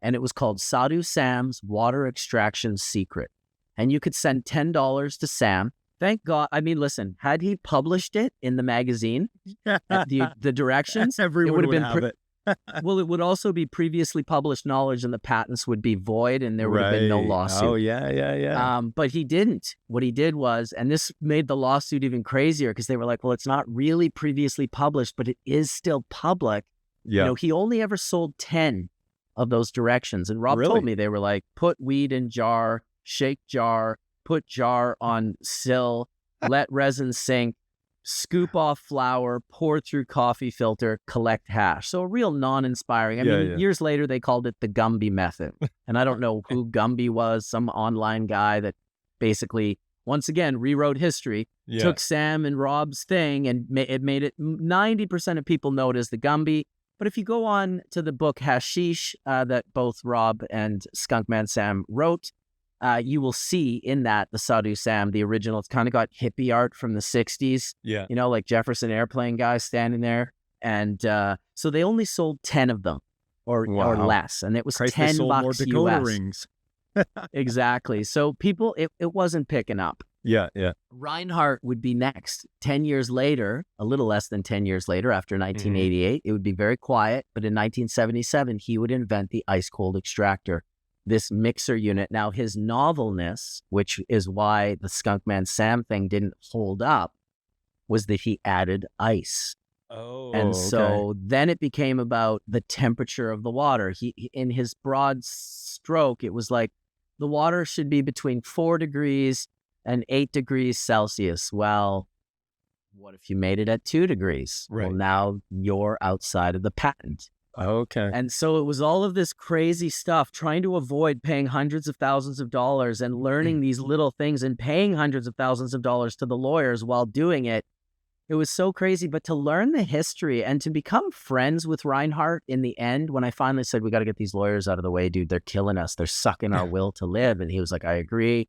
and it was called Sadhu Sam's Water Extraction Secret. And you could send $10 to Sam. Thank God. I mean, listen, had he published it in the magazine, the directions, everyone would have it. Well, it would also be previously published knowledge, and the patents would be void, and there would have been no lawsuit. Oh, yeah. But he didn't. What he did was, and this made the lawsuit even crazier, because they were like, well, it's not really previously published, but it is still public. Yeah. He only ever sold 10 of those directions. And Rob told me, they were like, put weed in jar, shake jar, put jar on sill, let resin sink, scoop off flour, pour through coffee filter, collect hash. So a real non-inspiring. I mean, years later, they called it the Gumby method. And I don't know who Gumby was, some online guy that basically once again, rewrote history, took Sam and Rob's thing and it made it 90% of people know it as the Gumby. But if you go on to the book Hashish that both Rob and Skunkman Sam wrote, you will see in that the Sadhu Sam, the original. It's kind of got hippie art from the 60s. Yeah. You know, like Jefferson Airplane guy standing there. And so they only sold 10 of them or less. And it was Christ, $10 they sold more Dakota US. rings. Exactly. So people, it wasn't picking up. Yeah. Reinhardt would be next. 10 years later, a little less than 10 years later, after 1988, it would be very quiet. But in 1977, he would invent the ice cold extractor, this mixer unit. Now, his novelness, which is why the Skunkman Sam thing didn't hold up, was that he added ice. Oh, and so then it became about the temperature of the water. He in his broad stroke, it was like the water should be between 4 degrees and 8 degrees Celsius. Well, what if you made it at 2 degrees? Right. Well, now you're outside of the patent. Okay. And so it was all of this crazy stuff, trying to avoid paying hundreds of thousands of dollars and learning these little things and paying hundreds of thousands of dollars to the lawyers while doing it. It was so crazy. But to learn the history and to become friends with Reinhardt in the end, when I finally said, we got to get these lawyers out of the way, dude, they're killing us. They're sucking our will to live. And he was like, I agree.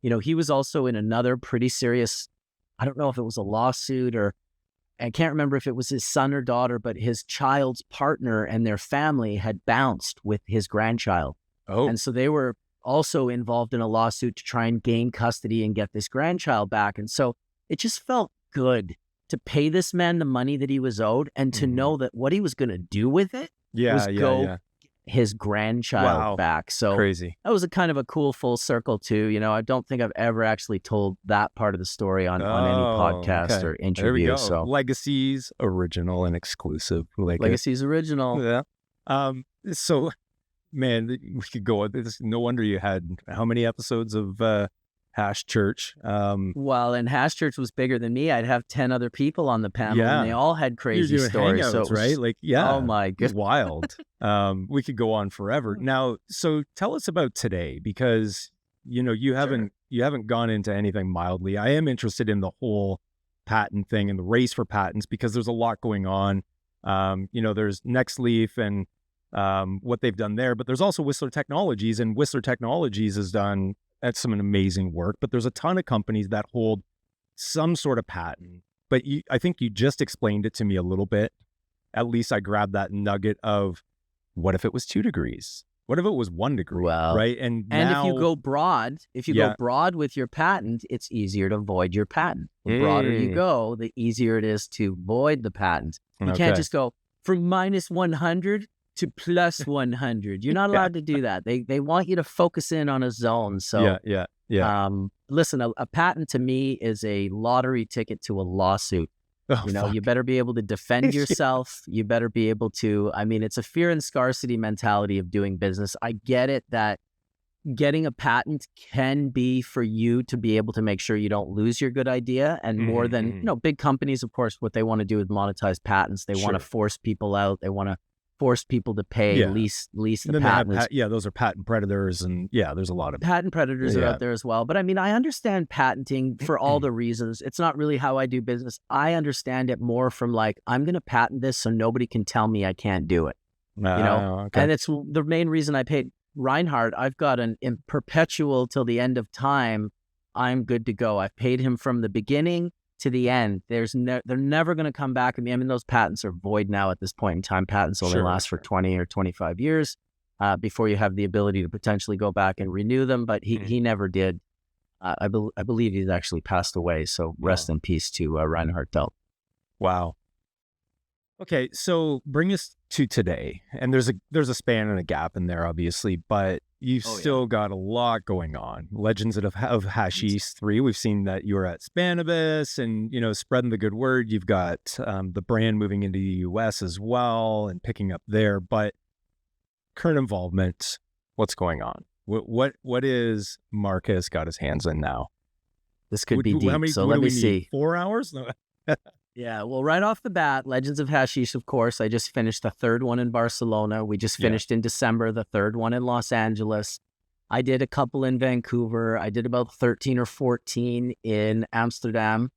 You know, he was also in another pretty serious, I don't know if it was a lawsuit or I can't remember if it was his son or daughter, but his child's partner and their family had bounced with his grandchild. Oh. And so they were also involved in a lawsuit to try and gain custody and get this grandchild back. And so it just felt good to pay this man the money that he was owed and to know that what he was going to do with it was go his grandchild back. So crazy. That was a kind of a cool full circle too. You know, I don't think I've ever actually told that part of the story on any podcast or interview. There we go. So Legacies, original and exclusive. Legacies original. Yeah. So, man, we could go on this. No wonder you had how many episodes of Hash Church? Well, and Hash Church was bigger than me. I'd have 10 other people on the panel, and they all had crazy stories. Hangouts, so it was, right? Like, yeah. Oh my It's god. wild. We could go on forever. Now, so tell us about today, because you know you haven't gone into anything mildly. I am interested in the whole patent thing and the race for patents because there's a lot going on. You know, there's Next Leaf and what they've done there, but there's also Whistler Technologies, and Whistler Technologies has done some amazing work. But there's a ton of companies that hold some sort of patent. But I think you just explained it to me a little bit. At least I grabbed that nugget of what if it was 2 degrees? What if it was 1 degree? Well, right. And if you go broad, go broad with your patent, it's easier to void your patent. The broader you go, the easier it is to void the patent. You can't just go from minus 100 to plus 100. You're not allowed to do that. They want you to focus in on a zone. So listen, a patent to me is a lottery ticket to a lawsuit. You know, you better be able to defend yourself. You better be able to, I mean, it's a fear and scarcity mentality of doing business. I get it that getting a patent can be for you to be able to make sure you don't lose your good idea. And more than, you know, big companies, of course, what they want to do is monetize patents. They want to force people out. They want to force people to pay lease the patent. Those are patent predators, and there's a lot of patent predators are out there as well. But I mean, I understand patenting for all the reasons. It's not really how I do business. I understand it more from like, I'm going to patent this so nobody can tell me I can't do it. You know, and it's the main reason I paid Reinhardt. I've got an in perpetual till the end of time. I'm good to go. I've paid him from the beginning to the end. They're never going to come back. I mean, those patents are void now at this point in time. Patents only last for 20 or 25 years before you have the ability to potentially go back and renew them. But he never did. I believe he's actually passed away. So rest in peace to Reinhardt Delt. Wow. Okay, so bring us to today. And there's a span and a gap in there, obviously, but you've still got a lot going on. Legends of Hashish 3. We've seen that you're at Spanibus and, you know, spreading the good word. You've got the brand moving into the US as well and picking up there. But current involvement, what's going on? What is Marcus got his hands in now? This could be deep. So let me see. 4 hours? No. Yeah, well, right off the bat, Legends of Hashish, of course. I just finished the 3rd one in Barcelona. We just finished in December, the 3rd one in Los Angeles. I did a couple in Vancouver. I did about 13 or 14 in Amsterdam.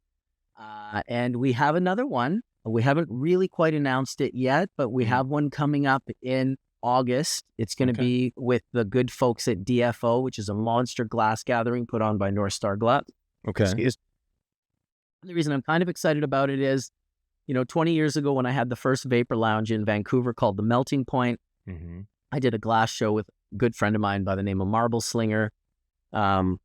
And we have another one. We haven't really quite announced it yet, but we have one coming up in August. It's going to be with the good folks at DFO, which is a monster glass gathering put on by North Star Glass. Okay. The reason I'm kind of excited about it is, 20 years ago when I had the first vapor lounge in Vancouver called the Melting Point, I did a glass show with a good friend of mine by the name of Marble Slinger, called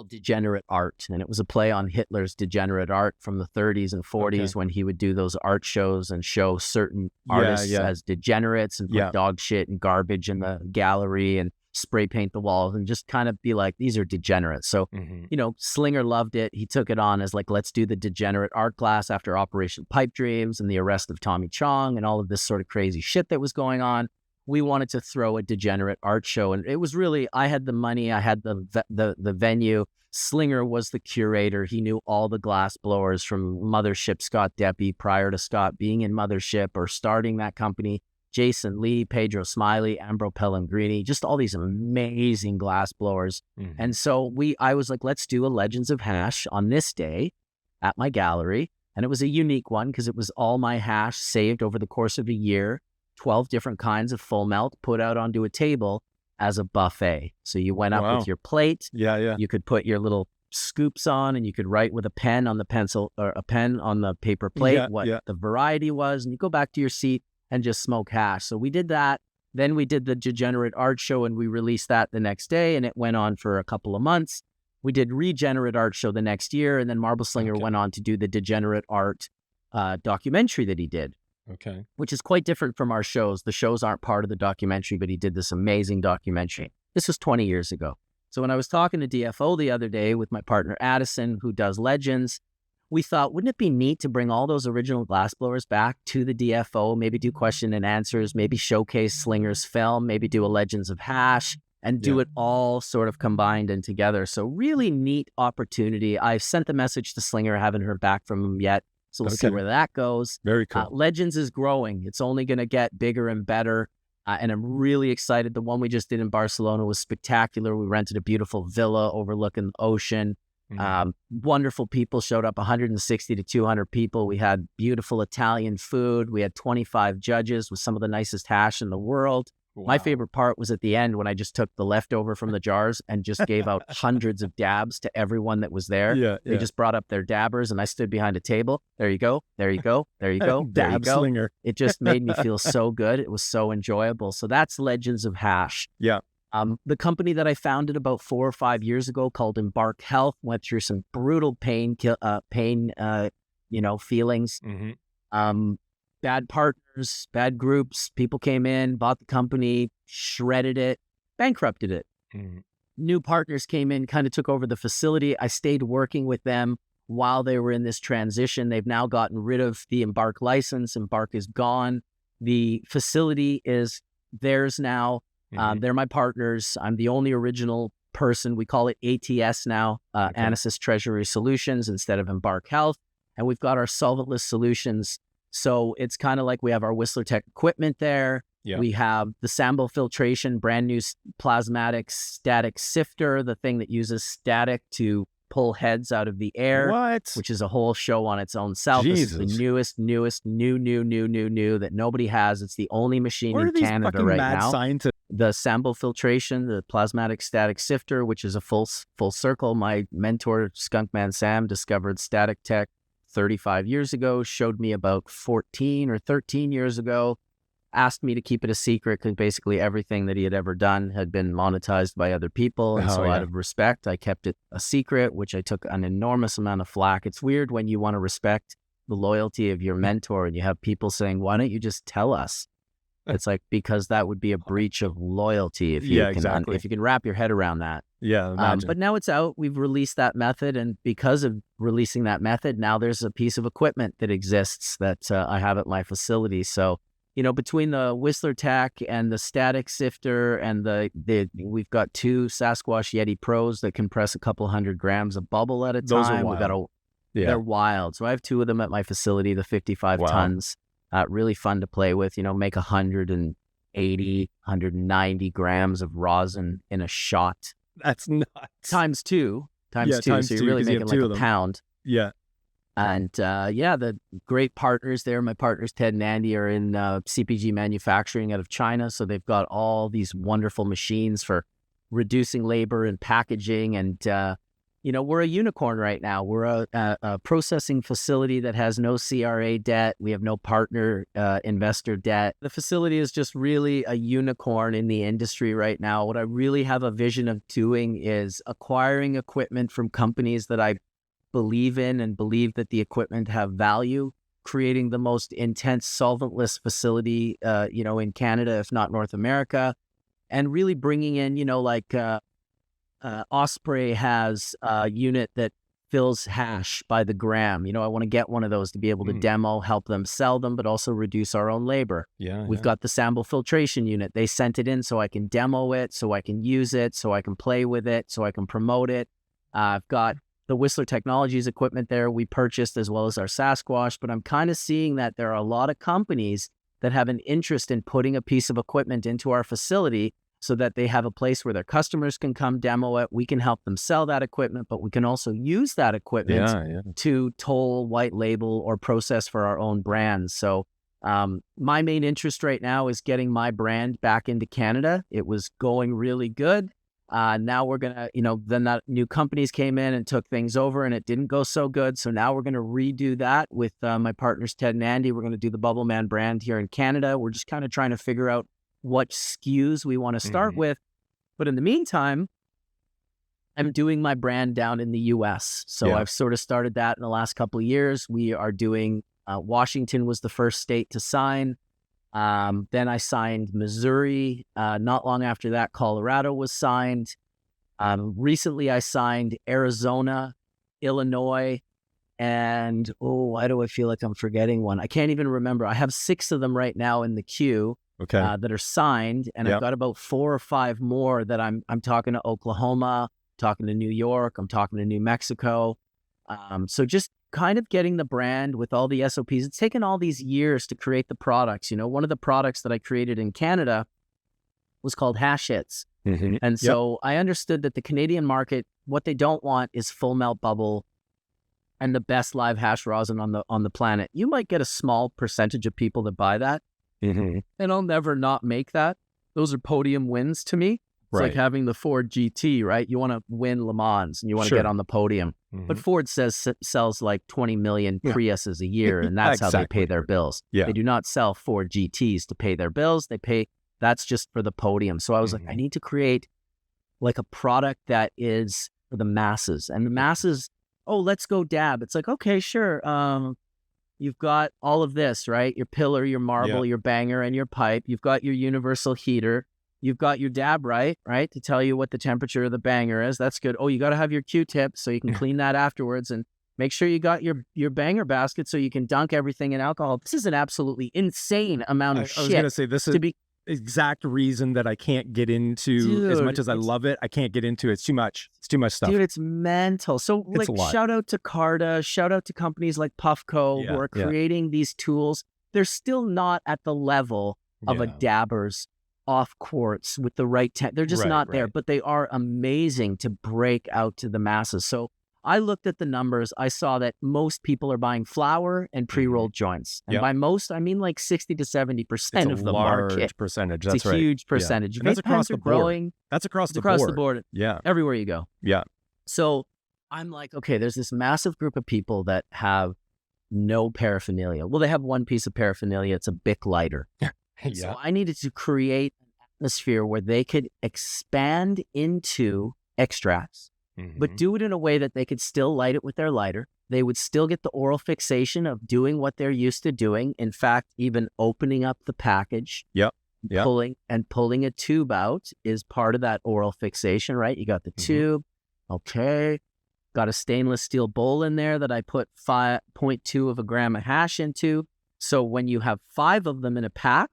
Degenerate Art. And it was a play on Hitler's degenerate art from the 30s and 40s when he would do those art shows and show certain artists as degenerates and put dog shit and garbage in the gallery and spray paint the walls and just kind of be like, these are degenerates. So, Slinger loved it. He took it on as like, let's do the degenerate art class after Operation Pipe Dreams and the arrest of Tommy Chong and all of this sort of crazy shit that was going on. We wanted to throw a degenerate art show. And it was really, I had the money, I had the venue. Slinger was the curator. He knew all the glass blowers from Mothership, Scott Deppie, prior to Scott being in Mothership or starting that company. Jason Lee, Pedro Smiley, Ambro Pellegrini, just all these amazing glass blowers. And so I was like, let's do a Legends of Hash on this day at my gallery. And it was a unique one because it was all my hash saved over the course of a year, 12 different kinds of full melt put out onto a table as a buffet. So you went up with your plate. You could put your little scoops on and you could write with a pen on the pencil or a pen on the paper plate what the variety was. And you go back to your seat and just smoke hash. So we did that. Then we did the Degenerate Art Show and we released that the next day and it went on for a couple of months. We did Regenerate Art Show the next year and then Marble Slinger went on to do the Degenerate Art documentary that he did. Which is quite different from our shows. The shows aren't part of the documentary, but he did this amazing documentary. This was 20 years ago. So when I was talking to DFO the other day with my partner Addison, who does Legends, we thought, wouldn't it be neat to bring all those original glassblowers back to the DFO, maybe do question and answers, maybe showcase Slinger's film, maybe do a Legends of Hash, and do it all sort of combined and together. So really neat opportunity. I've sent the message to Slinger, haven't heard back from him yet. So we'll see where that goes. Very cool. Legends is growing. It's only going to get bigger and better. And I'm really excited. The one we just did in Barcelona was spectacular. We rented a beautiful villa overlooking the ocean. Wonderful people showed up, 160 to 200 people. We had beautiful Italian food. We had 25 judges with some of the nicest hash in the world. My favorite part was at the end when I just took the leftover from the jars and just gave out hundreds of dabs to everyone that was there. They just brought up their dabbers and I stood behind a table. There you go. There you go. There you go. There you go. Slinger. It just made me feel so good. It was so enjoyable. So that's Legends of Hash. The company that I founded about 4 or 5 years ago called Embark Health went through some brutal pain, feelings. Bad partners, bad groups. People came in, bought the company, shredded it, bankrupted it. New partners came in, kind of took over the facility. I stayed working with them while they were in this transition. They've now gotten rid of the Embark license. Embark is gone. The facility is theirs now. They're my partners. I'm the only original person. We call it ATS now, Anisys Treasury Solutions instead of Embark Health. And we've got our solventless solutions. So it's kind of like we have our Whistler Tech equipment there. We have the Sambo filtration, brand new plasmatic static sifter, the thing that uses static to pull heads out of the air, which is a whole show on its own self. This is the newest, new that nobody has. It's the only machine in Canada right now. The Sambo filtration, the plasmatic static sifter, which is a full circle. My mentor, Skunkman Sam, discovered static tech 35 years ago, showed me about 14 or 13 years ago, asked me to keep it a secret because basically everything that he had ever done had been monetized by other people. And out of respect, I kept it a secret, which I took an enormous amount of flack. It's weird when you want to respect the loyalty of your mentor and you have people saying, why don't you just tell us? It's like, because that would be a breach of loyalty if you if you can wrap your head around that. But now it's out. We've released that method. And because of releasing that method, now there's a piece of equipment that exists that I have at my facility. So, between the Whistler Tech and the static sifter and we've got 2 Sasquatch Yeti Pros that compress a couple 100 grams of bubble at a time. Those are wild. They're wild. So I have 2 of them at my facility, the 55 tons. Really fun to play with, make 100 and 180, 190 grams of rosin in a shot. That's nuts. Times two. Times So two, you're really 'cause you making have two like of a them. pound. Yeah. And the great partners there. My partners, Ted and Andy, are in CPG manufacturing out of China. So they've got all these wonderful machines for reducing labor and packaging. And, we're a unicorn right now. We're a processing facility that has no CRA debt. We have no partner investor debt. The facility is just really a unicorn in the industry right now. What I really have a vision of doing is acquiring equipment from companies that I believe in and believe that the equipment have value, creating the most intense solventless facility, in Canada, if not North America, and really bringing in, Osprey has a unit that fills hash by the gram. I want to get one of those to be able to demo, help them sell them, but also reduce our own labor. Yeah. We've got the sample filtration unit. They sent it in so I can demo it, so I can use it, so I can play with it, so I can promote it. I've got the Whistler Technologies equipment there we purchased, as well as our Sasquatch, but I'm kind of seeing that there are a lot of companies that have an interest in putting a piece of equipment into our facility so that they have a place where their customers can come demo it. We can help them sell that equipment, but we can also use that equipment to toll, white label, or process for our own brands. So my main interest right now is getting my brand back into Canada. It was going really good. Now we're going to, then that new companies came in and took things over and it didn't go so good. So now we're going to redo that with my partners, Ted and Andy. We're going to do the Bubbleman brand here in Canada. We're just kind of trying to figure out what SKUs we want to start with. But in the meantime, I'm doing my brand down in the US. So I've sort of started that in the last couple of years. We are doing, Washington was the first state to sign. Then I signed Missouri. Not long after that, Colorado was signed. Recently, I signed Arizona, Illinois, and why do I feel like I'm forgetting one? I can't even remember. I have 6 of them right now in the queue that are signed, and I've got about 4 or 5 more that I'm talking to Oklahoma, talking to New York, I'm talking to New Mexico. So just kind of getting the brand with all the SOPs. It's taken all these years to create the products. One of the products that I created in Canada was called Hash Hits. And so I understood that the Canadian market, what they don't want is full melt bubble and the best live hash rosin on the planet. You might get a small percentage of people that buy that. And I'll never not make that. Those are podium wins to me. It's like having the Ford GT, right? You want to win Le Mans and you want to get on the podium. But Ford sells like 20 million Priuses a year, and that's how they pay their bills. They do not sell Ford GTs to pay their bills. That's just for the podium. So I was like, I need to create like a product that is for the masses. And the masses, let's go dab. It's like, okay, sure. You've got all of this, right? Your pillar, your marble, your banger, and your pipe. You've got your universal heater. You've got your dab right, to tell you what the temperature of the banger is. That's good. You got to have your Q-tip so you can clean that afterwards, and make sure you got your banger basket so you can dunk everything in alcohol. This is an absolutely insane amount of shit. I was going to say, this is the exact reason that I can't get into, as much as I love it, I can't get into it. It's too much. It's too much stuff. Dude, it's mental. So shout out to Carta, shout out to companies like Puffco who are creating these tools. They're still not at the level of a Dabber's off quartz with the right they're just not there, but they are amazing to break out to the masses. So I looked at the numbers. I saw that most people are buying flour and pre-rolled joints, and by most I mean like 60 to 70% of the market. Percentage. It's a huge percentage. And that's across the board. That's across the board. Yeah, everywhere you go. Yeah. So I'm like, okay, there's this massive group of people that have no paraphernalia. Well, they have one piece of paraphernalia. It's a Bic lighter. So I needed to create an atmosphere where they could expand into extracts, but do it in a way that they could still light it with their lighter. They would still get the oral fixation of doing what they're used to doing. In fact, even opening up the package, pulling a tube out is part of that oral fixation, right? You got the tube. Okay. Got a stainless steel bowl in there that I put 5.2 of a gram of hash into. So when you have 5 of them in a pack,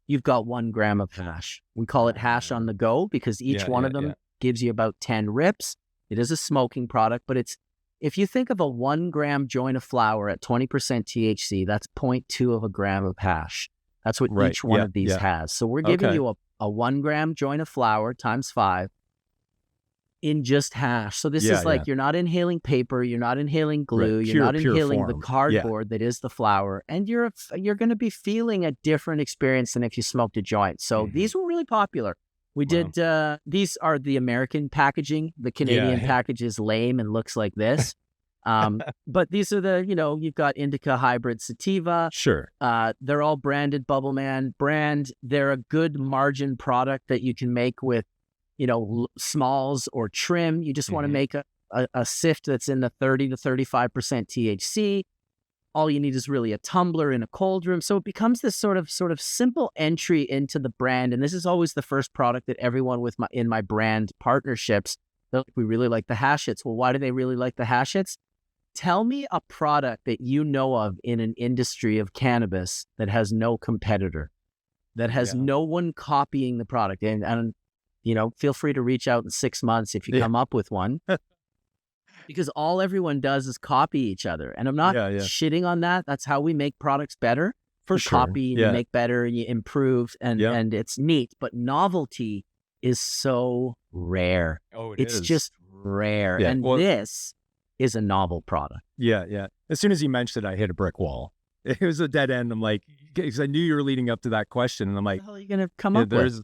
you've got 1 gram of hash. We call it hash on the go because each one of them gives you about 10 rips. It is a smoking product, but if you think of a 1 gram joint of flour at 20% THC, that's 0.2 of a gram of hash. That's what Right. each one Yeah, of these yeah. has. So we're giving Okay. you a 1 gram joint of flour times 5 in just hash. So this Yeah, is like yeah. you're not inhaling paper, you're not inhaling glue, Right. you're not Pure inhaling the form. Yeah. cardboard that is the flour, and you're going to be feeling a different experience than if you smoked a joint. So Mhm. these were really popular. We Wow. did these are the American packaging. The Canadian Yeah. package is lame and looks like this. But these are the, you've got Indica Hybrid Sativa. Sure. They're all branded Bubbleman brand. They're a good margin product that you can make with, smalls or trim. You just want to Mhm. make a sift that's in the 30 to 35% THC. All you need is really a tumbler in a cold room. So it becomes this sort of simple entry into the brand. And this is always the first product that everyone in my brand partnerships, they're like, we really like the Hashits. Well, why do they really like the Hashits? Tell me a product that you know of in an industry of cannabis that has no competitor, that has Yeah. no one copying the product. And feel free to reach out in 6 months if you Yeah. come up with one. Because all everyone does is copy each other. And I'm not Yeah, yeah. shitting on that. That's how we make products better. For You sure. copy and Yeah. you make better and you improve and Yeah. it's neat. But novelty is so rare. Oh, It's just rare. Yeah. And Well- this is a novel product. Yeah, yeah. As soon as you mentioned it, I hit a brick wall. It was a dead end. I'm like, because I knew you were leading up to that question, and I'm What like, the hell are you going to come yeah, up with?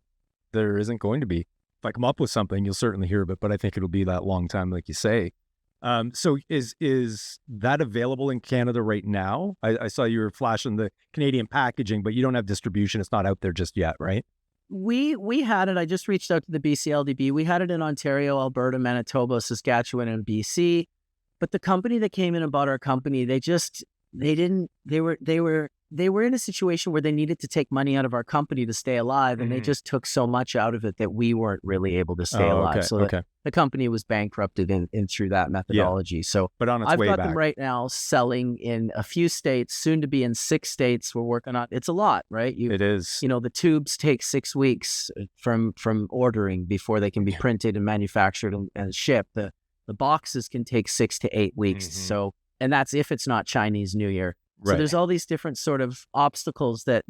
there isn't going to be. If I come up with something, you'll certainly hear of it, but I think it'll be that long time, like you say. So is that available in Canada right now? I saw you were flashing the Canadian packaging, but you don't have distribution. It's not out there just yet, right? We had it. I just reached out to the BCLDB. We had it in Ontario, Alberta, Manitoba, Saskatchewan, and BC. But the company that came in and bought our company, they were in a situation where they needed to take money out of our company to stay alive, and they Mhm. just took so much out of it that we weren't really able to stay Oh, alive. okay, So okay. the company was bankrupted in through that methodology. So But on its I've way got back. them right now selling in a few states, soon to be in 6 states. We're working on. It's a lot, right? It is. The tubes take 6 weeks from ordering before they can be printed and manufactured and shipped. The boxes can take 6 to 8 weeks. Mhm. So, and that's if it's not Chinese New Year. So Right. there's all these different sort of obstacles that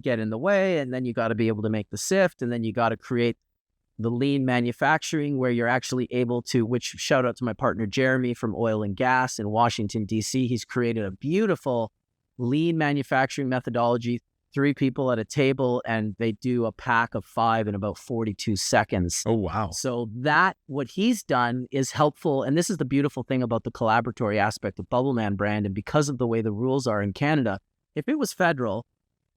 get in the way, and then you got to be able to make the sift, and then you got to create the lean manufacturing where you're actually able to, which shout out to my partner Jeremy from Oil and Gas in Washington, D.C. He's created a beautiful lean manufacturing methodology, 3 people at a table, and they do a pack of 5 in about 42 seconds. Oh, wow. So what he's done is helpful. And this is the beautiful thing about the collaboratory aspect of Bubbleman brand. And because of the way the rules are in Canada, if it was federal,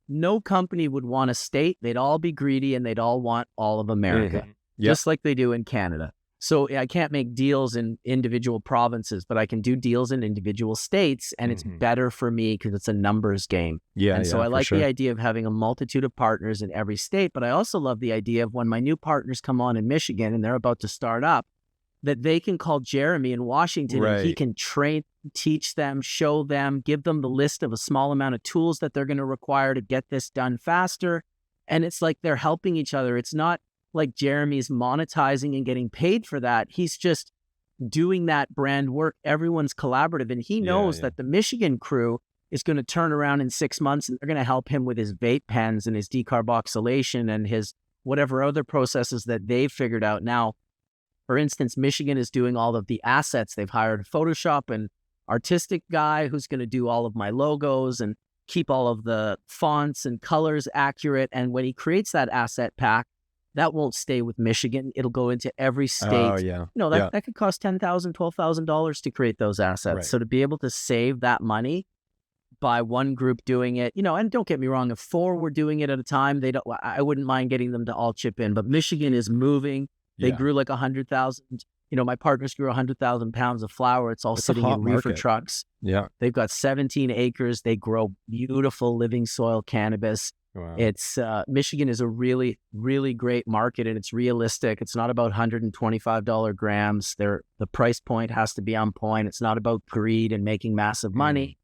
no company would want a state. They'd all be greedy and they'd all want all of America, Yep. just like they do in Canada. So I can't make deals in individual provinces, but I can do deals in individual states. And it's Mhm. better for me because it's a numbers game. Yeah. And so I for like sure. the idea of having a multitude of partners in every state, but I also love the idea of when my new partners come on in Michigan and they're about to start up, that they can call Jeremy in Washington and he Right. can train, teach them, show them, give them the list of a small amount of tools that they're going to require to get this done faster. And it's like they're helping each other. It's not like Jeremy's monetizing and getting paid for that. He's just doing that brand work. Everyone's collaborative, and he knows that the Michigan crew is going to turn around in 6 months and they're going to help him with his vape pens and his decarboxylation and his whatever other processes that they've figured out. Now, for instance, Michigan is doing all of the assets. They've hired a Photoshop and artistic guy who's going to do all of my logos and keep all of the fonts and colors accurate. And when he creates that asset pack, that won't stay with Michigan. It'll go into every state. Oh, yeah. That could cost $10,000, $12,000 to create those assets. Right. So to be able to save that money by one group doing it, and don't get me wrong, if 4 were doing it at a time, I wouldn't mind getting them to all chip in. But Michigan is moving. They Yeah. grew like 100,000. My partners grew 100,000 pounds of flour. It's all It's a sitting hot in reefer market. trucks. Yeah. They've got 17 acres. They grow beautiful living soil cannabis. Wow. It's Michigan is a really, really great market, and it's realistic. It's not about $125 grams. The price point has to be on point. It's not about greed and making massive money.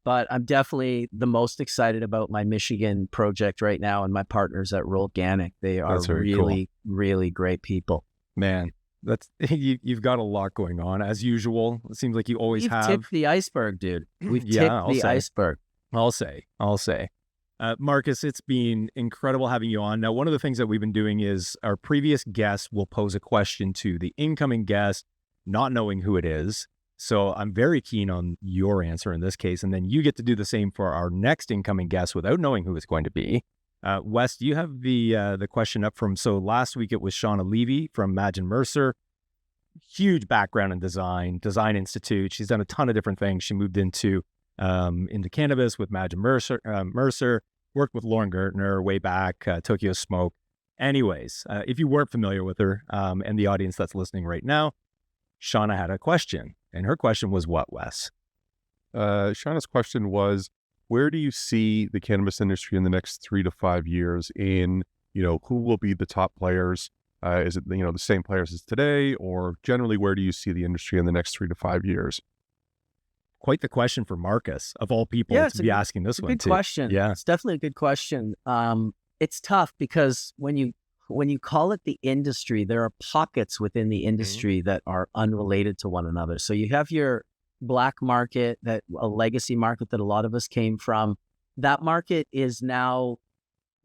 But I'm definitely the most excited about my Michigan project right now, and my partners at Roll Organic. They are That's very cool. really, really great people. Man, that's you've got a lot going on as usual. It seems like you always We've have. tipped the iceberg, dude. We've Yeah, tipped I'll the say. iceberg. I'll say. Marcus, it's been incredible having you on. Now, one of the things that we've been doing is our previous guest will pose a question to the incoming guest, not knowing who it is. So I'm very keen on your answer in this case. And then you get to do the same for our next incoming guest without knowing who it's going to be. Wes, do you have the question up from, so last week it was Shauna Levy from Madge and Mercer. Huge background in design institute. She's done a ton of different things. She moved into cannabis with Madge and Mercer, worked with Lauren Gertner way back, Tokyo Smoke. Anyways, if you weren't familiar with her, and the audience that's listening right now, Shauna had a question, and her question was what, Wes? Shauna's question was, where do you see the cannabis industry in the next 3 to 5 years in, who will be the top players? Is it, the same players as today, or generally, where do you see the industry in the next 3 to 5 years? Quite the question for Marcus, of all people, to be asking this one, good too. Question. Yeah, it's definitely a good question. It's tough because when you call it the industry, there are pockets within the industry that are unrelated to one another. So you have your black market, a legacy market that a lot of us came from. That market is now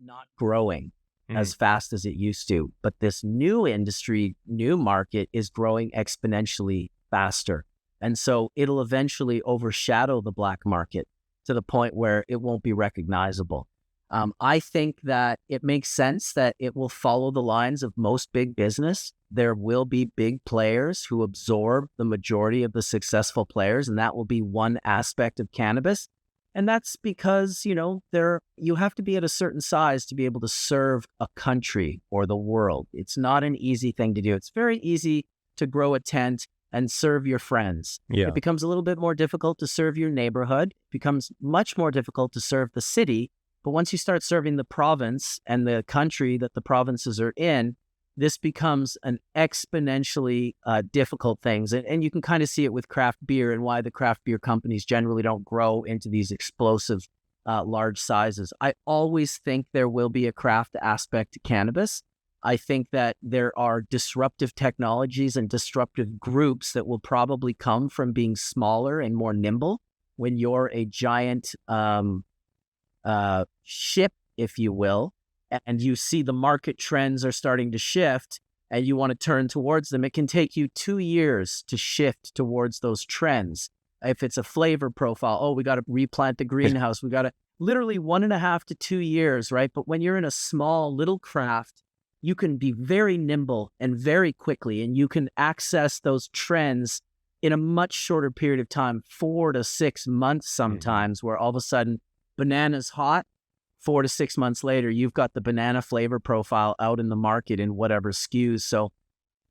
not growing as fast as it used to, but this new industry, new market is growing exponentially faster. And so it'll eventually overshadow the black market to the point where it won't be recognizable. I think that it makes sense that it will follow the lines of most big business. There will be big players who absorb the majority of the successful players, and that will be one aspect of cannabis. And that's because, you have to be at a certain size to be able to serve a country or the world. It's not an easy thing to do. It's very easy to grow a tent and serve your friends. Yeah. It becomes a little bit more difficult to serve your neighborhood. It becomes much more difficult to serve the city. But once you start serving the province and the country that the provinces are in, this becomes an exponentially difficult thing. And you can kind of see it with craft beer and why the craft beer companies generally don't grow into these explosive large sizes. I always think there will be a craft aspect to cannabis. I think that there are disruptive technologies and disruptive groups that will probably come from being smaller and more nimble. When you're a giant ship, if you will, and you see the market trends are starting to shift and you want to turn towards them, it can take you 2 years to shift towards those trends. If it's a flavor profile, we got to replant the greenhouse. We got to literally 1.5 to 2 years, right? But when you're in a small little craft, you can be very nimble and very quickly, and you can access those trends in a much shorter period of time, 4 to 6 months sometimes, where all of a sudden banana's hot. 4 to 6 months later, you've got the banana flavor profile out in the market in whatever SKUs. So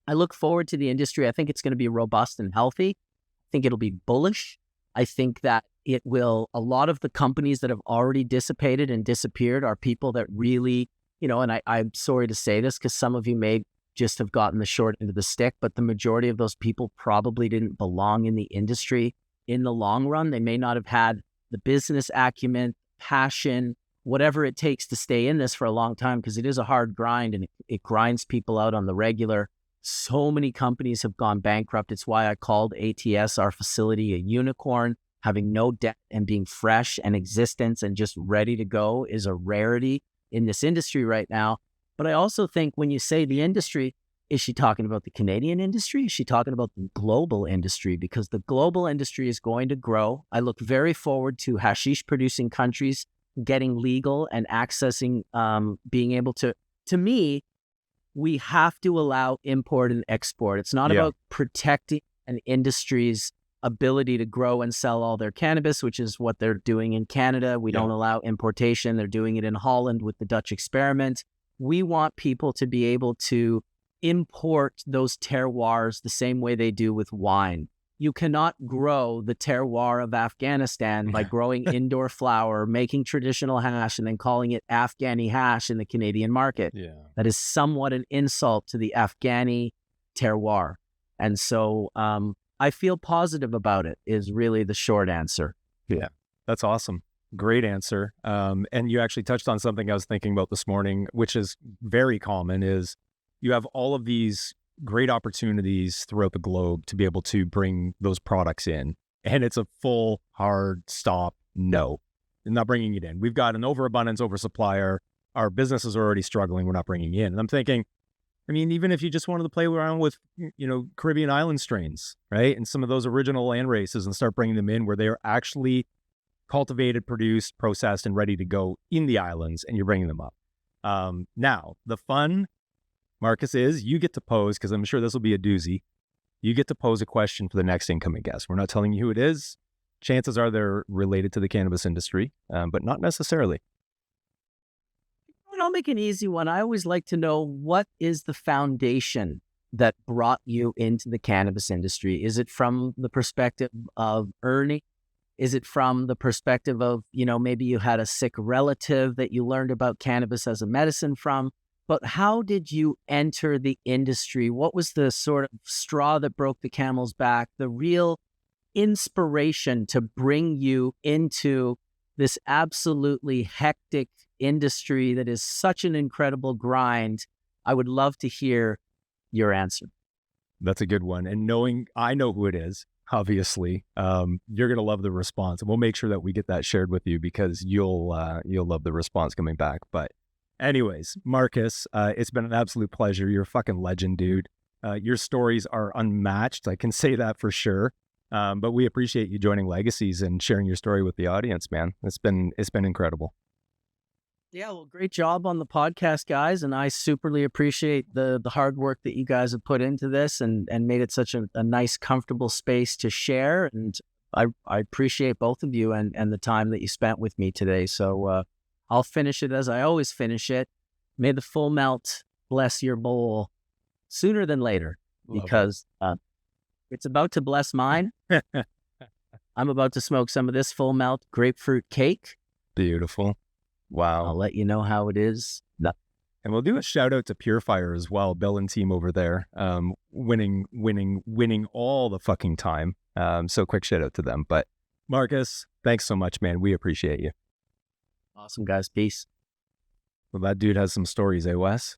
I look forward to the industry. I think it's going to be robust and healthy. I think it'll be bullish. I think that it will, a lot of the companies that have already dissipated and disappeared are people that really, and I'm sorry to say this because some of you may just have gotten the short end of the stick, but the majority of those people probably didn't belong in the industry in the long run. They may not have had the business acumen, passion, whatever it takes to stay in this for a long time, because it is a hard grind and it grinds people out on the regular. So many companies have gone bankrupt. It's why I called ATS, our facility, a unicorn. Having no debt and being fresh and existence and just ready to go is a rarity in this industry right now. But I also think when you say the industry, is she talking about the Canadian industry? Is she talking about the global industry? Because the global industry is going to grow. I look very forward to hashish producing countries getting legal and accessing, being able to me, we have to allow import and export. It's not about protecting an industry's ability to grow and sell all their cannabis, which is what they're doing in Canada. We don't allow importation. They're doing it in Holland with the Dutch experiment. We want people to be able to import those terroirs the same way they do with wine. You cannot grow the terroir of Afghanistan by growing indoor flower, making traditional hash, and then calling it Afghani hash in the Canadian market. Yeah. That is somewhat an insult to the Afghani terroir. And so I feel positive about it is really the short answer. Yeah, that's awesome. Great answer. And you actually touched on something I was thinking about this morning, which is very common, is you have all of these great opportunities throughout the globe to be able to bring those products in. And it's a full, hard stop, no. not bringing it in. We've got an overabundance, oversupply. Our businesses are already struggling. We're not bringing it in. And I'm thinking, I mean, even if you just wanted to play around with, Caribbean island strains, right? And some of those original land races and start bringing them in where they are actually cultivated, produced, processed, and ready to go in the islands, and you're bringing them up. Now, the fun, Marcus, is you get to pose, because I'm sure this will be a doozy. You get to pose a question for the next incoming guest. We're not telling you who it is. Chances are they're related to the cannabis industry, but not necessarily. I'll make an easy one. I always like to know, what is the foundation that brought you into the cannabis industry? Is it from the perspective of earning? Is it from the perspective of, maybe you had a sick relative that you learned about cannabis as a medicine from? But how did you enter the industry? What was the sort of straw that broke the camel's back, the real inspiration to bring you into this absolutely hectic industry that is such an incredible grind? I would love to hear your answer. That's a good one. And I know who it is, obviously, you're going to love the response. And we'll make sure that we get that shared with you, because you'll love the response coming back. But anyways, Marcus, it's been an absolute pleasure. You're a fucking legend, dude. Your stories are unmatched. I can say that for sure. But we appreciate you joining Legacies and sharing your story with the audience, man. It's been incredible. Yeah, well, great job on the podcast, guys. And I superly appreciate the hard work that you guys have put into this and made it such a nice, comfortable space to share. And I appreciate both of you and the time that you spent with me today. So I'll finish it as I always finish it. May the full melt bless your bowl sooner than later, because it's about to bless mine. I'm about to smoke some of this full melt grapefruit cake. Beautiful. Wow. I'll let you know how it is. And we'll do a shout out to Purifier as well, Bill and team over there, winning all the fucking time. So quick shout out to them. But Marcus, thanks so much, man. We appreciate you. Awesome, guys. Peace. Well, that dude has some stories, eh, Wes?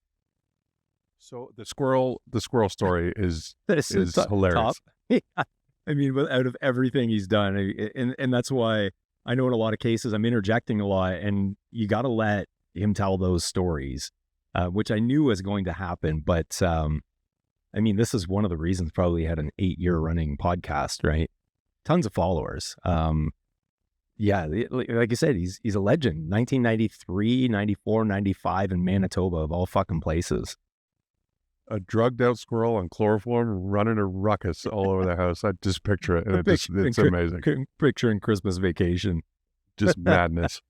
So the squirrel story is hilarious. Top. I mean, out of everything he's done, and that's why I know in a lot of cases I'm interjecting a lot, and you got to let him tell those stories, which I knew was going to happen. But I mean, this is one of the reasons probably he had an 8-year running podcast, right? Tons of followers. Yeah, like I said, he's a legend. 1993, 94, 95 in Manitoba, of all fucking places. A drugged out squirrel on chloroform running a ruckus all over the house. I just picture it, and it's amazing. Picturing Christmas Vacation. Just madness.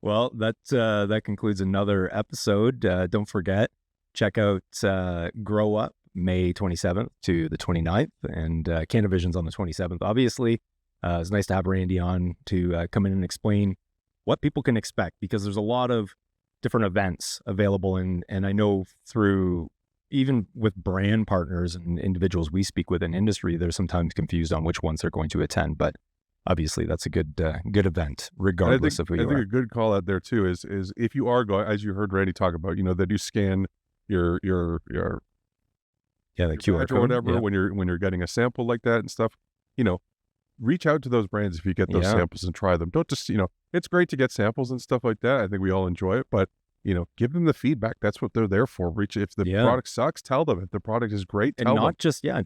Well, that concludes another episode. Don't forget, check out Grow Up May 27th to the 29th, and Cannavision's on the 27th, obviously. It's nice to have Randy on to come in and explain what people can expect, because there's a lot of different events available, and I know through, even with brand partners and individuals we speak with in industry, they're sometimes confused on which ones they're going to attend. But obviously, that's a good event, regardless of who you are. I think a good call out there too is if you are going, as you heard Randy talk about, they do scan your the QR code or whatever when you're getting a sample like that and stuff. Reach out to those brands if you get those samples and try them. Don't just it's great to get samples and stuff like that. I think we all enjoy it, but give them the feedback. That's what they're there for. If the product sucks, tell them. If the product is great, tell them.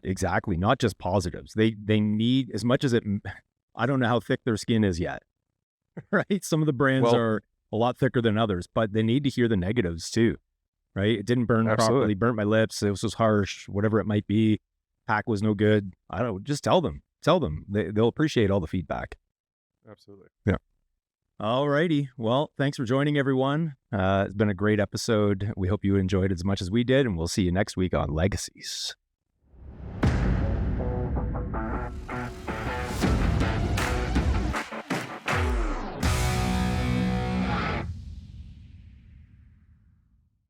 Exactly. Not just positives. They need, as much as I don't know how thick their skin is yet, right? Some of the brands are a lot thicker than others, but they need to hear the negatives too, right? It didn't burn properly, burnt my lips, it was harsh, whatever it might be. Pack was no good. I don't know, just tell them. They'll appreciate all the feedback. Absolutely. Yeah. All righty. Well, thanks for joining, everyone. It's been a great episode. We hope you enjoyed it as much as we did, and we'll see you next week on Legacies.